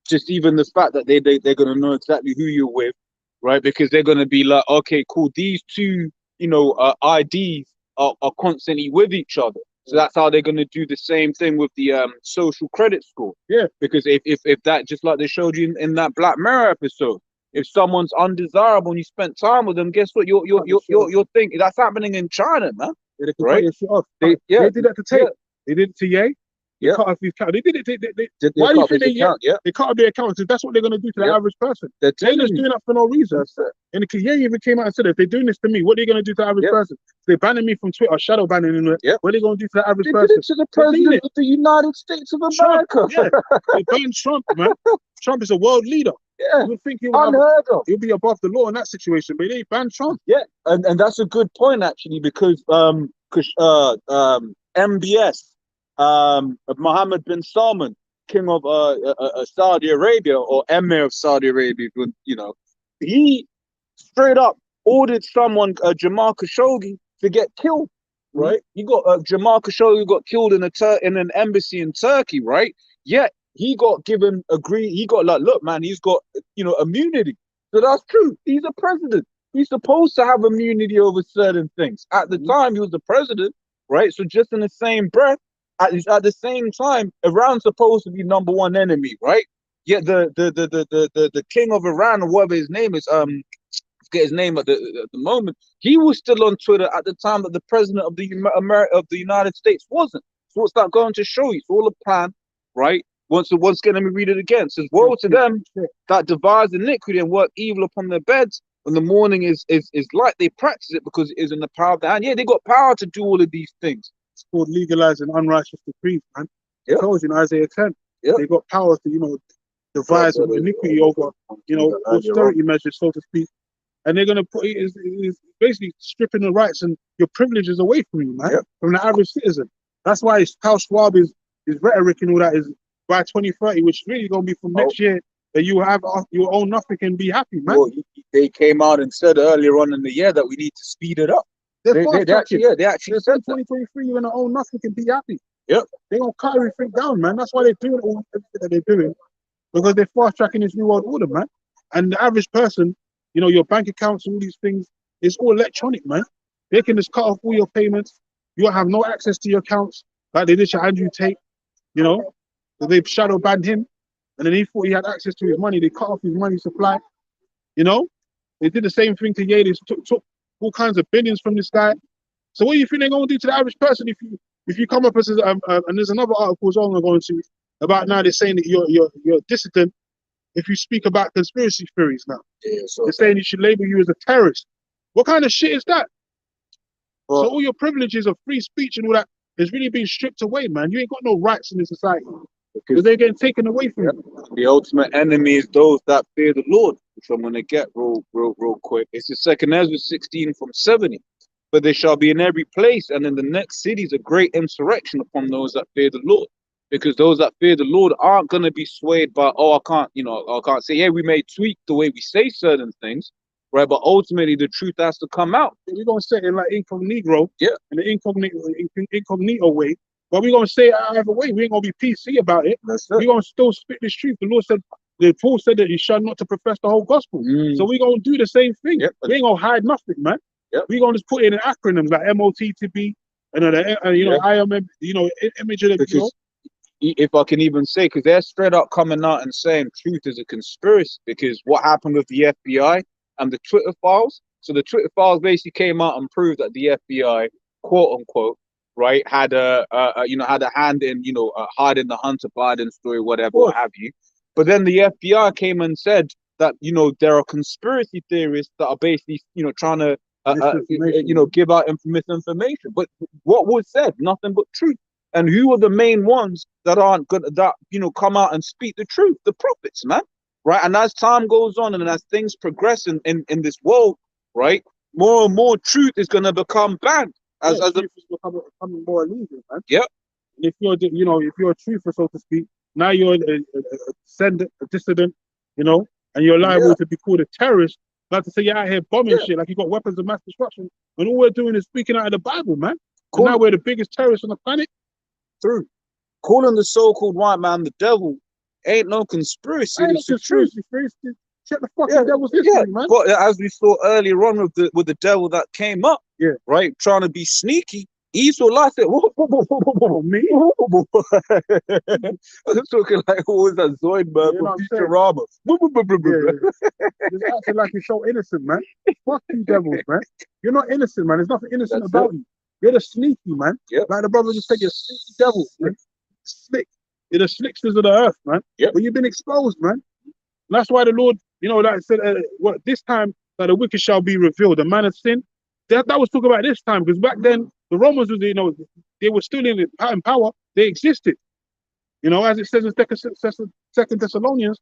Just even the fact that they're gonna know exactly who you're with, right? Because they're gonna be like, okay, cool, these two, IDs are constantly with each other. So that's how they're gonna do the same thing with the social credit score. Yeah. Because if that, just like they showed you in that Black Mirror episode, if someone's undesirable and you spent time with them, guess what? You're thinking that's happening in China, man. Yeah, they can right? cut your shit off. They did that to Tate. Yeah. They did it to Ye. They Yeah. cut off his account. They did it. Did Why do you cut think his account? Yeah. they cut off their accounts? If that's what they're going to do to the Yeah. average person. They're They're telling just you. doing that for no reason. That's it. And the Ye even came out and said, if they're doing this to me, what are they going to do to the average Yeah. person? They're banning me from Twitter, shadow banning and Yeah. what are they going to do to the average They did person? it to the They're doing president of the United States of America. Yeah. They banned Trump, man. Trump is a world leader. Yeah. You would think Unheard of. he'll be above the law in that situation, but they banned Trump. Yeah, and that's a good point actually, because MBS, Mohammed bin Salman, king of Saudi Arabia, or Emir of Saudi Arabia, he straight up ordered someone, Jamal Khashoggi, to get killed. Right? You got Jamal Khashoggi got killed in an embassy in Turkey, right? Yet he got given he got like, look, man, he's got immunity. So that's true. He's a president. He's supposed to have immunity over certain things. At the time, he was the president, right? So just in the same breath, at the same time, Iran's supposed to be number one enemy, right? Yet the king of Iran, or whatever his name is, forget his name at the moment, he was still on Twitter at the time that the president of the United States wasn't. So what's that going to show you? It's all a plan, right? Once again, let me read it again. It says, woe to them that devise iniquity and work evil upon their beds. When the morning is light, they practice it because it is in the power of the hand. Yeah, they got power to do all of these things. It's called legalizing unrighteous decrees, man. Yeah. It tells you in Isaiah 10. Yeah. They got power to, devise iniquity over, austerity measures, so to speak. And they're gonna put it is basically stripping the rights and your privileges away from you, man. Yeah. From the average citizen. That's why Klaus Schwab is rhetoric and all that is by 2030, which is really gonna be from next year, that you own nothing and be happy, man. Well, they came out and said earlier on in the year that we need to speed it up. They actually said 2023, you're gonna own nothing and be happy. Yep. They're gonna cut everything down, man. That's why they're doing everything that they're doing, because they're fast tracking this new world order, man. And the average person, your bank accounts, all these things, it's all electronic, man. They can just cut off all your payments. You have no access to your accounts, like they did to Andrew Tate. They've shadow banned him, and then he thought he had access to his money. They cut off his money supply. They did the same thing to Ye. They took all kinds of billions from this guy. So what do you think they're going to do to the average person if you come up as and there's another article as well I'm going to about now they're saying that you're a dissident if you speak about conspiracy theories now. Yeah, so They're saying you should label you as a terrorist. What kind of shit is that? Well- So all your privileges of free speech and all that is really being stripped away, man. You ain't got no rights in this society. Because they're getting taken away from you. the ultimate enemy is those that fear the Lord, which I'm going to get real quick. It's the second Ezra 16 from 70. But there shall be in every place and in the next cities a great insurrection upon those that fear the Lord. Because those that fear the Lord aren't going to be swayed by, oh, I can't say, yeah, we may tweak the way we say certain things, right? But ultimately, the truth has to come out. We're going to say it in like incognito, Yeah. in the incognito way. But we're going to say it either way. We ain't going to be PC about it. That's We're going to still spit this truth. The Lord said, Paul said that he shall not to profess the whole gospel. So we're going to do the same thing. Yep. We ain't going to hide nothing, man. Yep. We're going to just put it in acronyms like MOTTB, and IMM, image of the, Because if I can even say, because they're straight up coming out and saying truth is a conspiracy, because what happened with the FBI and the Twitter files. So the Twitter files basically came out and proved that the FBI, quote unquote, right, had a hand in, hiding the Hunter Biden story, whatever, what have you. But then the FBI came and said that, there are conspiracy theorists that are basically, trying to, give out misinformation. But what was said, nothing but truth. And who are the main ones that aren't gonna come out and speak the truth? The prophets, man. Right. And as time goes on and as things progress in this world, right, more and more truth is gonna become banned. Truth is becoming more illegal, man. Yep. And if you're a truther, so to speak, now you're a dissident, and you're liable to be called a terrorist. Like to say you're out here bombing shit, like you got weapons of mass destruction, and all we're doing is speaking out of the Bible, man. Cool. Now we're the biggest terrorists on the planet. True. Calling the so-called white man the devil ain't no conspiracy. It's the truth. Check the fucking devil's history, man. But as we saw earlier on with the devil that came up, right, trying to be sneaky, Esau laughed at me. I was talking like, who was that Zoidberg from Futurama? Just acting like you're so innocent, man. Fuck you devils, man. You're not innocent, man. There's nothing innocent about you. You're the sneaky, man. Yep. Like the brother just said, you're sneaky devil, man. Slick. You're the slicksters of the earth, man. Yep. But you've been exposed, man. And that's why the Lord, like I said, this time that the wicked shall be revealed, the man of sin. That was talking about this time, because back then the Romans was, they were still in power. They existed. As it says in Second Thessalonians,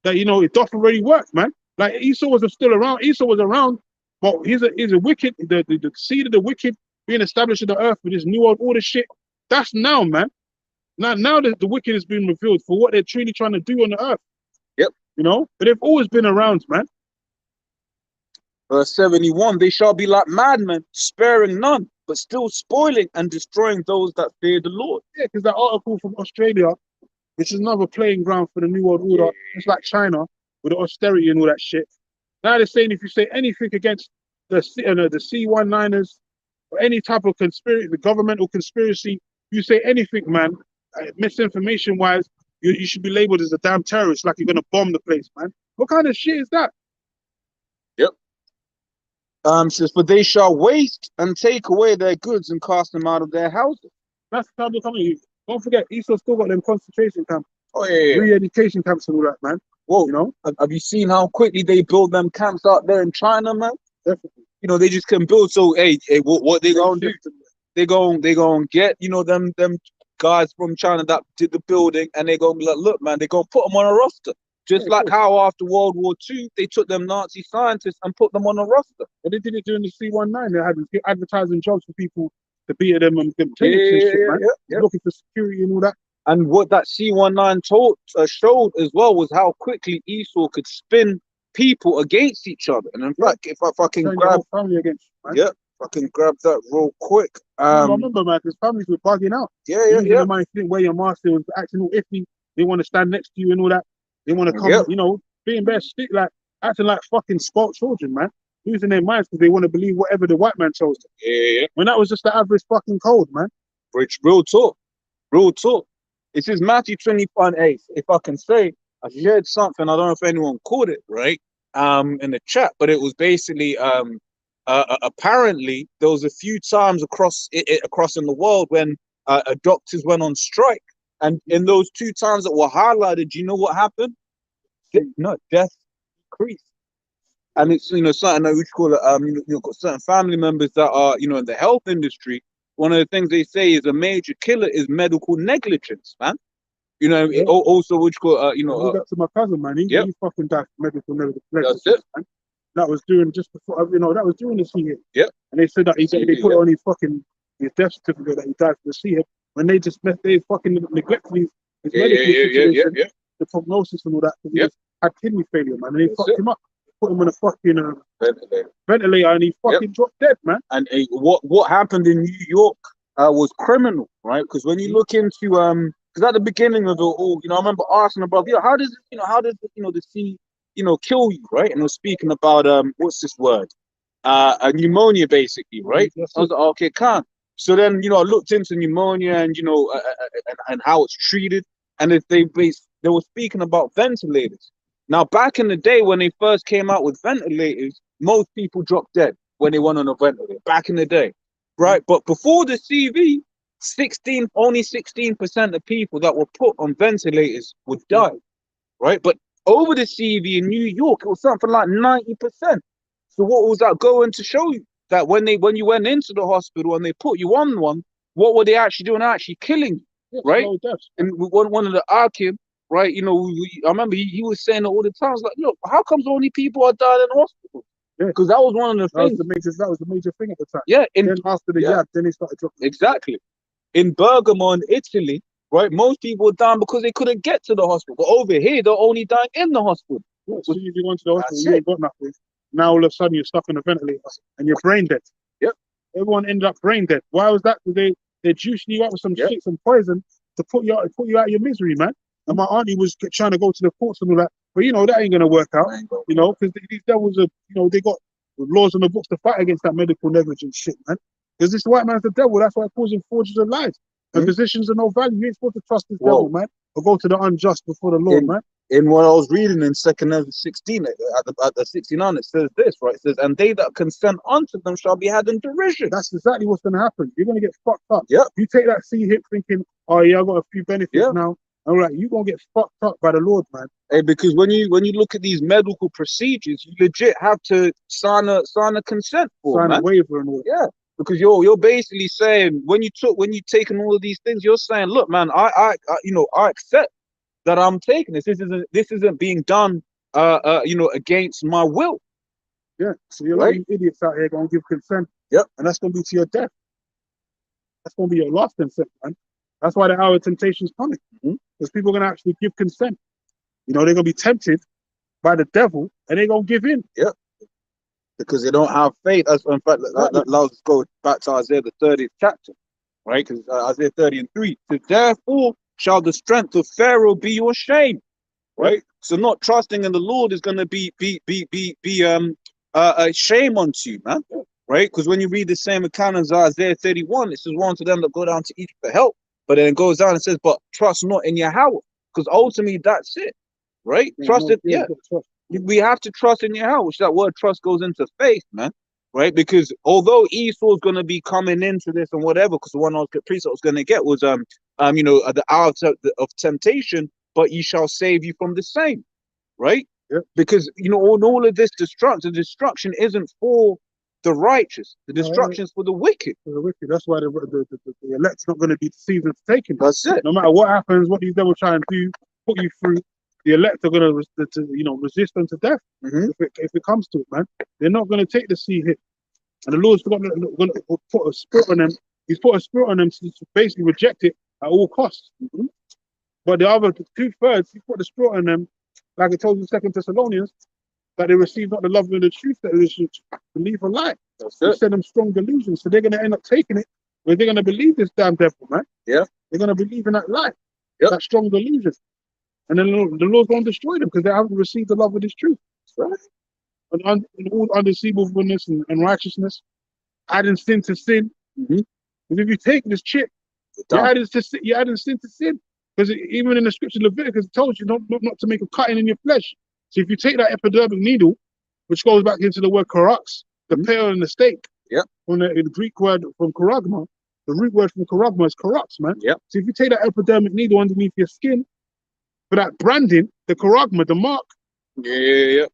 that it doth already work, man. Like Esau was still around. Esau was around, but he's a wicked. The seed of the wicked being established in the earth with this new world order shit. That's now, man. Now that the wicked has been revealed for what they're truly trying to do on the earth. Yep. But they've always been around, man. Verse 71, they shall be like madmen, sparing none, but still spoiling and destroying those that fear the Lord. Yeah, because that article from Australia, which is another playing ground for the New World Order, it's like China with the austerity and all that shit. Now they're saying if you say anything against the C19ers or any type of conspiracy, the governmental conspiracy, you say anything, man, misinformation-wise, you should be labeled as a damn terrorist, like you're going to bomb the place, man. What kind of shit is that? Yep. Says, but they shall waste and take away their goods and cast them out of their houses. That's how they're coming. Don't forget, Esau still got them concentration camps, yeah. re-education camps and all that, man. Whoa, have you seen how quickly they build them camps out there in China, man? Definitely. They just can build. So, hey, what they gonna do? They gonna get, them guys from China that did the building, and they gonna be like, look, man, they gonna put them on a roster. Just like how after World War II, they took them Nazi scientists and put them on a roster. But they did it during the C19. They had advertising jobs for people to be at them and clinics and shit, man. Looking for security and all that. And what that C19 showed as well was how quickly Esau could spin people against each other. And in fact, if I can grab, family against, man. If I can grab that real quick. I remember, man, because families were bugging out. The man didn't wear your mask. They was acting all iffy. They want to stand next to you and all that. They want to come, being bare stick, like acting like fucking spoiled children, man. Losing their minds because they want to believe whatever the white man tells them. When that was just the average fucking code, man. Which real talk. It says Matthew 25:8. If I can say, I shared something. I don't know if anyone caught it, right? In the chat, but it was basically apparently there was a few times across in the world when doctors went on strike, and in those 2 times that were highlighted, do you know what happened? death decrease. And it's, something that we call it, got certain family members that are, in the health industry. One of the things they say is a major killer is medical negligence, man. Also, which call, Look up to my cousin, man. He fucking died from medical negligence. That's it. Man. That was during just before, that was during the CHIP. Yep. And they said that they put it on his death certificate that he died from the CHIP when they fucking neglected his medical situation, the prognosis and all that. He had kidney failure, man, and they fucked him up. Put him on a fucking ventilator, and he fucking dropped dead, man. And what happened in New York was criminal, right? Because when you look into because at the beginning of it all, I remember asking about, how does the sea, kill you, right? And I was speaking about what's this word? A pneumonia, basically, right? I was like, okay, calm. So then, I looked into pneumonia and and how it's treated, and if they were speaking about ventilators. Now, back in the day when they first came out with ventilators, most people dropped dead when they went on a ventilator. Back in the day, right? But before the CV, only 16% of people that were put on ventilators would die, right? But over the CV in New York, it was something like 90%. So what was that going to show you? That when you went into the hospital and they put you on one, what were they actually doing? Actually killing you, right? And one of the Akim, right? I remember he was saying it all the time. I was like, look, how comes only people are dying in hospital? Because that was one of the things. That was the major thing at the time. Yeah. Then after the jab, then they started dropping. Exactly. In Bergamo, in Italy, right? Most people were dying because they couldn't get to the hospital. But over here, they're only dying in the hospital. Yeah, so if you went to the hospital, you ain't got nothing. Now all of a sudden you're stuck in a ventilator and you're brain dead. Yep. Everyone ended up brain dead. Why was that? Because they juiced you up with some shit, some poison to put you out of your misery, man. And my auntie was trying to go to the courts and all that, but that ain't gonna work out. Because these devils are, they got laws on the books to fight against that medical negligence shit, man. Because this white man's the devil. That's why it's causing forges of lies. And physicians are no value. You ain't supposed to trust this devil, man, or go to the unjust before the Lord, man. In what I was reading in 2 Ezra 16, at the 69, it says this, right? It says, and they that consent unto them shall be had in derision. That's exactly what's going to happen. You're going to get fucked up. Yep. You take that CHIP thinking, oh yeah, I got a few benefits now. And like, you're going to get fucked up by the Lord, man. Hey, because when you look at these medical procedures, you legit have to sign a consent form, sign a waiver and all. Yeah. Because you're basically saying when you're taking all of these things, you're saying, look, man, I accept that I'm taking this. This isn't being done against my will. Yeah. So you're like idiots out here going to give consent. Yep. And that's going to be to your death. That's going to be your last consent, man. That's why the hour of temptation is coming. Because people are going to actually give consent. They're going to be tempted by the devil and they're going to give in. Yep. Because they don't have faith. As in fact, let's go back to Isaiah the 30th chapter, right? Because Isaiah 30:3. So therefore shall the strength of Pharaoh be your shame, right? So not trusting in the Lord is going to be a shame unto you, man, right? Because when you read the same account as Isaiah 31, it says, "One to them that go down to Egypt for help," but then it goes down and says, "But trust not in Yahweh," because ultimately that's it, right? Trust it, we have to trust in Yahweh, which that word trust goes into faith, man, right? Because although Esau's going to be coming into this and whatever, because the one priest I was going to get was at the hour of temptation, but ye shall save you from the same, right? Yeah. Because all of this destruction isn't for the righteous. The destruction is for the wicked. For the wicked. That's why the elect's not going to be deceived into taking it. That's it. No matter what happens, what these devils try and do, put you through. The elect are going to resist unto death if it comes to it, man. They're not going to take the CHIP, and the Lord's going to put a spirit on them. He's put a spirit on them to basically reject it at all costs. But the other 2/3, he put the spirit on them, like it told in 2 Thessalonians, that they receive not the love of the truth, that they should believe a lie. He sent them strong delusions, so they're going to end up taking it, where they're going to believe this damn devil, man. Yeah, they're going to believe in that lie, that strong delusion. And then the Lord's going to destroy them because they haven't received the love of this truth. Right? And all undeceivableness and righteousness, adding sin to sin. Because if you take this chip, you're adding sin to sin. Because even in the scripture Leviticus, it tells you not to make a cutting in your flesh. So if you take that epidermic needle, which goes back into the word karax, the pear and the stake, from the Greek word from karagma, the root word from karagma is karax, man. So if you take that epidermic needle underneath your skin, for that branding, the karagma, the mark, Yeah.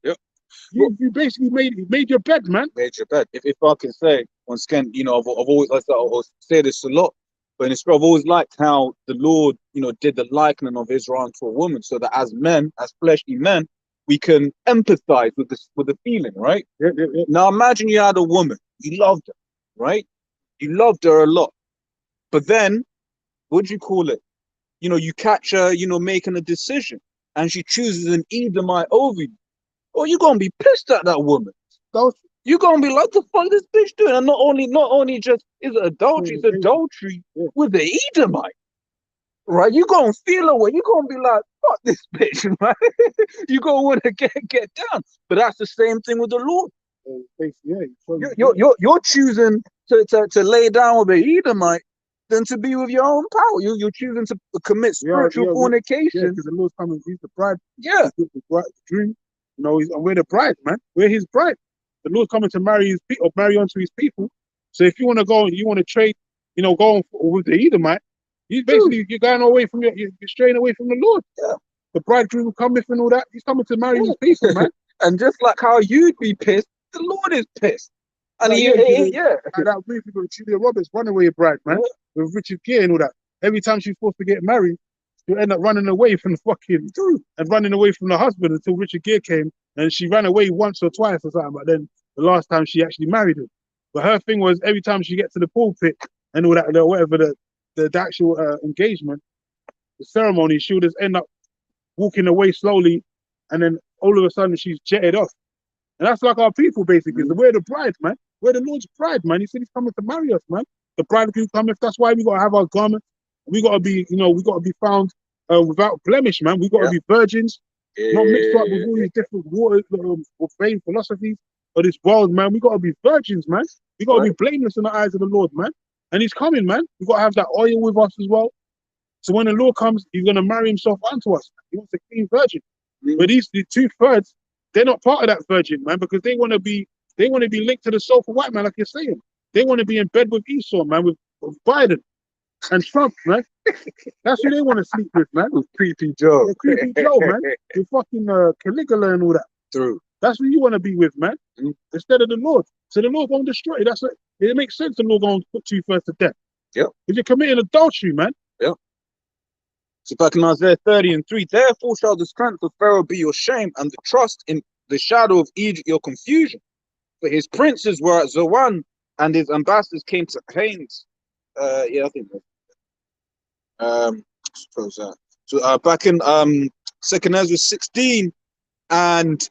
You basically made your bed, man. Made your bed. If I can say once again, you know, I've always like I said, I'll say this a lot, but in this, I've always liked how the Lord, you know, did the likening of Israel to a woman, so that as men, as fleshly men, we can empathize with the feeling, right? Yeah. Now imagine you had a woman, you loved her, right? You loved her a lot, but then what do you call it? You know, you catch her, you know, making a decision, and she chooses an Edomite over you. Oh, you're gonna be pissed at that woman. You're gonna be like, the fuck this bitch doing? And not only just is it adultery, it's adultery with the Edomite. Right? You're gonna feel away. You're gonna be like, fuck this bitch, right? You're gonna want to get down. But that's the same thing with the Lord. You're choosing to lay down with the Edomite than to be with your own power. You're choosing to commit spiritual fornication. Yeah, because the Lord's coming, he's the bride. Yeah. The dream. You know, we're the bride, man. We're his bride. The Lord's coming to marry his people, marry onto his people. So if you want to go and you want to trade, you know, go on with the Edomite, you're going away from you're straying away from the Lord. Yeah. The bridegroom cometh and all that. He's coming to marry his people, man. And just like how you'd be pissed, the Lord is pissed. And like, and that movie with Julia Roberts, Runaway Bride, man, with Richard Gere and all that. Every time she's supposed to get married, she'll end up running away from the fucking and running away from the husband until Richard Gere came, and she ran away once or twice or something. But then the last time she actually married him. But her thing was every time she gets to the pulpit and all that, whatever the actual engagement, the ceremony, she'll just end up walking away slowly, and then all of a sudden she's jetted off. And that's like our people, basically. So we're the bride, man. We're the Lord's bride, man. He said he's coming to marry us, man. The bridegroom cometh. That's why we got to have our garment. We got to be, you know, we got to be found without blemish, man. We got to be virgins, not mixed up with all these different water, vain philosophies of this world, man. We got to be virgins, man. We got to be blameless in the eyes of the Lord, man. And he's coming, man. We got to have that oil with us as well. So when the Lord comes, he's going to marry himself unto us. He wants a clean virgin. But the 2/3, they're not part of that virgin, man, because they want to be linked to the soulful white man, like you're saying. They want to be in bed with Esau, man, with Biden and Trump, man. That's who they want to sleep with, man. With Creepy Joe. Yeah, Creepy Joe, man. With fucking Caligula and all that. True. That's who you want to be with, man. Instead of the Lord. So the Lord won't destroy you. That's it makes sense the Lord going to put 2/3 to death. Yep. If you're committing adultery, man. Yep. So back in Isaiah 30:3, therefore shall the strength of Pharaoh be your shame, and the trust in the shadow of Egypt your confusion. For his princes were at Zoan, and his ambassadors came to Hanes. I think suppose that. So back in 2nd Ezra 16 and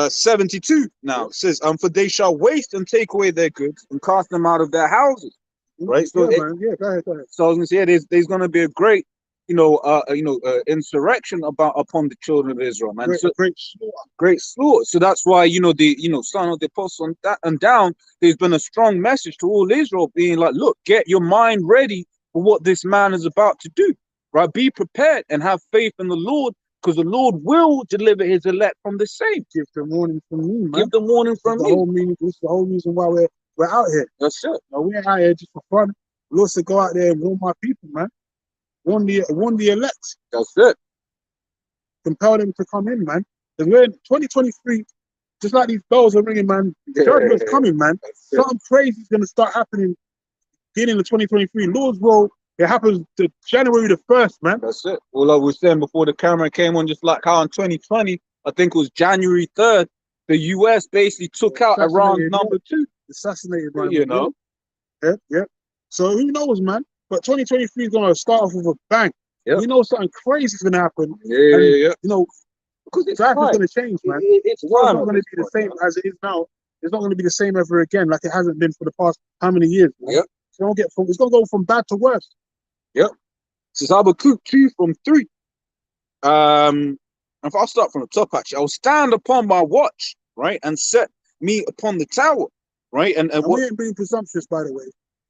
72 now it says, for they shall waste and take away their goods and cast them out of their houses. Right? So go ahead. So I was gonna say, there's gonna be a great, insurrection upon the children of Israel, man. Great slaughter. So that's why, the son of the apostle and down, there's been a strong message to all Israel, being like, look, get your mind ready for what this man is about to do. Right? Be prepared and have faith in the Lord, because the Lord will deliver his elect from the same. Give them warning from me, man. Give them warning from me. This is the whole reason why we're out here. That's it. No, we ain't out here just for fun. We also go out there and warn my people, man. Warn the elect. That's it. Compel them to come in, man. Because we're in 2023, just like these bells are ringing, man. Judgment's coming, man. Something crazy is going to start happening beginning of 2023. Lord's will, it happens to January the 1st, man. That's it. Well, I was saying before the camera came on, just like how in 2020, I think it was January 3rd, the US basically took out Iran's number 2. Assassinated, man. Yeah. So who knows, man? But 2023 is going to start off with a bang. Yep. We know something crazy is going to happen. Yeah. Because life is going to change, man. It's not going to be the same as it is now. It's not going to be the same ever again, like it hasn't been for the past how many years. Yep. It's going to go from bad to worse. Yep. This is Habakkuk 2:3. If I'll start from the top, actually, I'll stand upon my watch, right, and set me upon the tower, right, and we ain't being presumptuous, by the way.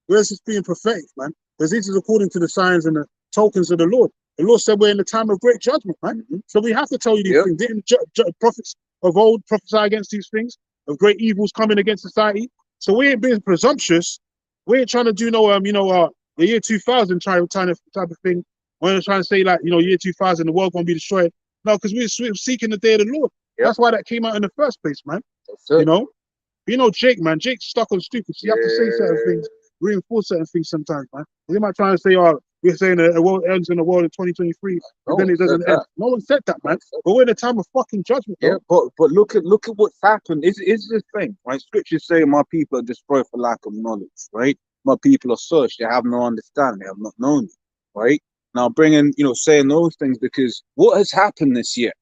We're just being prophetic, man. Because this is according to the signs and the tokens of the Lord. The Lord said we're in the time of great judgment, man. So we have to tell you these things. Didn't prophets of old prophesy against these things, of great evils coming against society? So we ain't being presumptuous. We ain't trying to do the year 2000 type of thing. We're not trying to say, like, year 2000, the world gonna be destroyed. No, because we're seeking the day of the Lord. Yep. That's why that came out in the first place, man. That's You it. know, Jake, man. Jake's stuck on stupid. So you have to say certain things, reinforce certain things sometimes, man. They might try and say, "Oh, we're saying a world ends in the world in 2023, No and then it one said doesn't end." that. No one said that, man. No one said But we're in a time of fucking judgment, Yeah, bro. but look at what's happened. Is this thing, right? Scriptures say my people are destroyed for lack of knowledge, right? My people are such, they have no understanding, they have not known you, right? Now bringing, saying those things because what has happened this year,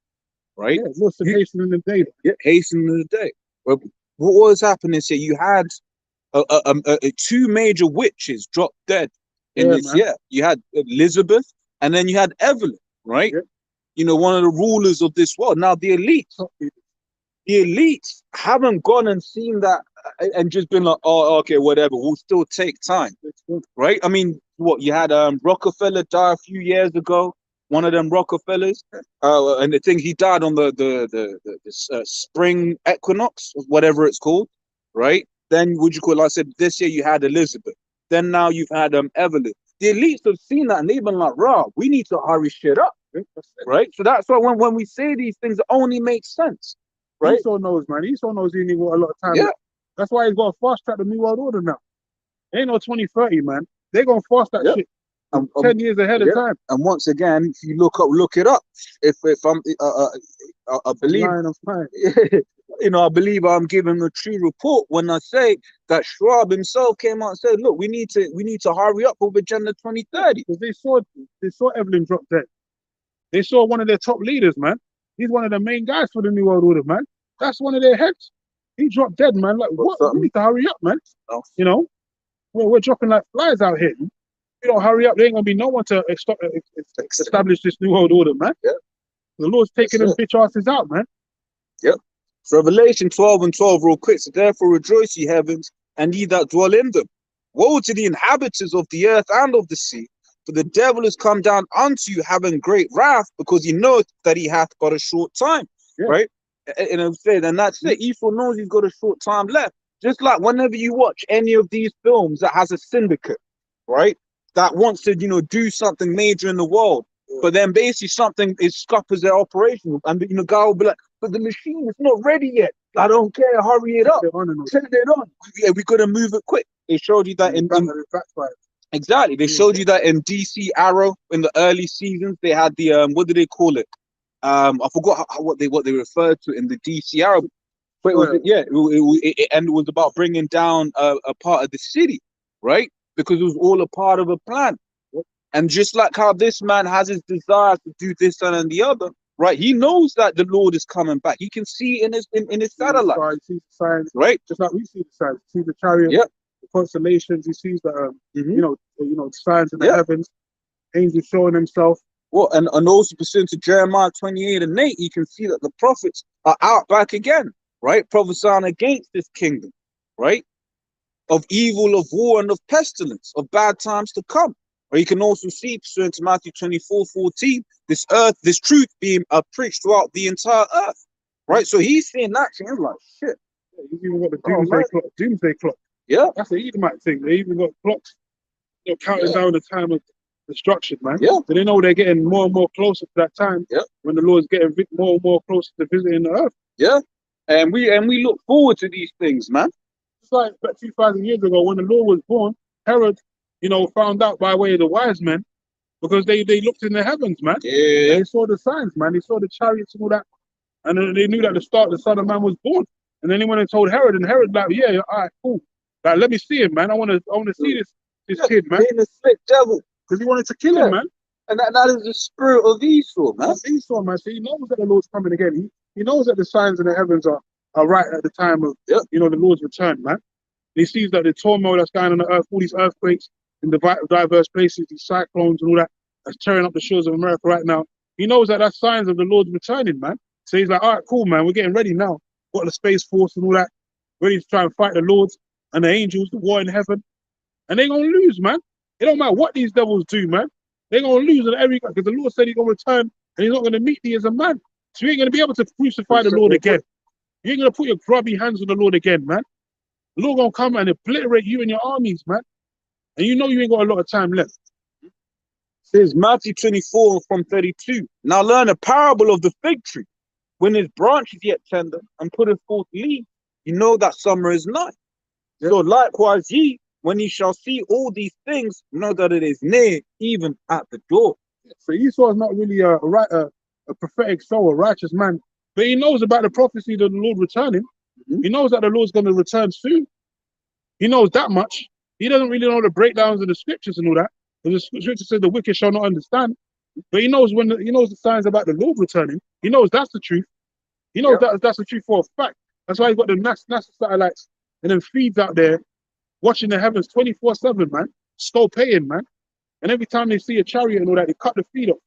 right? Yeah, Lord said hastening the day. Yeah, hastening the day. Well, what was happening this year? You had two major witches drop dead in Yeah, this man. year. You had Elizabeth, and then you had Evelyn, right? Yeah. One of the rulers of this world. Now the elites haven't gone and seen that and just been like, oh, okay, whatever, we'll still take time, right? I mean, what you had Rockefeller die a few years ago, one of them Rockefellers, and the thing he died on the spring equinox, whatever it's called, right? Then would you call it, like I said, this year you had Elizabeth, then now you've had Evelyn. The elites have seen that and they've been like, rah, we need to hurry shit up, right? So that's why when we say these things, it only makes sense. Right? Esau knows, man. Esau knows he ain't got a lot of time. Yeah. That's why he's got to fast track the New World Order now. Ain't no 2030, man. They're going to fast that shit 10 years ahead of time. And once again, if you look it up. If I'm, I believe, Line of time. I believe I'm giving a true report when I say that Schwab himself came out and said, "Look, we need to hurry up with Agenda 2030." Because they saw Evelyn drop dead. They saw one of their top leaders, man. He's one of the main guys for the New World Order, man. That's one of their heads. He dropped dead, man. Like, what? We need to hurry up, man. No. We're dropping like flies out here. If we don't hurry up, there ain't gonna be no one to establish this New World Order, man. Yeah. The Lord's taking them bitch asses out, man. Yep. Revelation 12:12, real quick. So therefore rejoice, ye heavens, and ye that dwell in them. Woe to the inhabitants of the earth and of the sea, for the devil is come down unto you, having great wrath, because he knoweth that he hath got a short time. Yeah. Right? And I'm saying, and that's it. Esau knows he's got a short time left. Just like whenever you watch any of these films that has a syndicate, right, that wants to, do something major in the world, but then basically something is scuppers their operation, and guy will be like, but the machine is not ready yet. I don't care. Hurry it up. Send it on. Yeah, we got to move it quick. They showed you that exactly. They showed you that in DC Arrow in the early seasons. They had the what do they call it? I forgot what they referred to in the DC Arrow. But it was about bringing down a part of the city, right? Because it was all a part of a plan. And just like how this man has his desire to do this and the other, right? He knows that the Lord is coming back. He can see in his satellite. He sees the signs, right? Just like we see the signs. He sees the chariot, the constellations. He sees the the signs in the heavens, angels showing himself. Well, and also pursuant to Jeremiah 28:8, you can see that the prophets are out back again, right? Prophesying against this kingdom, right? Of evil, of war, and of pestilence, of bad times to come. Or you can also see, pursuant to Matthew 24:14, this truth being preached throughout the entire earth, right? So he's seeing that, and he's like, shit. Yeah, he's even got the doomsday clock. Yeah. That's the Edomite thing. They even got clocks, counting down the time of destruction, man. Yeah. So they know they're getting more and more closer to that time. Yeah. When the Lord's getting more and more closer to visiting the earth. Yeah. And we look forward to these things, man. It's like about 2,000 years ago when the Lord was born, Herod, found out by way of the wise men, because they looked in the heavens, man. Yeah. And they saw the signs, man. They saw the chariots and all that. And then they knew that the Son of Man was born. And then he went and told Herod, and Herod like, yeah, all right, cool. Like, let me see him, man. I want to see this kid, man. Being a slick devil. Because he wanted to kill him, man. And that is the spirit of Esau, man. That's Esau, man. So he knows that the Lord's coming again. He knows that the signs in the heavens are right at the time of, the Lord's return, man. He sees that the turmoil that's going on the earth, all these earthquakes in the diverse places, these cyclones and all that, that's tearing up the shores of America right now. He knows that that's signs of the Lord's returning, man. So he's like, all right, cool, man. We're getting ready now. Got the Space Force and all that, ready to try and fight the Lords and the angels, the war in heaven. And they're going to lose, man. It don't matter what these devils do, man. They're going to lose in every, because the Lord said he's going to return and he's not going to meet thee as a man. So you ain't going to be able to crucify the Lord again. You ain't going to put your grubby hands on the Lord again, man. The Lord going to come and obliterate you and your armies, man. And you know you ain't got a lot of time left. Says Matthew 24 from 32. Now learn a parable of the fig tree. When his branch is yet tender and putteth forth leaves, you know that summer is nigh. Yeah. So likewise ye, when ye shall see all these things, know that it is near, even at the door. So Esau is not really a prophetic soul, a righteous man, but he knows about the prophecy of the Lord returning. He knows that the Lord's going to return soon. He knows that much. He doesn't really know the breakdowns of the scriptures and all that. Because the scripture says the wicked shall not understand. But he knows he knows the signs about the Lord returning. He knows that's the truth. He knows that's the truth for a fact. That's why he's got the NASA satellites and then feeds out there watching the heavens 24/7, man. Still paying, man. And every time they see a chariot and all that, they cut the feed off.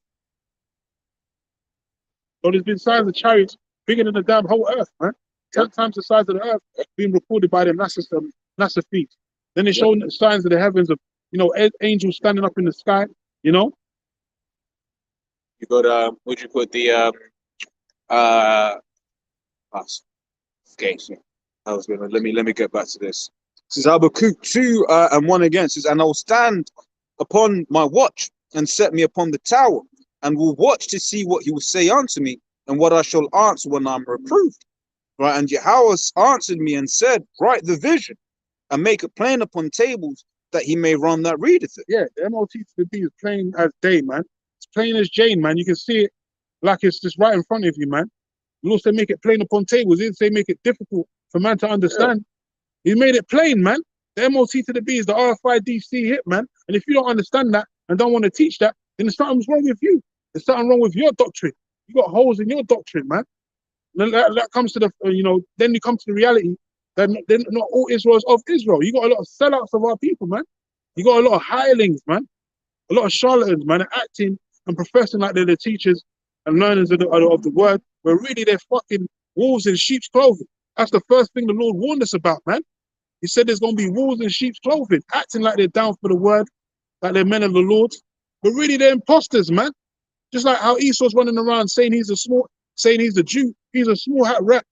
So there's been signs of chariots bigger than the damn whole earth, man. 10 times the size of the earth being recorded by the NASA feeds. Then they show signs of the heavens of, angels standing up in the sky, You got would you put the escapes me. I was gonna let me get back to this. This is Habakkuk 2 and 1 again. It says, and I will stand upon my watch and set me upon the tower, and will watch to see what he will say unto me, and what I shall answer when I'm reproved. Right, and Yahweh answered me and said, write the vision and make it plain upon tables, that he may run that readeth it. Yeah, the MOT to the B is plain as day, man. It's plain as Jane, man. You can see it like it's just right in front of you, man. The Lord said make it plain upon tables. He didn't say make it difficult for man to understand. He made it plain, man. The MOT to the B is the RFID hit, man. And if you don't understand that and don't want to teach that, then something's wrong with you. There's something wrong with your doctrine. You got holes in your doctrine, man. And that comes to the, then you come to the reality that not all Israel is of Israel. You got a lot of sellouts of our people, man. You got a lot of hirelings, man. A lot of charlatans, man, acting and professing like they're the teachers and learners of the word, but really they're fucking wolves in sheep's clothing. That's the first thing the Lord warned us about, man. He said there's going to be wolves in sheep's clothing, acting like they're down for the word, like they're men of the Lord, but really they're imposters, man. Just like how Esau's running around saying he's a Jew, he's a small hat rat.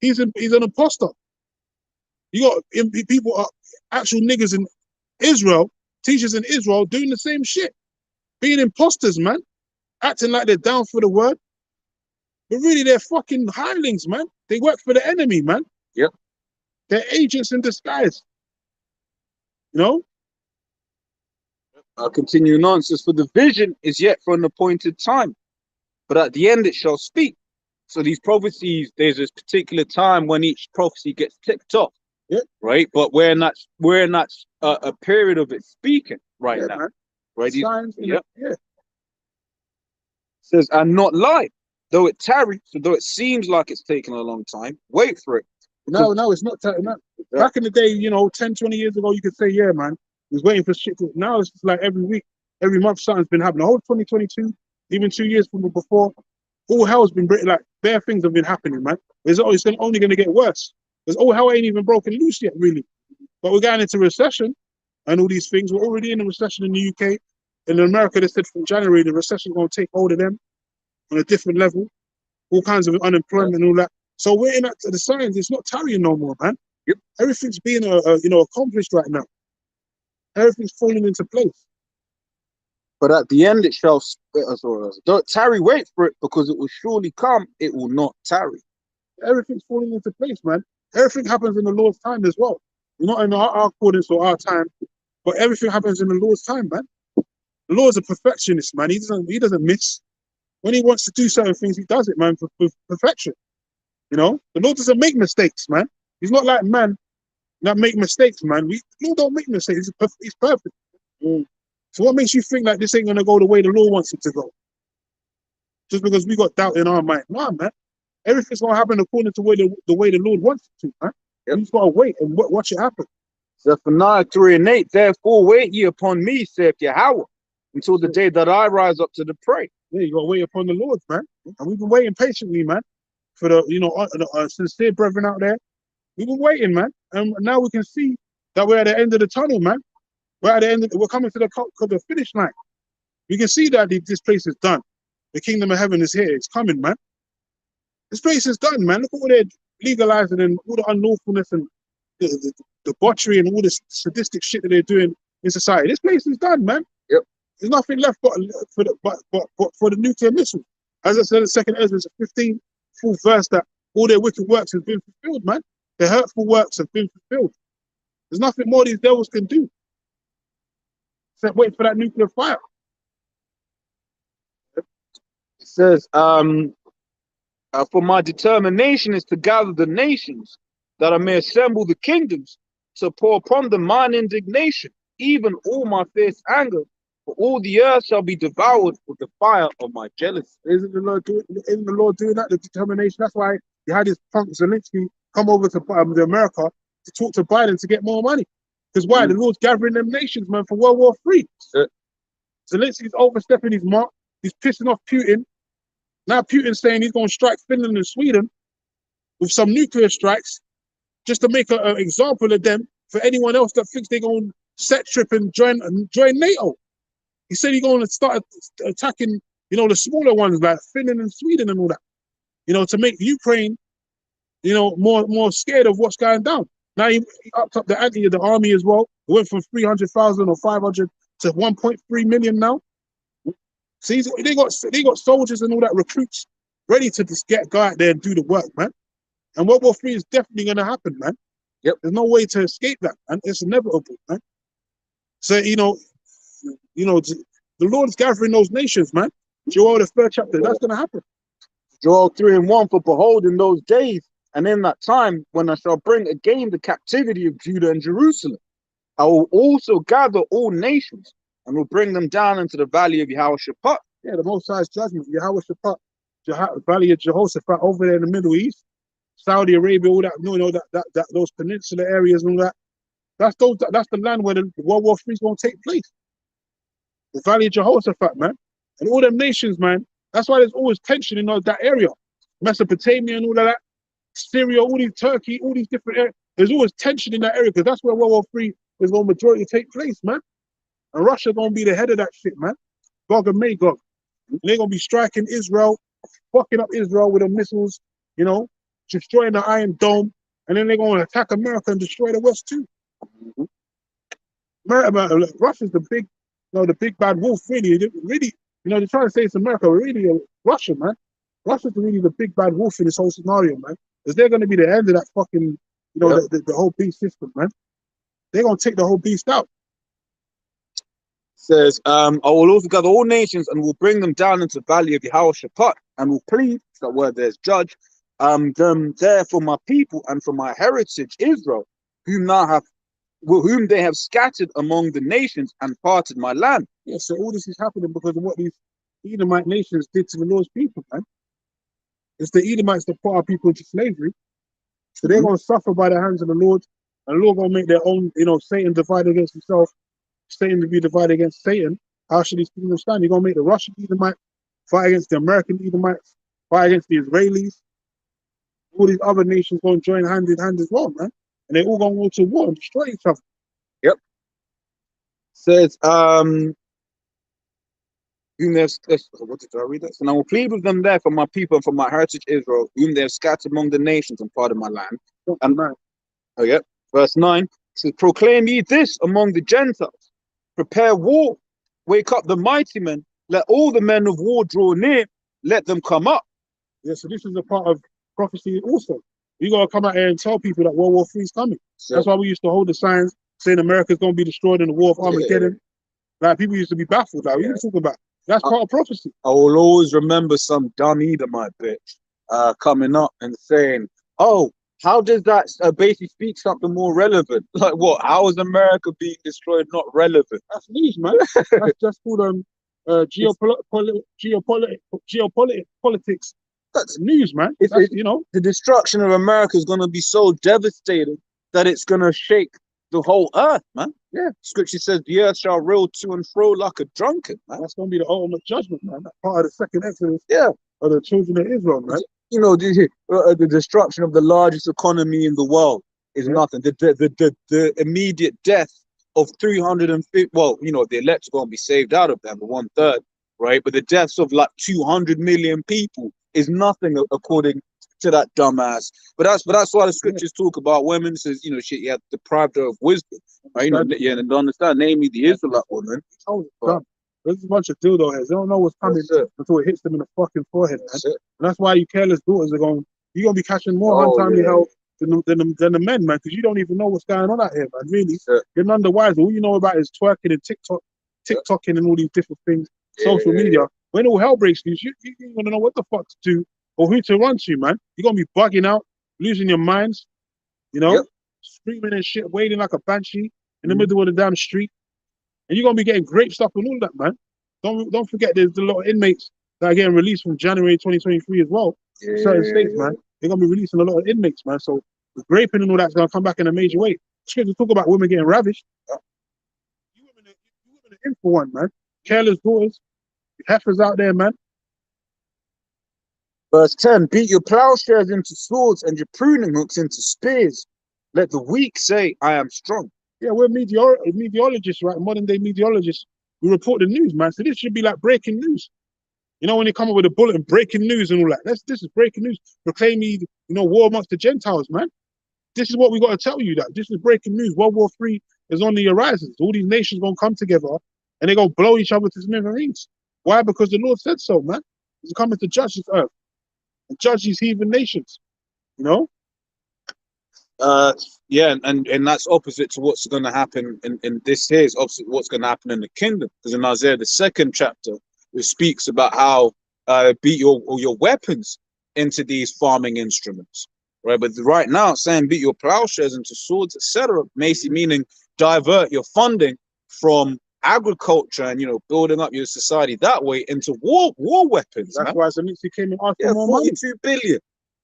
He's an imposter. You got people, actual niggas in Israel, teachers in Israel doing the same shit, being imposters, man, acting like they're down for the word, but really they're fucking hirelings, man. They work for the enemy, man. Yep. They're agents in disguise. I'll continue on. Says, for the vision is yet for an appointed time, but at the end it shall speak. So these prophecies, there's this particular time when each prophecy gets ticked off. Yeah. Right. But we're in that a period of it speaking right now. Man. Right. Signs, Says, and not lie, though it tarry, so though it seems like it's taken a long time, wait for it. No, it's not. Back in the day, 10, 20 years ago, you could say, yeah, man, he was waiting for shit. Now it's just like every week, every month, something's been happening. The whole 2022, even 2 years from before, all hell's been like bare things have been happening, man. It's only going to get worse. Because all hell ain't even broken loose yet, really. But we're going into recession and all these things. We're already in a recession in the UK. In America, they said from January, the recession's going to take hold of them on a different level. All kinds of unemployment and all that. So we're in the signs. It's not tarrying no more, man. Yep. Everything's being accomplished right now. Everything's falling into place. But at the end it shall don't tarry, wait for it, because it will surely come, it will not tarry. Everything's falling into place, man. Everything happens in the Lord's time as well. Not in our accordance or our time, but everything happens in the Lord's time, man. The Lord's a perfectionist, man. He doesn't miss. When he wants to do certain things, he does it, man, for perfection. The Lord doesn't make mistakes, man. He's not like man that make mistakes, man. The Lord don't make mistakes. He's perfect. So what makes you think that this ain't gonna go the way the Lord wants it to go? Just because we got doubt in our mind? No, man. Everything's gonna happen according to the way the Lord wants it to, man. Yep. You just gotta wait and watch it happen. Zephaniah 3 and 8. Therefore wait ye upon me, saith Yahweh, until the day that I rise up to the prey. Yeah, you gotta wait upon the Lord, man. And we've been waiting patiently, man, for the sincere brethren out there. We've been waiting, man, and now we can see that we're at the end of the tunnel, man. We're coming to the finish line. We can see that this place is done. The kingdom of heaven is here. It's coming, man. This place is done, man. Look at what they're legalizing and all the unlawfulness and the debauchery and all this sadistic shit that they're doing in society. This place is done, man. Yep. There's nothing left but for the nuclear missile. As I said in Second Ezra, it's a 15 full verse that all their wicked works have been fulfilled, man. Their hurtful works have been fulfilled. There's nothing more these devils can do except wait for that nuclear fire. It says, for my determination is to gather the nations, that I may assemble the kingdoms, to pour upon them mine indignation, even all my fierce anger, for all the earth shall be devoured with the fire of my jealousy. Isn't the Lord doing that? The determination. That's why you had this punk Zelensky come over to America to talk to Biden to get more money. Because why? The Lord's gathering them nations, man, for World War III. Zelensky's overstepping his mark. He's pissing off Putin. Now Putin's saying he's going to strike Finland and Sweden with some nuclear strikes just to make an example of them for anyone else that thinks they're going to set trip and join NATO. He said he's going to start attacking, the smaller ones like Finland and Sweden and all that, to make Ukraine, more scared of what's going down. Now he upped up the ante of the army as well. It went from 300,000 or 500 to 1.3 million now. See, they got soldiers and all that, recruits ready to just go out there and do the work, man. And World War III is definitely going to happen, man. Yep. There's no way to escape that, man. It's inevitable, man. So, the Lord's gathering those nations, man. Joel, the 3rd chapter, that's going to happen. Joel 3:1, for behold, in those days, and in that time, when I shall bring again the captivity of Judah and Jerusalem, I will also gather all nations, and will bring them down into the valley of Yehoshaphat. Yeah, the Most High's judgment, Yehoshaphat, valley of Jehoshaphat over there in the Middle East, Saudi Arabia, all that, those peninsula areas and all that. That's the land where the World War III is going to take place. The valley of Jehoshaphat, man, and all them nations, man. That's why there's always tension in that area, Mesopotamia and all of that, Syria, all these Turkey, all these different areas. There's always tension in that area because that's where World War III is going to majority take place, man. And Russia going to be the head of that shit, man. Gog and Magog. And they're going to be striking Israel, fucking up Israel with the missiles, destroying the Iron Dome. And then they're going to attack America and destroy the West too. Russia's the big bad wolf, really. They're trying to say it's America, really Russia, man. Russia's really the big bad wolf in this whole scenario, man. Because they're going to be the end of that fucking, the whole beast system, man. They're going to take the whole beast out. Says, I will also gather all nations and will bring them down into the valley of Yehoshaphat, and will plead, that word there's judge, them there for my people and for my heritage Israel, whom they have scattered among the nations and parted my land. Yeah, so all this is happening because of what these Edomite nations did to the Lord's people, man. It's the Edomites that put our people into slavery. So they're going to suffer by the hands of the Lord, and the Lord going to make their own, Satan divide against himself, Satan to be divided against Satan. How should these kingdoms stand? You're going to make the Russian Edomite fight against the American Edomites, fight against the Israelis. All these other nations going to join hand in hand as well, man. And they're all going to go to war and destroy each other. Yep. Says, whom there's, what did I read that? And I will plead with them there for my people and for my heritage Israel, whom they have scattered among the nations and part of my land. And, verse 9 says, proclaim ye this among the Gentiles, prepare war, wake up the mighty men, let all the men of war draw near, let them come up. Yeah, so this is a part of prophecy also. You got to come out here and tell people that World War III is coming. So, that's why we used to hold the signs saying America's going to be destroyed in the War of Armageddon. Like, people used to be baffled. Like, what are you talking about? That's part of prophecy. I will always remember some dumb Edomite bitch coming up and saying, oh, how does that basically speak something more relevant? Like what? How is America being destroyed not relevant? That's news, man. That's just called geopolitics. That's news, man. The destruction of America is going to be so devastating that it's going to shake the whole earth, man. Yeah. Scripture says the earth shall roll to and fro like a drunkard, man. That's going to be the ultimate judgment, man. That's part of the second Exodus. Yeah. Of the children of Israel, man. The destruction of the largest economy in the world is nothing. The immediate death of 350, the elect are going to be saved out of them, the 1/3, right? But the deaths of like 200 million people is nothing according to that dumbass. But that's why the scriptures talk about women. Says you have deprived her of wisdom, right? And understand, namely the Israelite woman. There's a bunch of dildo heads. They don't know what's coming until it hits them in the fucking forehead, man. That's it. And that's why you careless daughters are going. You're gonna be catching more untimely hell than the men, man, because you don't even know what's going on out here, man. Really, you're none the wiser. All you know about is twerking and TikToking and all these different things, social media. When all hell breaks loose, you ain't gonna know what the fuck to do or who to run to, man. You're gonna be bugging out, losing your minds, you know, screaming and shit, wailing like a banshee in the middle of the damn street. And you're gonna be getting grape stuff and all that, man. Don't forget there's a lot of inmates that are getting released from January 2023 as well. Certain states, man. They're gonna be releasing a lot of inmates, man. So the graping and all that's gonna come back in a major way. Scripts talk about women getting ravished. You women are in for one, man. Careless daughters, heifers out there, man. Verse 10, beat your plowshares into swords and your pruning hooks into spears. Let the weak say, I am strong. Yeah, we're meteorologists, right? Modern day meteorologists. We report the news, man. So this should be like breaking news. You know, when they come up with a bulletin, breaking news and all that. This is breaking news. Proclaiming, war amongst the Gentiles, man. This is what we got to tell you, that this is breaking news. World War III is on the horizon. All these nations gonna come together and they're gonna blow each other to smithereens. Why? Because the Lord said so, man. He's coming to judge this earth and judge these heathen nations. You know? And that's opposite to what's going to happen in this here is opposite what's going to happen in the kingdom. Because in Isaiah, the 2nd chapter, it speaks about how beat your weapons into these farming instruments, right? But right now, it's saying beat your plowshares into swords, etc. Meaning divert your funding from agriculture and building up your society that way into war weapons. That's why Zelensky came and asked for more 42 money. billion.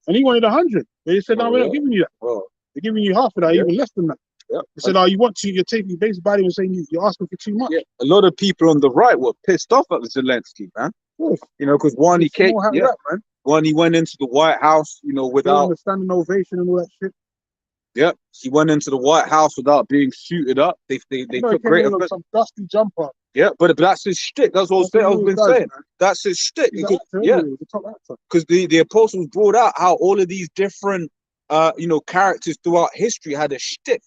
And he wanted 100. They said, no, we're not giving you that. They're giving you half of that, even less than that. They said, you're taking base value and saying you're asking for too much. A lot of people on the right were pissed off at Zelensky, man. Because one, he went into the White House, without a standing ovation and all that shit. Yep, he went into the White House without being suited up. They took great offense. Some dusty jumper. Yeah, but that's his shtick. That's what I've been saying. Man. That's his shtick. He's the top actor. Because the apostles brought out how all of these different characters throughout history had a shtick,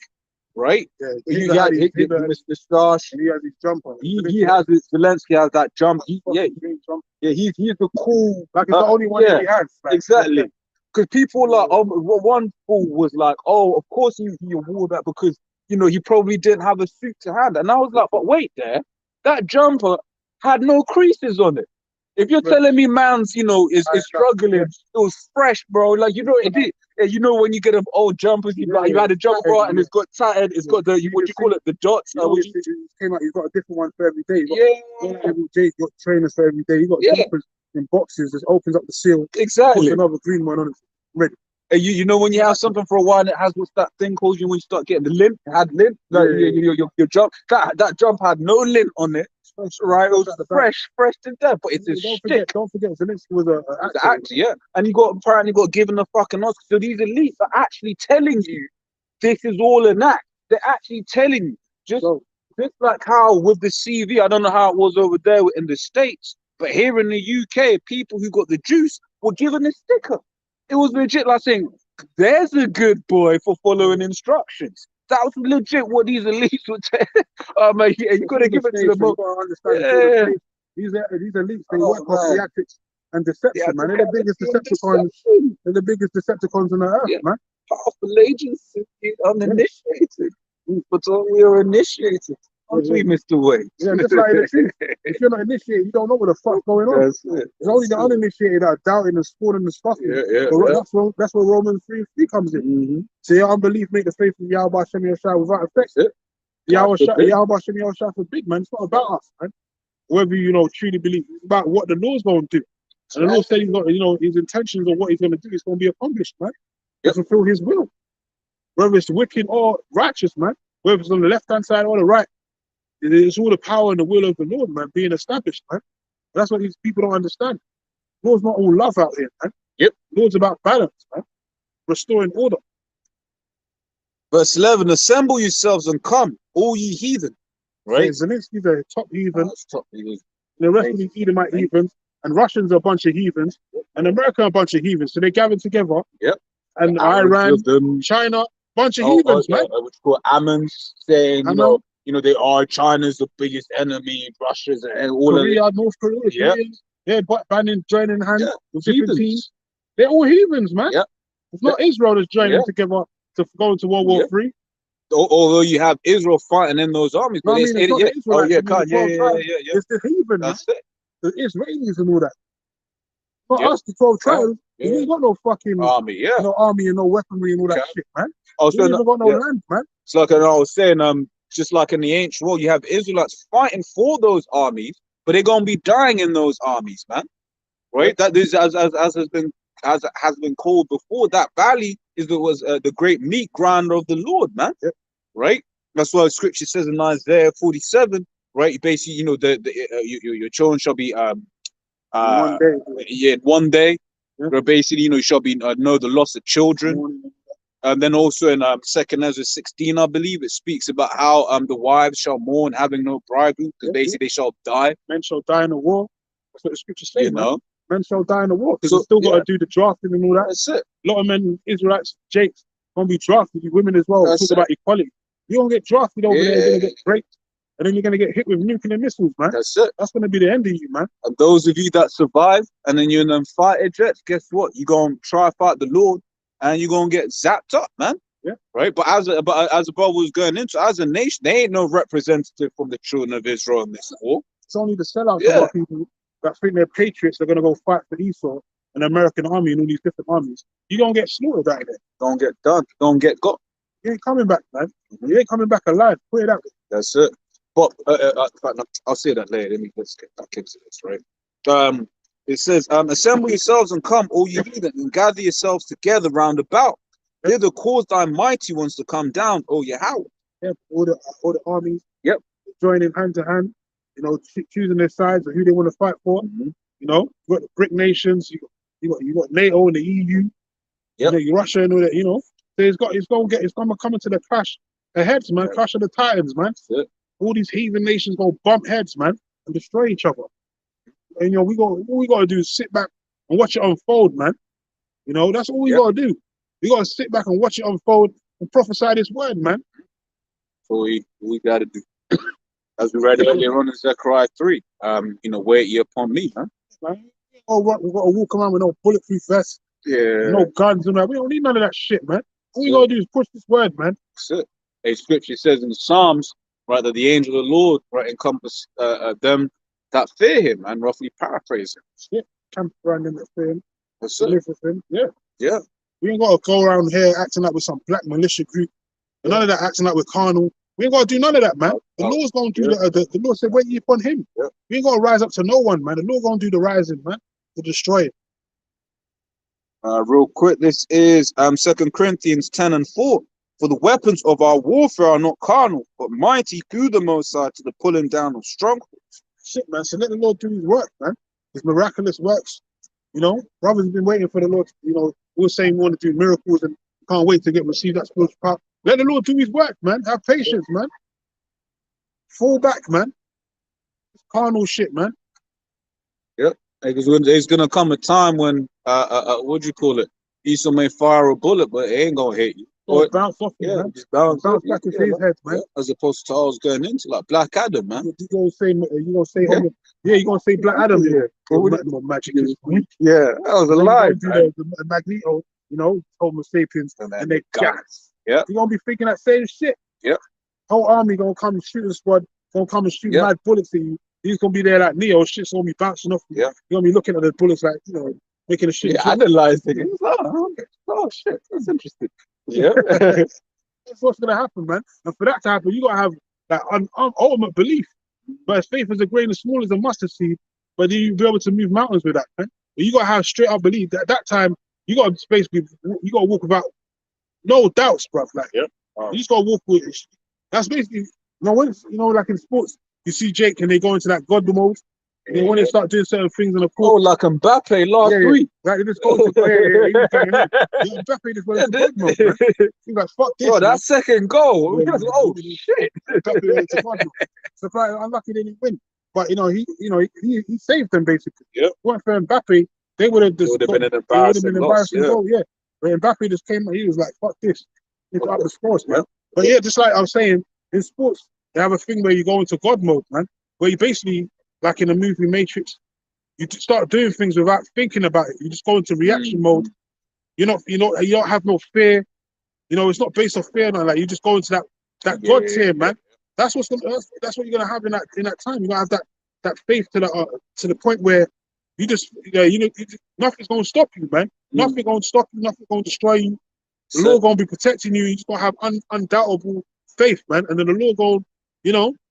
right? Yeah, he had Mr. Stash. He has his jumper. He has his Zelensky has that jump. He's the cool. Like it's the only one that he has. Like, exactly. Because people like one fool was like, oh, of course he wore that because he probably didn't have a suit to hand. And I was like, but wait there, that jumper had no creases on it. If you're telling me man's, is struggling, it was fresh, bro. Like, it did. When you get an old jumpers, you had a jumper and it's got tattered, it's got the, what do you call it, the dots. It came out, you've got a different one for every day. Every day, you've got trainers for every day. You've got jumpers in boxes, just opens up the seal. Exactly. Puts another green one on it. Ready. And when you have something for a while and it has what's that thing called when you start getting the lint, it had lint. Like your jump, that jump had no lint on it. Right, it was fresh to death, but it's a shtick. Don't forget, Zelensky was an actor, yeah. And he got given a fucking Oscar. So these elites are actually telling you this is all an act. They're actually telling you. Just like how with the CV, I don't know how it was over there in the States, but here in the UK, people who got the juice were given a sticker. It was legit like saying, there's a good boy for following instructions. That was legit what these elites would say. Mate, you got to give it to them. These elites, they work off theatrics and deception, man. They're the biggest Decepticons. They're the biggest Decepticons on the earth, man. Powerful agents, uninitiated. But we are initiated. Aren't we, Mr. Wade? Yeah, just like the truth. If you're not initiated, you don't know what the fuck's going on. It's only the uninitiated that are doubting and scorning and scoffing. That's where Romans 3:3 comes in. So your unbelief make the faith of Yahweh Shem Yahshua without effect. Yahweh Shem Yahshua for big, man. It's not about us, man. Whether you truly believe, it's about what the Lord's going to do. And the Lord said he's got, his intentions of what he's going to do is going to be accomplished, man. To fulfill his will. Whether it's wicked or righteous, man. Whether it's on the left-hand side or the right. It's all the power and the will of the Lord, man, being established, man. That's what these people don't understand. Lord's not all love out here, man. Lord's about balance, man. Restoring order. Verse 11, assemble yourselves and come, all ye heathen. Right? So Zelensky's a top heathen. The rest of these Edomite heathens. And Russians are a bunch of heathens. And America are a bunch of heathens. So they gathered together. And Iran, China, bunch of heathens, man. Which called Ammons saying, they are China's the biggest enemy, Russia's and all of it. Korea, North Korea, Yeah. Koreans, they're banning, joining hands Yeah, with different heathens. teams. They're all heathens, man. Yeah. It's not Israel that's joining Yeah. together to go into World War Yeah. Three. Although you have Israel fighting in those armies, No, but I mean, it's not the Israelites, I mean, the 12 tribes. yeah. It's the heathen, man. That's it. The Israelis and all that. Not Yeah. us, the 12 tribes. Yeah. We ain't got no fucking Army, yeah. no army and no weaponry and all that Okay. shit, man. Also, We ain't even got no yeah. land, man. It's like I was saying, just like in the ancient world, you have Israelites fighting for those armies, but they're gonna be dying in those armies, man. Right? That is as has been called before. That valley was the great meat grinder of the Lord, man. Yep. Right? That's why Scripture says in Isaiah 47. Right? Basically, your children shall be One day. one day. Yeah. Where basically, you shall be know the loss of children. And then also in 2 Ezra 16, I believe, it speaks about how the wives shall mourn having no bridegroom, because basically they shall die. Men shall die in the war. That's what the scriptures say, man. Men shall die in the war. Because So, they still got yeah. to do the drafting and all that. That's it. A lot of men, Israelites, Jakes, gonna be drafted. Women as well. That's Talk about equality. You gonna get drafted over there, you're gonna get raped, and then you're gonna get hit with nuclear missiles, man. That's it. That's gonna be the end of you, man. And those of you that survive, and then you're in them fighter jets, guess what? You're gonna try fight the Lord, and you're gonna get zapped up, man. Yeah. Right. But as the brother was going into, as a nation, they ain't no representative from the children of Israel in this war. It's only the sellouts Yeah. of our people that think they're patriots. They're gonna go fight for Esau, an American army, and all these different armies. You gonna get slaughtered out there. Don't get done. Don't get got. You ain't coming back, man. You ain't coming back alive. Put it out. That's it. But I'll say that later. Let's get back into this, right? It says, assemble yourselves and come, all you heathen, and gather yourselves together round about. Thither cause thy mighty ones to come down, O Yahweh. Yeah, all the armies. Yep. Joining hand to hand. Choosing their sides of who they want to fight for. Mm-hmm. You got the BRIC nations. You got NATO and the EU. Yep. Russia and all that. So it's gonna come into the clash of heads, man. Yep. Clash of the Titans, man. That's it. All these heathen nations gonna bump heads, man, and destroy each other. And all we gotta do is sit back and watch it unfold, man. That's all we gotta do. We gotta sit back and watch it unfold and prophesy this word, man. So we gotta do. As we read earlier on in Zechariah 3, wait ye upon me, huh? Man, we gotta walk around with no bulletproof vests, Yeah. no guns and that. We don't need none of that shit, man. All we gotta do is push this word, man. That's it. A scripture says in the Psalms, right, that the angel of the Lord, right, encompass them that fear him, and roughly paraphrase him. Shit. Camp around in that thing. That's it. Live with him. Yeah. Yeah. We ain't gotta go around here acting like we're some black militia group. And none of that acting like we're carnal. We ain't gotta do none of that, man. The Lord's gonna do the Lord said, wait ye upon him. Yeah. We ain't gotta rise up to no one, man. The Lord gonna do the rising, man, to destroy it. Real quick, this is 2 Corinthians 10:4. For the weapons of our warfare are not carnal, but mighty through the Most High to the pulling down of strongholds. Shit, man. So let the Lord do his work, man. His miraculous works. Brothers have been waiting for the Lord. We're saying we want to do miracles and can't wait to receive that spiritual power. Let the Lord do his work, man. Have patience, man. Fall back, man. It's carnal shit, man. Because there's gonna come a time when what do you call it? Esau may fire a bullet, but it ain't gonna hit you. Or bounce off you, man. Just bounce Back into his head, man. As opposed to I was going into like Black Adam, man. You gonna say Black Adam, yeah. Or magic is weak. Yeah, that was a lie. The Magneto, Homo sapiens, and they gas. Yeah. You gonna be thinking that same shit. Yeah. Whole army gonna come and shoot the squad, gonna come and shoot mad bullets at you. He's gonna be there like Neo, shit's gonna be bouncing off you. Yeah. You're gonna be looking at the bullets like, making a shit. Yeah, analyzing it. Oh shit, that's interesting. Yeah. That's what's gonna happen, man. And for that to happen, you gotta have that ultimate belief. But as faith is a grain as small as a mustard seed, but you'll be able to move mountains with that, man. But you gotta have straight up belief. At that time, you gotta walk without no doubts, bruv. Like, you just gotta walk with it. That's basically, like in sports, you see Jake and they go into that God mode. And then when they start doing certain things on the court, like Mbappe last week. Like they just go to Mbappe just went into God mode, man. He's like, fuck this. Oh, that second goal. Yeah, Oh shit. Mbappe went into God mode. So unlucky they didn't win. But he saved them basically. Yeah. Weren't for Mbappe, they would have been an embarrassing loss. goal, yeah. But Mbappe just came, he was like, fuck this. He got up the scores, man. But yeah, just like I'm saying, in sports, They have a thing where you go into God mode, man, where you basically, like in the movie Matrix, you start doing things without thinking about it. You just go into reaction mode. You don't have no fear. You know, it's not based on fear, no. Like you just go into that God tier, man. That's what you're gonna have in that time. You're gonna have that faith to the point where you just nothing's gonna stop you, man. Nothing gonna stop you. Nothing gonna destroy you. The Lord gonna be protecting you. You just gonna have undoubtable faith, man. And then the Lord gonna,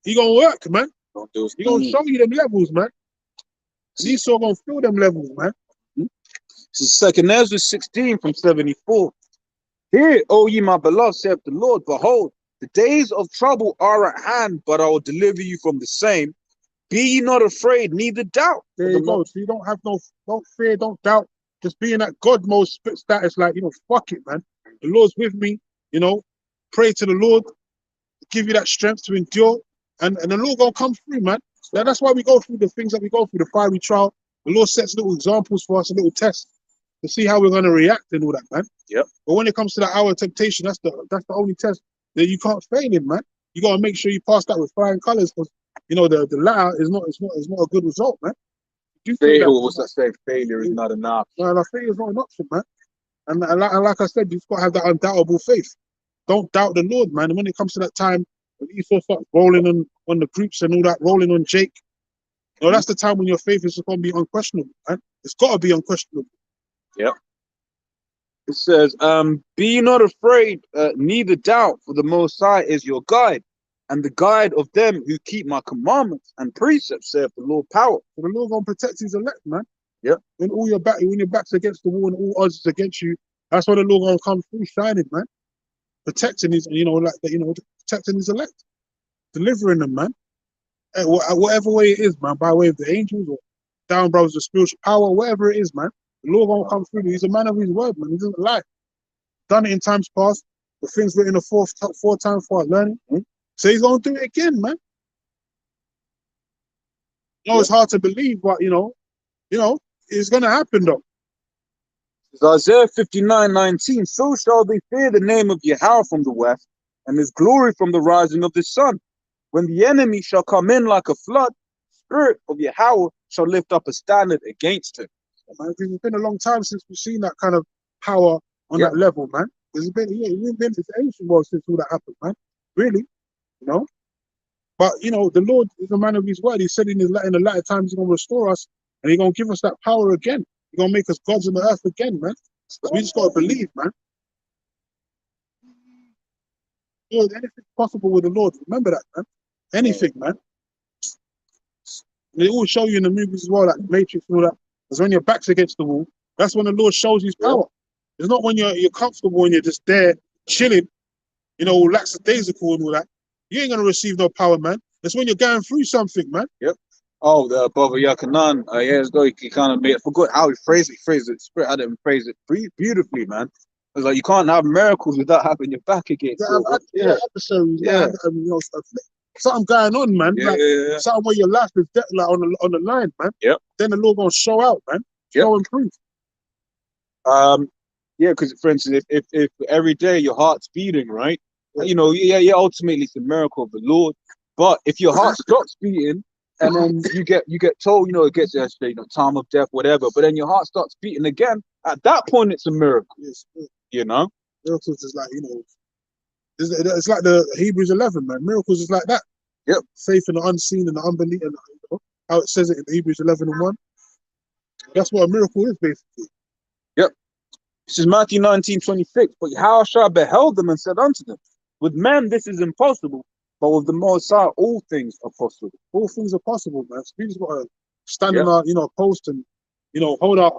he gonna work, man. He gonna show you them levels, man. And Esau gonna feel them levels, man. This is 2nd Ezra 16 from 74. Hear, O ye my beloved, saith the Lord, behold, the days of trouble are at hand, but I will deliver you from the same. Be ye not afraid, neither doubt. There you go. So you don't have don't fear, don't doubt. Just be in that God mode status, like, fuck it, man. The Lord's with me, pray to the Lord, give you that strength to endure, and the Lord gonna come through, man. That's why we go through the things that we go through, the fiery trial. The Lord sets little examples for us, a little test to see how we're gonna react and all that, man. Yep. But when it comes to that hour of temptation, that's the only test that you can't fail in, man. You gotta make sure you pass that with flying colours, because the latter is not a good result, man. What's that saying? Failure is not enough. No, failure is not an option, man. And like I said, you've got to have that undoubtable faith. Don't doubt the Lord, man. And when it comes to that time, when Esau starts rolling on the groups and all that, rolling on Jake, that's the time when your faith is going to be unquestionable, man. It's got to be unquestionable. Yep. It says, be not afraid, neither doubt, for the Most High is your guide, and the guide of them who keep my commandments and precepts, saith the Lord power. So the Lord going to protect his elect, man. Yep. When your back's against the wall and all odds is against you, that's when the Lord going to come through shining, man. Protecting his, protecting his elect, delivering them, man. Whatever way it is, man, by way of the angels or down brothers of spiritual power, whatever it is, man. The Lord gonna come through. He's a man of his word, man. He doesn't lie. Done it in times past. The things written four times for our learning. So he's gonna do it again, man. It's hard to believe, but it's gonna happen though. Isaiah 59:19. So shall they fear the name of Yahweh from the west, and his glory from the rising of the sun. When the enemy shall come in like a flood, the spirit of Yahweh shall lift up a standard against him. Man, it's been a long time since we've seen that kind of power on that level, man. It's been since the ancient world since all that happened, man. Really, But the Lord is a man of his word. He said in the latter times he's gonna restore us, and he's gonna give us that power again. He's gonna make us gods on the earth again, man. So we just gotta believe, man. Anything's possible with the Lord. Remember that, man. Anything, man. They all show you in the movies as well, like Matrix and all that. It's when your back's against the wall. That's when the Lord shows his power. It's not when you're comfortable and you're just there chilling, lackadaisical and all that. You ain't gonna receive no power, man. It's when you're going through something, man. Yep. Oh, the Baba Yakanan, years ago, he kind of I forgot how he phrased it. Spirit had him phrase it beautifully, man. It was like, you can't have miracles without having your back against. Something going on, man. Something where your life is on the line, man. Yep. Then the Lord gonna show out, man. Show and prove. Because for instance, if every day your heart's beating, right? Ultimately it's a miracle of the Lord. But if your heart stops beating, and then you get told, it gets time of death, whatever, but then your heart starts beating again, at that point it's a miracle. Yes. Miracles is like, it's like the Hebrews 11, man. Miracles is like that. Yep. Faith in the unseen and the unbelief, and how it says it in Hebrews 11:1. That's what a miracle is, basically. Yep. This is Matthew 19:26. But Yahushua beheld them and said unto them, with men this is impossible, but with the Most High all things are possible. All things are possible, man. So we just gotta stand on our post and hold our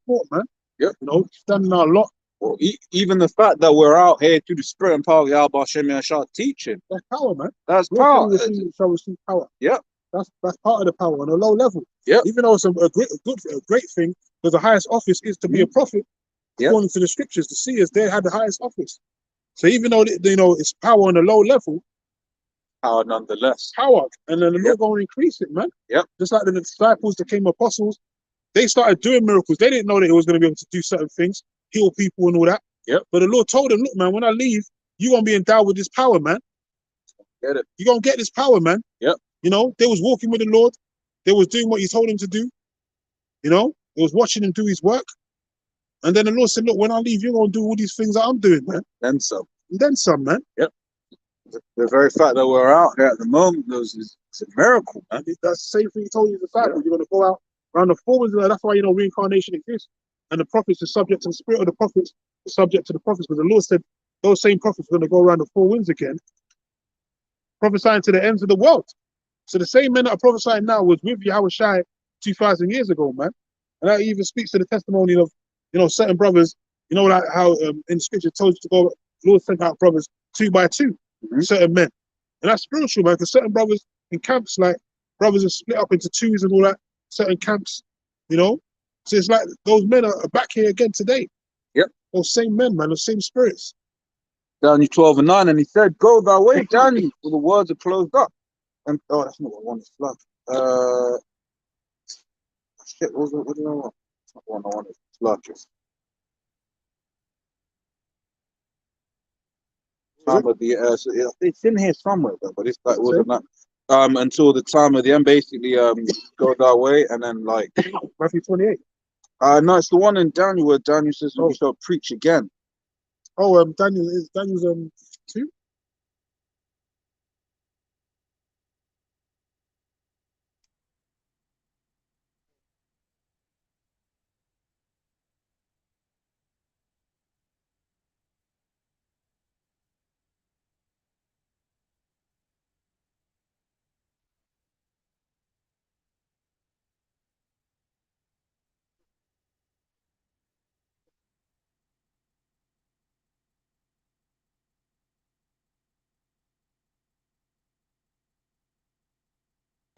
fort, man. Yep. Stand in our lot. Well, even the fact that we're out here through the spirit and power of Yahweh Hashem Yahshua teaching. That's power, man. That's power. Shall receive power. Yep. That's part of the power on a low level. Yep. Even though it's a great thing, because the highest office is to be a prophet, according to the scriptures. The seers, they had the highest office. So even though it's power on a low level, power nonetheless. Power, and then the Lord going to increase it, man. Yep. Just like the disciples became apostles, they started doing miracles. They didn't know that it was going to be able to do certain things, heal people and all that. Yep. But the Lord told them, look, man, when I leave, you're going to be endowed with this power, man. Get it. You're gonna get this power, man. Yep. You know, they was walking with the Lord, they was doing what he told him to do, you know, they was watching him do his work. And then the Lord said, look, when I leave, you're gonna do all these things that I'm doing, man. Then some. And then some, man. The very fact that we're out here at the moment is a miracle, man. That's the same thing he told his disciples. You're gonna go out around the four winds. That's why, you know, reincarnation exists. And the prophets are subject to the spirit of the prophets, subject to the prophets. But the Lord said those same prophets are gonna go around the four winds again, prophesying to the ends of the world. So the same men that are prophesying now was with Yahushua 2,000 years ago, man. And that even speaks to the testimony of, you know, certain brothers, you know, like how in scripture told you to go, the Lord sent out brothers 2 by 2, certain men. And that's spiritual, man, because certain brothers in camps, like brothers are split up into twos and all that, certain camps, you know. So it's like those men are back here again today. Yep. Those same men, man, those same spirits. Daniel 12:9, and he said, "Go thy way, Daniel, for the words are closed up." And oh, that's not what I wanted. Fluff. Shit, what do I want? It's not what I wanted. Fluff. Time of the so it's in here somewhere, though, but it's like it wasn't that. Until the time of the end, basically, go that way, and then like Matthew 28. no, it's the one in Daniel where Daniel says we shall preach again. Oh, Daniel's 2.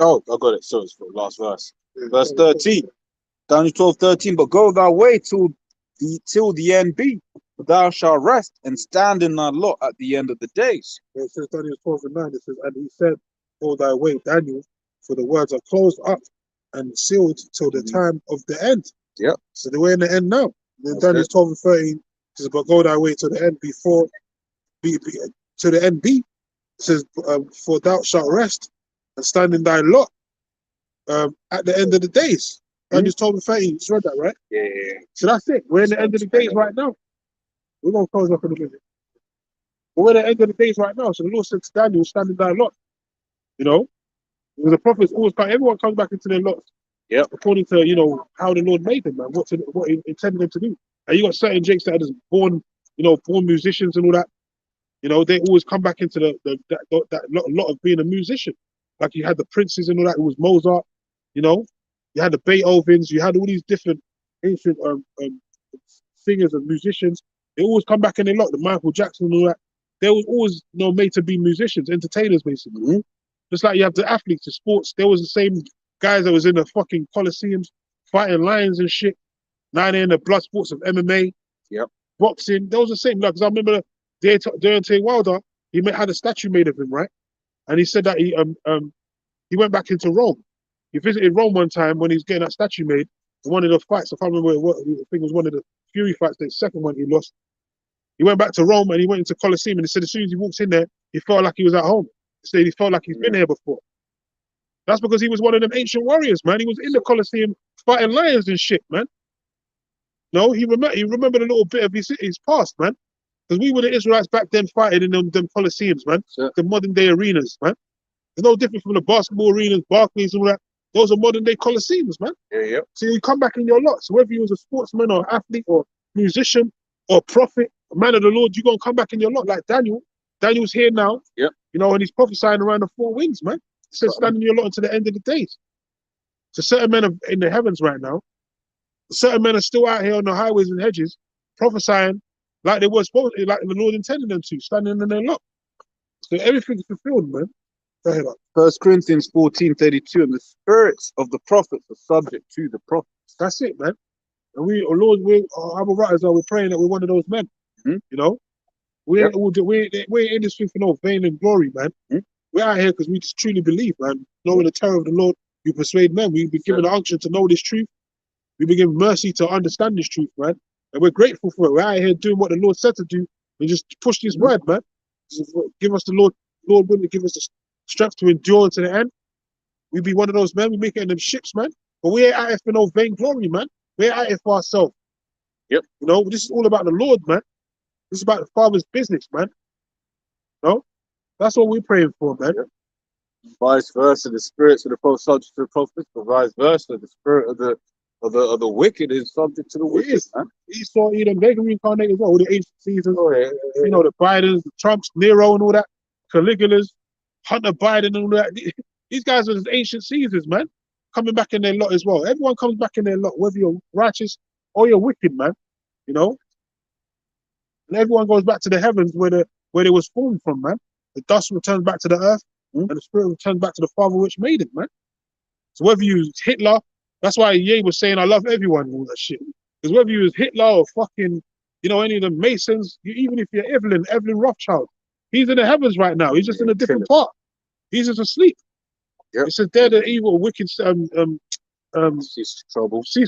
Oh, I got it. So it's for the last verse. Verse 13. Daniel 12:13. But go thy way till the end be, for thou shalt rest and stand in thy lot at the end of the days. It says Daniel 12:9. It says, and he said, go thy way, Daniel, for the words are closed up and sealed till the time of the end. Yep. So we're in the end now. Then Okay. Daniel 12:13 says, but go thy way to the end before be to the end be. It says, for thou shalt rest and stand in thy lot at the end of the days. Daniel 12:13. You just read that, right? Yeah. So that's it. We're in the end of the days right now. We're gonna close up in a minute. But we're at the end of the days right now. So the Lord said to Daniel, stand in thy lot. You know? Because the prophets always come, everyone comes back into their lots. Yep. According to, you know, how the Lord made them, man, what he intended them to do. And you got certain jakes that are just born, you know, born musicians and all that. You know, they always come back into that lot of being a musician. Like you had the princes and all that, it was Mozart, you know, you had the Beethovens, you had all these different ancient singers and musicians. They always come back in their lot, the Michael Jackson and all that. They were always, you know, made to be musicians, entertainers, basically. Just like you have the athletes, the sports, there was the same guys that was in the fucking Colosseums fighting lions and shit. Now they're in the blood sports of MMA, boxing. Those are the same. Because I remember Deontay Wilder, he had a statue made of him, right? And he said that he went back into Rome. He visited Rome one time when he was getting that statue made. One of the fights, I can't remember what I think it was one of the Fury fights, the second one he lost. He went back to Rome and he went into Colosseum and he said as soon as he walks in there, he felt like he was at home. He said he felt like he's been here before. That's because he was one of them ancient warriors, man. He was in the Colosseum fighting lions and shit, man. No, he remembered a little bit of his past, man. Because we were the Israelites back then fighting in them Colosseums, man. Sure. The modern day arenas, man. It's no different from the basketball arenas, Barclays, and all that. Those are modern day Colosseums, man. Yeah. So you come back in your lot. So whether you was a sportsman or athlete or musician or prophet, a man of the Lord, you're going to come back in your lot. Like Daniel. Daniel's here now. Yep. You know, and he's prophesying around the four winds, man. He says stand in your lot until the end of the days. So certain men are in the heavens right now. Certain men are still out here on the highways and hedges prophesying like they were supposed to, like the Lord intended them to, standing in their lot. So everything's fulfilled, man. Go ahead. 1 Corinthians 14:32, and the spirits of the prophets are subject to the prophets. That's it, man. And we, oh Lord, our writers are praying that we're one of those men. You know, we ain't in this thing for no vain and glory, man. We're out here because we just truly believe, man. Knowing the terror of the Lord, we persuade men. We've been given the unction to know this truth. We've been given mercy to understand this truth, man. And we're grateful for it. We're out here doing what the Lord said to do and just push this word, man. Just give us the Lord, Lord wouldn't give us the strength to endure to the end, we'd be one of those men. We make it in them ships, man. But we ain't out here for no vainglory, man. We're out here for ourselves. Yep. You know, this is all about the Lord, man. This is about the Father's business, man. No, that's what we're praying for, man. Yep. Vice versa, the spirits of the prophets subject to the prophets, but vice versa, the spirit of the wicked is subject to the wicked, man. Esau, Edom, they can reincarnate as well. All the ancient seasons, Oh, yeah. you know, the Bidens, the Trumps, Nero, and all that, Caligulas, Hunter Biden, and all that. These guys are the ancient Caesars, man, coming back in their lot as well. Everyone comes back in their lot, whether you're righteous or you're wicked, man. You know, and everyone goes back to the heavens where they was formed from, man. The dust returns back to the earth, and the spirit returns back to the Father which made it, man. So whether you use Hitler, that's why Ye was saying I love everyone and all that shit. Because whether you use Hitler or fucking, you know, any of the Masons, even if you're Evelyn Rothschild, he's in the heavens right now. He's just in a different part. He's just asleep. Yep. It says they're the evil, wicked, cease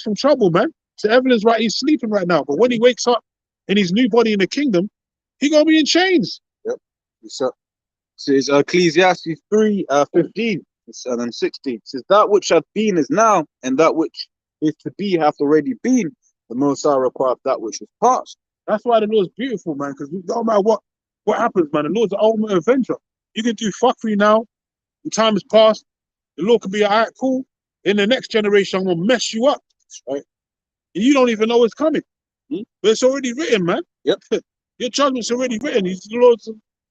from trouble, man. So Evelyn's right, he's sleeping right now. But when he wakes up in his new body in the kingdom, he gonna be in chains. Yep. So it's Ecclesiastes 3:15 and then 16. It says, that which hath been is now, and that which is to be hath already been. The Most High requireth that which is past. That's why the Lord's beautiful, man, because no matter what happens, man, the Lord's the ultimate avenger. You can do fuckery now, the time has passed, the Lord could be all right, cool. In the next generation, I'm gonna mess you up, right? And you don't even know it's coming. But it's already written, man. Yep. Your judgment's already written. The Lord's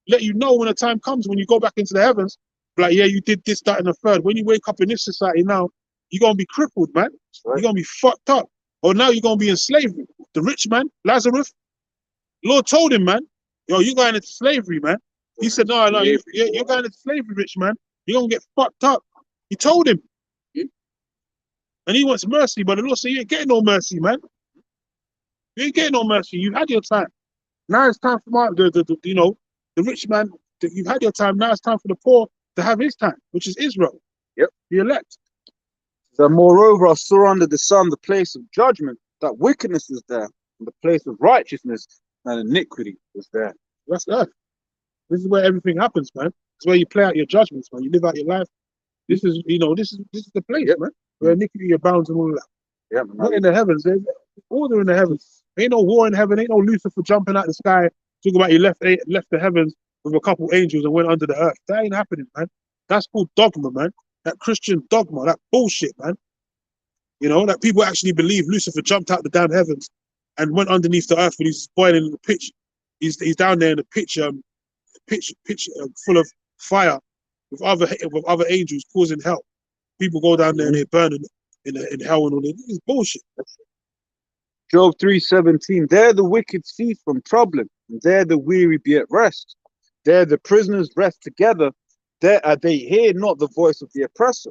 let you know when the time comes, when you go back into the heavens, like, yeah, you did this, that, and the third. When you wake up in this society now, you're gonna be crippled, man. Right. You're gonna be fucked up. Or now you're gonna be in slavery. The rich man, Lazarus, Lord told him, man, yo, you're going into slavery, man. He said, no, you're going into slavery, rich man. You're gonna get fucked up. He told him. And he wants mercy, but the Lord said, you ain't getting no mercy, man. You ain't getting no mercy. You had your time. Now it's time for the rich man. You've had your time. Now it's time for the poor to have his time, which is Israel. Yep. The elect. That moreover I saw under the sun the place of judgment, that wickedness was there, and the place of righteousness and iniquity was there. That's earth. This is where everything happens, man. It's where you play out your judgments, man. You live out your life. This is the place, man, where iniquity abounds and all of that. Yeah, Not in the heavens. There's order in the heavens. Ain't no war in heaven. Ain't no Lucifer jumping out the sky talking about he left the heavens with a couple angels and went under the earth. That ain't happening, man. That's called dogma, man. That Christian dogma, that bullshit, man. You know, that people actually believe Lucifer jumped out the damn heavens and went underneath the earth when he's boiling in the pitch. He's down there in the pitch full of fire with other angels causing hell. People go down there and they're burning in hell and all that. This is bullshit. Job 3:17. There the wicked cease from troubling, and there the weary be at rest. There the prisoners rest together. There they hear not the voice of the oppressor.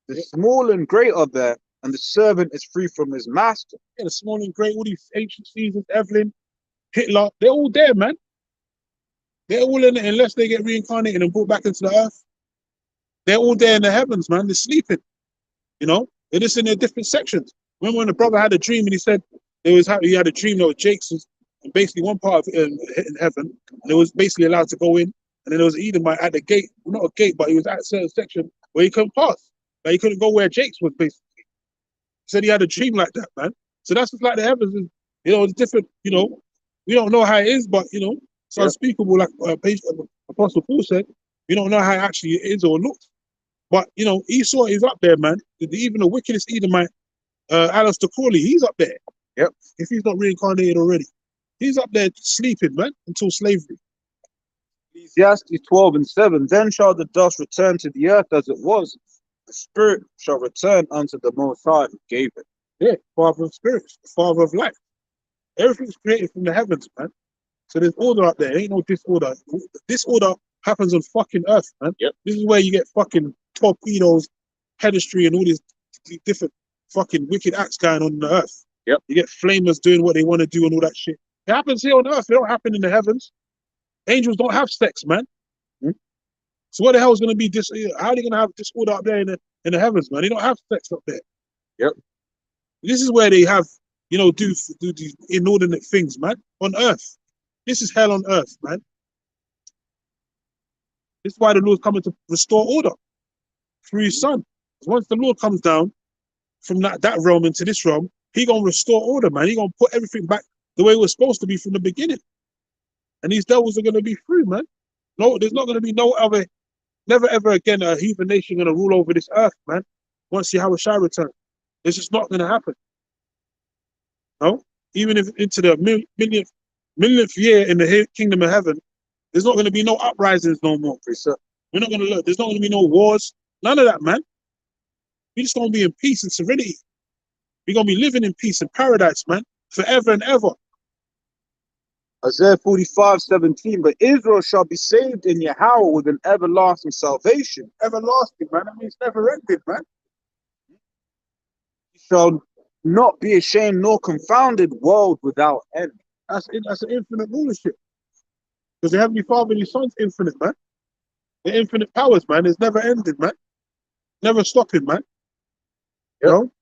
The small and great are there, and the servant is free from his master. Yeah, the small and great, all these ancient Caesars, Evelyn, Hitler, they're all there, man. They're all in it unless they get reincarnated and brought back into the earth. They're all there in the heavens, man. They're sleeping. You know, they're just in their different sections. Remember when the brother had a dream and he said he had a dream that was Jake's was basically one part of it in heaven, and it was basically allowed to go in, and then there was Edomite at the gate, not a gate, but he was at a certain section where he couldn't pass. Like he couldn't go where Jake's was basically. He said he had a dream like that, man. So that's just like the heavens, you know, it's different, you know. We don't know how it is, but you know, it's unspeakable, like Apostle Paul said. We don't know how it actually is or looks. But you know, Esau is up there, man. Even the wickedest Edomite, Aleister Crowley, he's up there. Yep. If he's not reincarnated already, he's up there sleeping, man, until slavery. Ecclesiastes 12:7. Then shall the dust return to the earth as it was. The spirit shall return unto the Most High who gave it. Yeah, Father of spirits, Father of life. Everything's created from the heavens, man. So there's order up there. Ain't no disorder. Disorder happens on fucking earth, man. Yep. This is where you get fucking torpedoes, pedestry, and all these different fucking wicked acts going on the earth. Yep. You get flamers doing what they want to do and all that shit. It happens here on earth. It don't happen in the heavens. Angels don't have sex, man. So what the hell is going to be how are they going to have disorder up there in the heavens, man? They don't have sex up there. Yep. This is where they have, you know, do these inordinate things, man. On earth. This is hell on earth, man. This is why the Lord's coming to restore order through his son. Because once the Lord comes down from that realm into this realm, he gonna restore order, man. He gonna put everything back the way it was supposed to be from the beginning. And these devils are gonna be free, man. No, there's not gonna be no other, never ever again a heathen nation gonna rule over this earth, man. Once Yahweh Shai returns. It's just not gonna happen. No? Even if into the millionth year in the kingdom of heaven, there's not gonna be no uprisings no more. We're not gonna look, there's not gonna be no wars, none of that, man. We're just gonna be in peace and serenity. We're gonna be living in peace and paradise, man, forever and ever. Isaiah 45:17, but Israel shall be saved in Yahweh with an everlasting salvation. Everlasting, man. That means never ending, man. He shall not be ashamed nor confounded, world without end. That's an infinite rulership. Because the Heavenly Father and his Son's infinite, man. The infinite powers, man, is never ending, man. Never stopping, man. You know?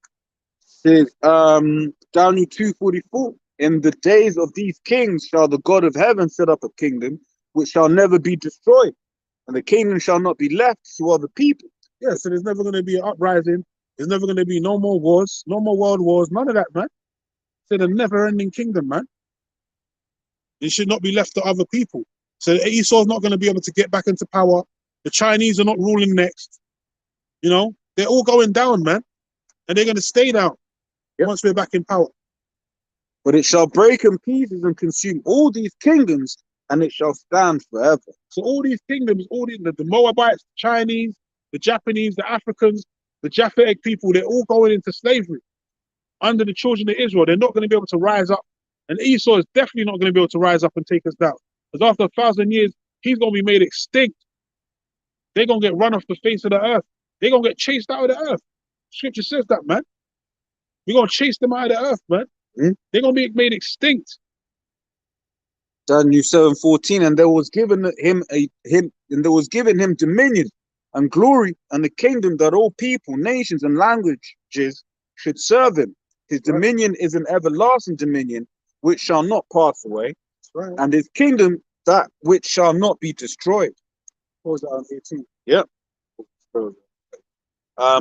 Says Daniel 2:44, in the days of these kings shall the God of heaven set up a kingdom which shall never be destroyed, and the kingdom shall not be left to other people. Yeah, so there's never going to be an uprising. There's never going to be no more wars, no more world wars, none of that, man. It's a never-ending kingdom, man. It should not be left to other people. So Esau's not going to be able to get back into power. The Chinese are not ruling next. You know, they're all going down, man. And they're going to stay down once we're back in power. But it shall break in pieces and consume all these kingdoms, and it shall stand forever. So all these kingdoms, the Moabites, the Chinese, the Japanese, the Africans, the Japhetic people, they're all going into slavery under the children of Israel. They're not going to be able to rise up. And Esau is definitely not going to be able to rise up and take us down. Because after 1,000 years, he's going to be made extinct. They're going to get run off the face of the earth. They're going to get chased out of the earth. Scripture says that, man. We're going to chase them out of the earth, man. They're going to be made extinct. Daniel 7:14, and there was given him dominion and glory and the kingdom that all people, nations, and languages should serve him. His dominion is an everlasting dominion which shall not pass away, and his kingdom that which shall not be destroyed. What was that on 18? Yep.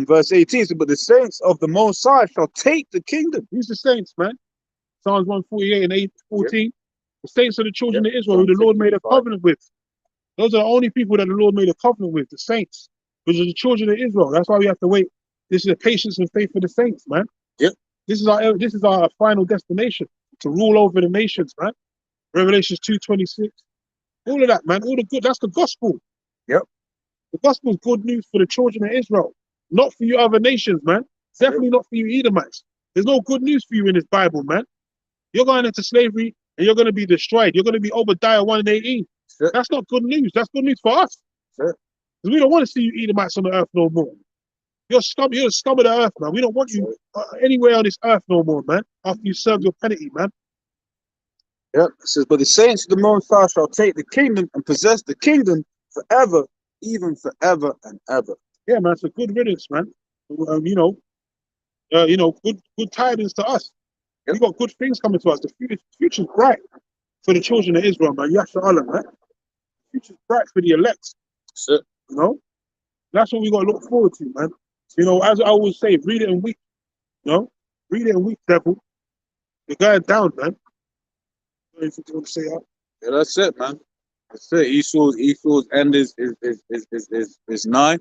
Verse 18, so, but the saints of the Most High shall take the kingdom. Who's the saints, man? Psalms 148 and 8:14. The saints of the children of Israel, who the Lord made a covenant with. Those are the only people that the Lord made a covenant with, the saints. Which are the children of Israel. That's why we have to wait. This is the patience and faith of the saints, man. Yep. This is our final destination, to rule over the nations, man. Revelations 2:26. All of that, man. All the good. That's the gospel. Yep. The gospel is good news for the children of Israel. Not for you other nations, man. Definitely not for you Edomites. There's no good news for you in this Bible, man. You're going into slavery and you're going to be destroyed. You're going to be Obadiah 1:18. That's not good news. That's good news for us. Because we don't want to see you Edomites on the earth no more. You're the scum of the earth, man. We don't want you anywhere on this earth no more, man. After you serve your penalty, man. Yep. It says, but the saints of the Most High shall take the kingdom and possess the kingdom forever, even forever and ever. Yeah, man. It's a good riddance, man. Good tidings to us. Yep. We got good things coming to us. The future's bright for the children of Israel, man. Yasha Allah, man. The future's bright for the elect. That's it. You know? That's what we got to look forward to, man. You know, as I always say, read it and weep. You know? Read it and weep, devil. You're going down, man. Anything you want to say, huh? Yeah, that's it, man. That's it. Esau's end is nigh.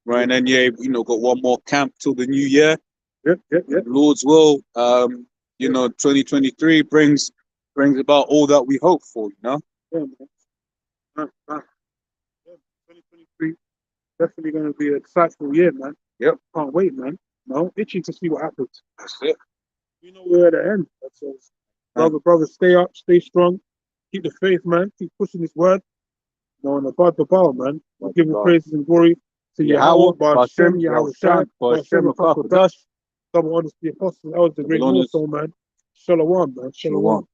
Right, and then got one more camp till the new year. Yep. Lord's will, 2023 brings about all that we hope for, Yeah, man. 2023 definitely going to be an exciting year, man. Yep. Can't wait, man. No, itching to see what happens. That's it. We know we're at the end. That's all. Brother, stay up, stay strong, keep the faith, man. Keep pushing this word. And above the bar, man. I'll give you praises and glory to Yahweh, Ba'ashem, Yahweh Shai, Ba'ashem, Apakadosh. Double honors to the apostles, elders, the great millstone, man. Shalom, man. Shalom.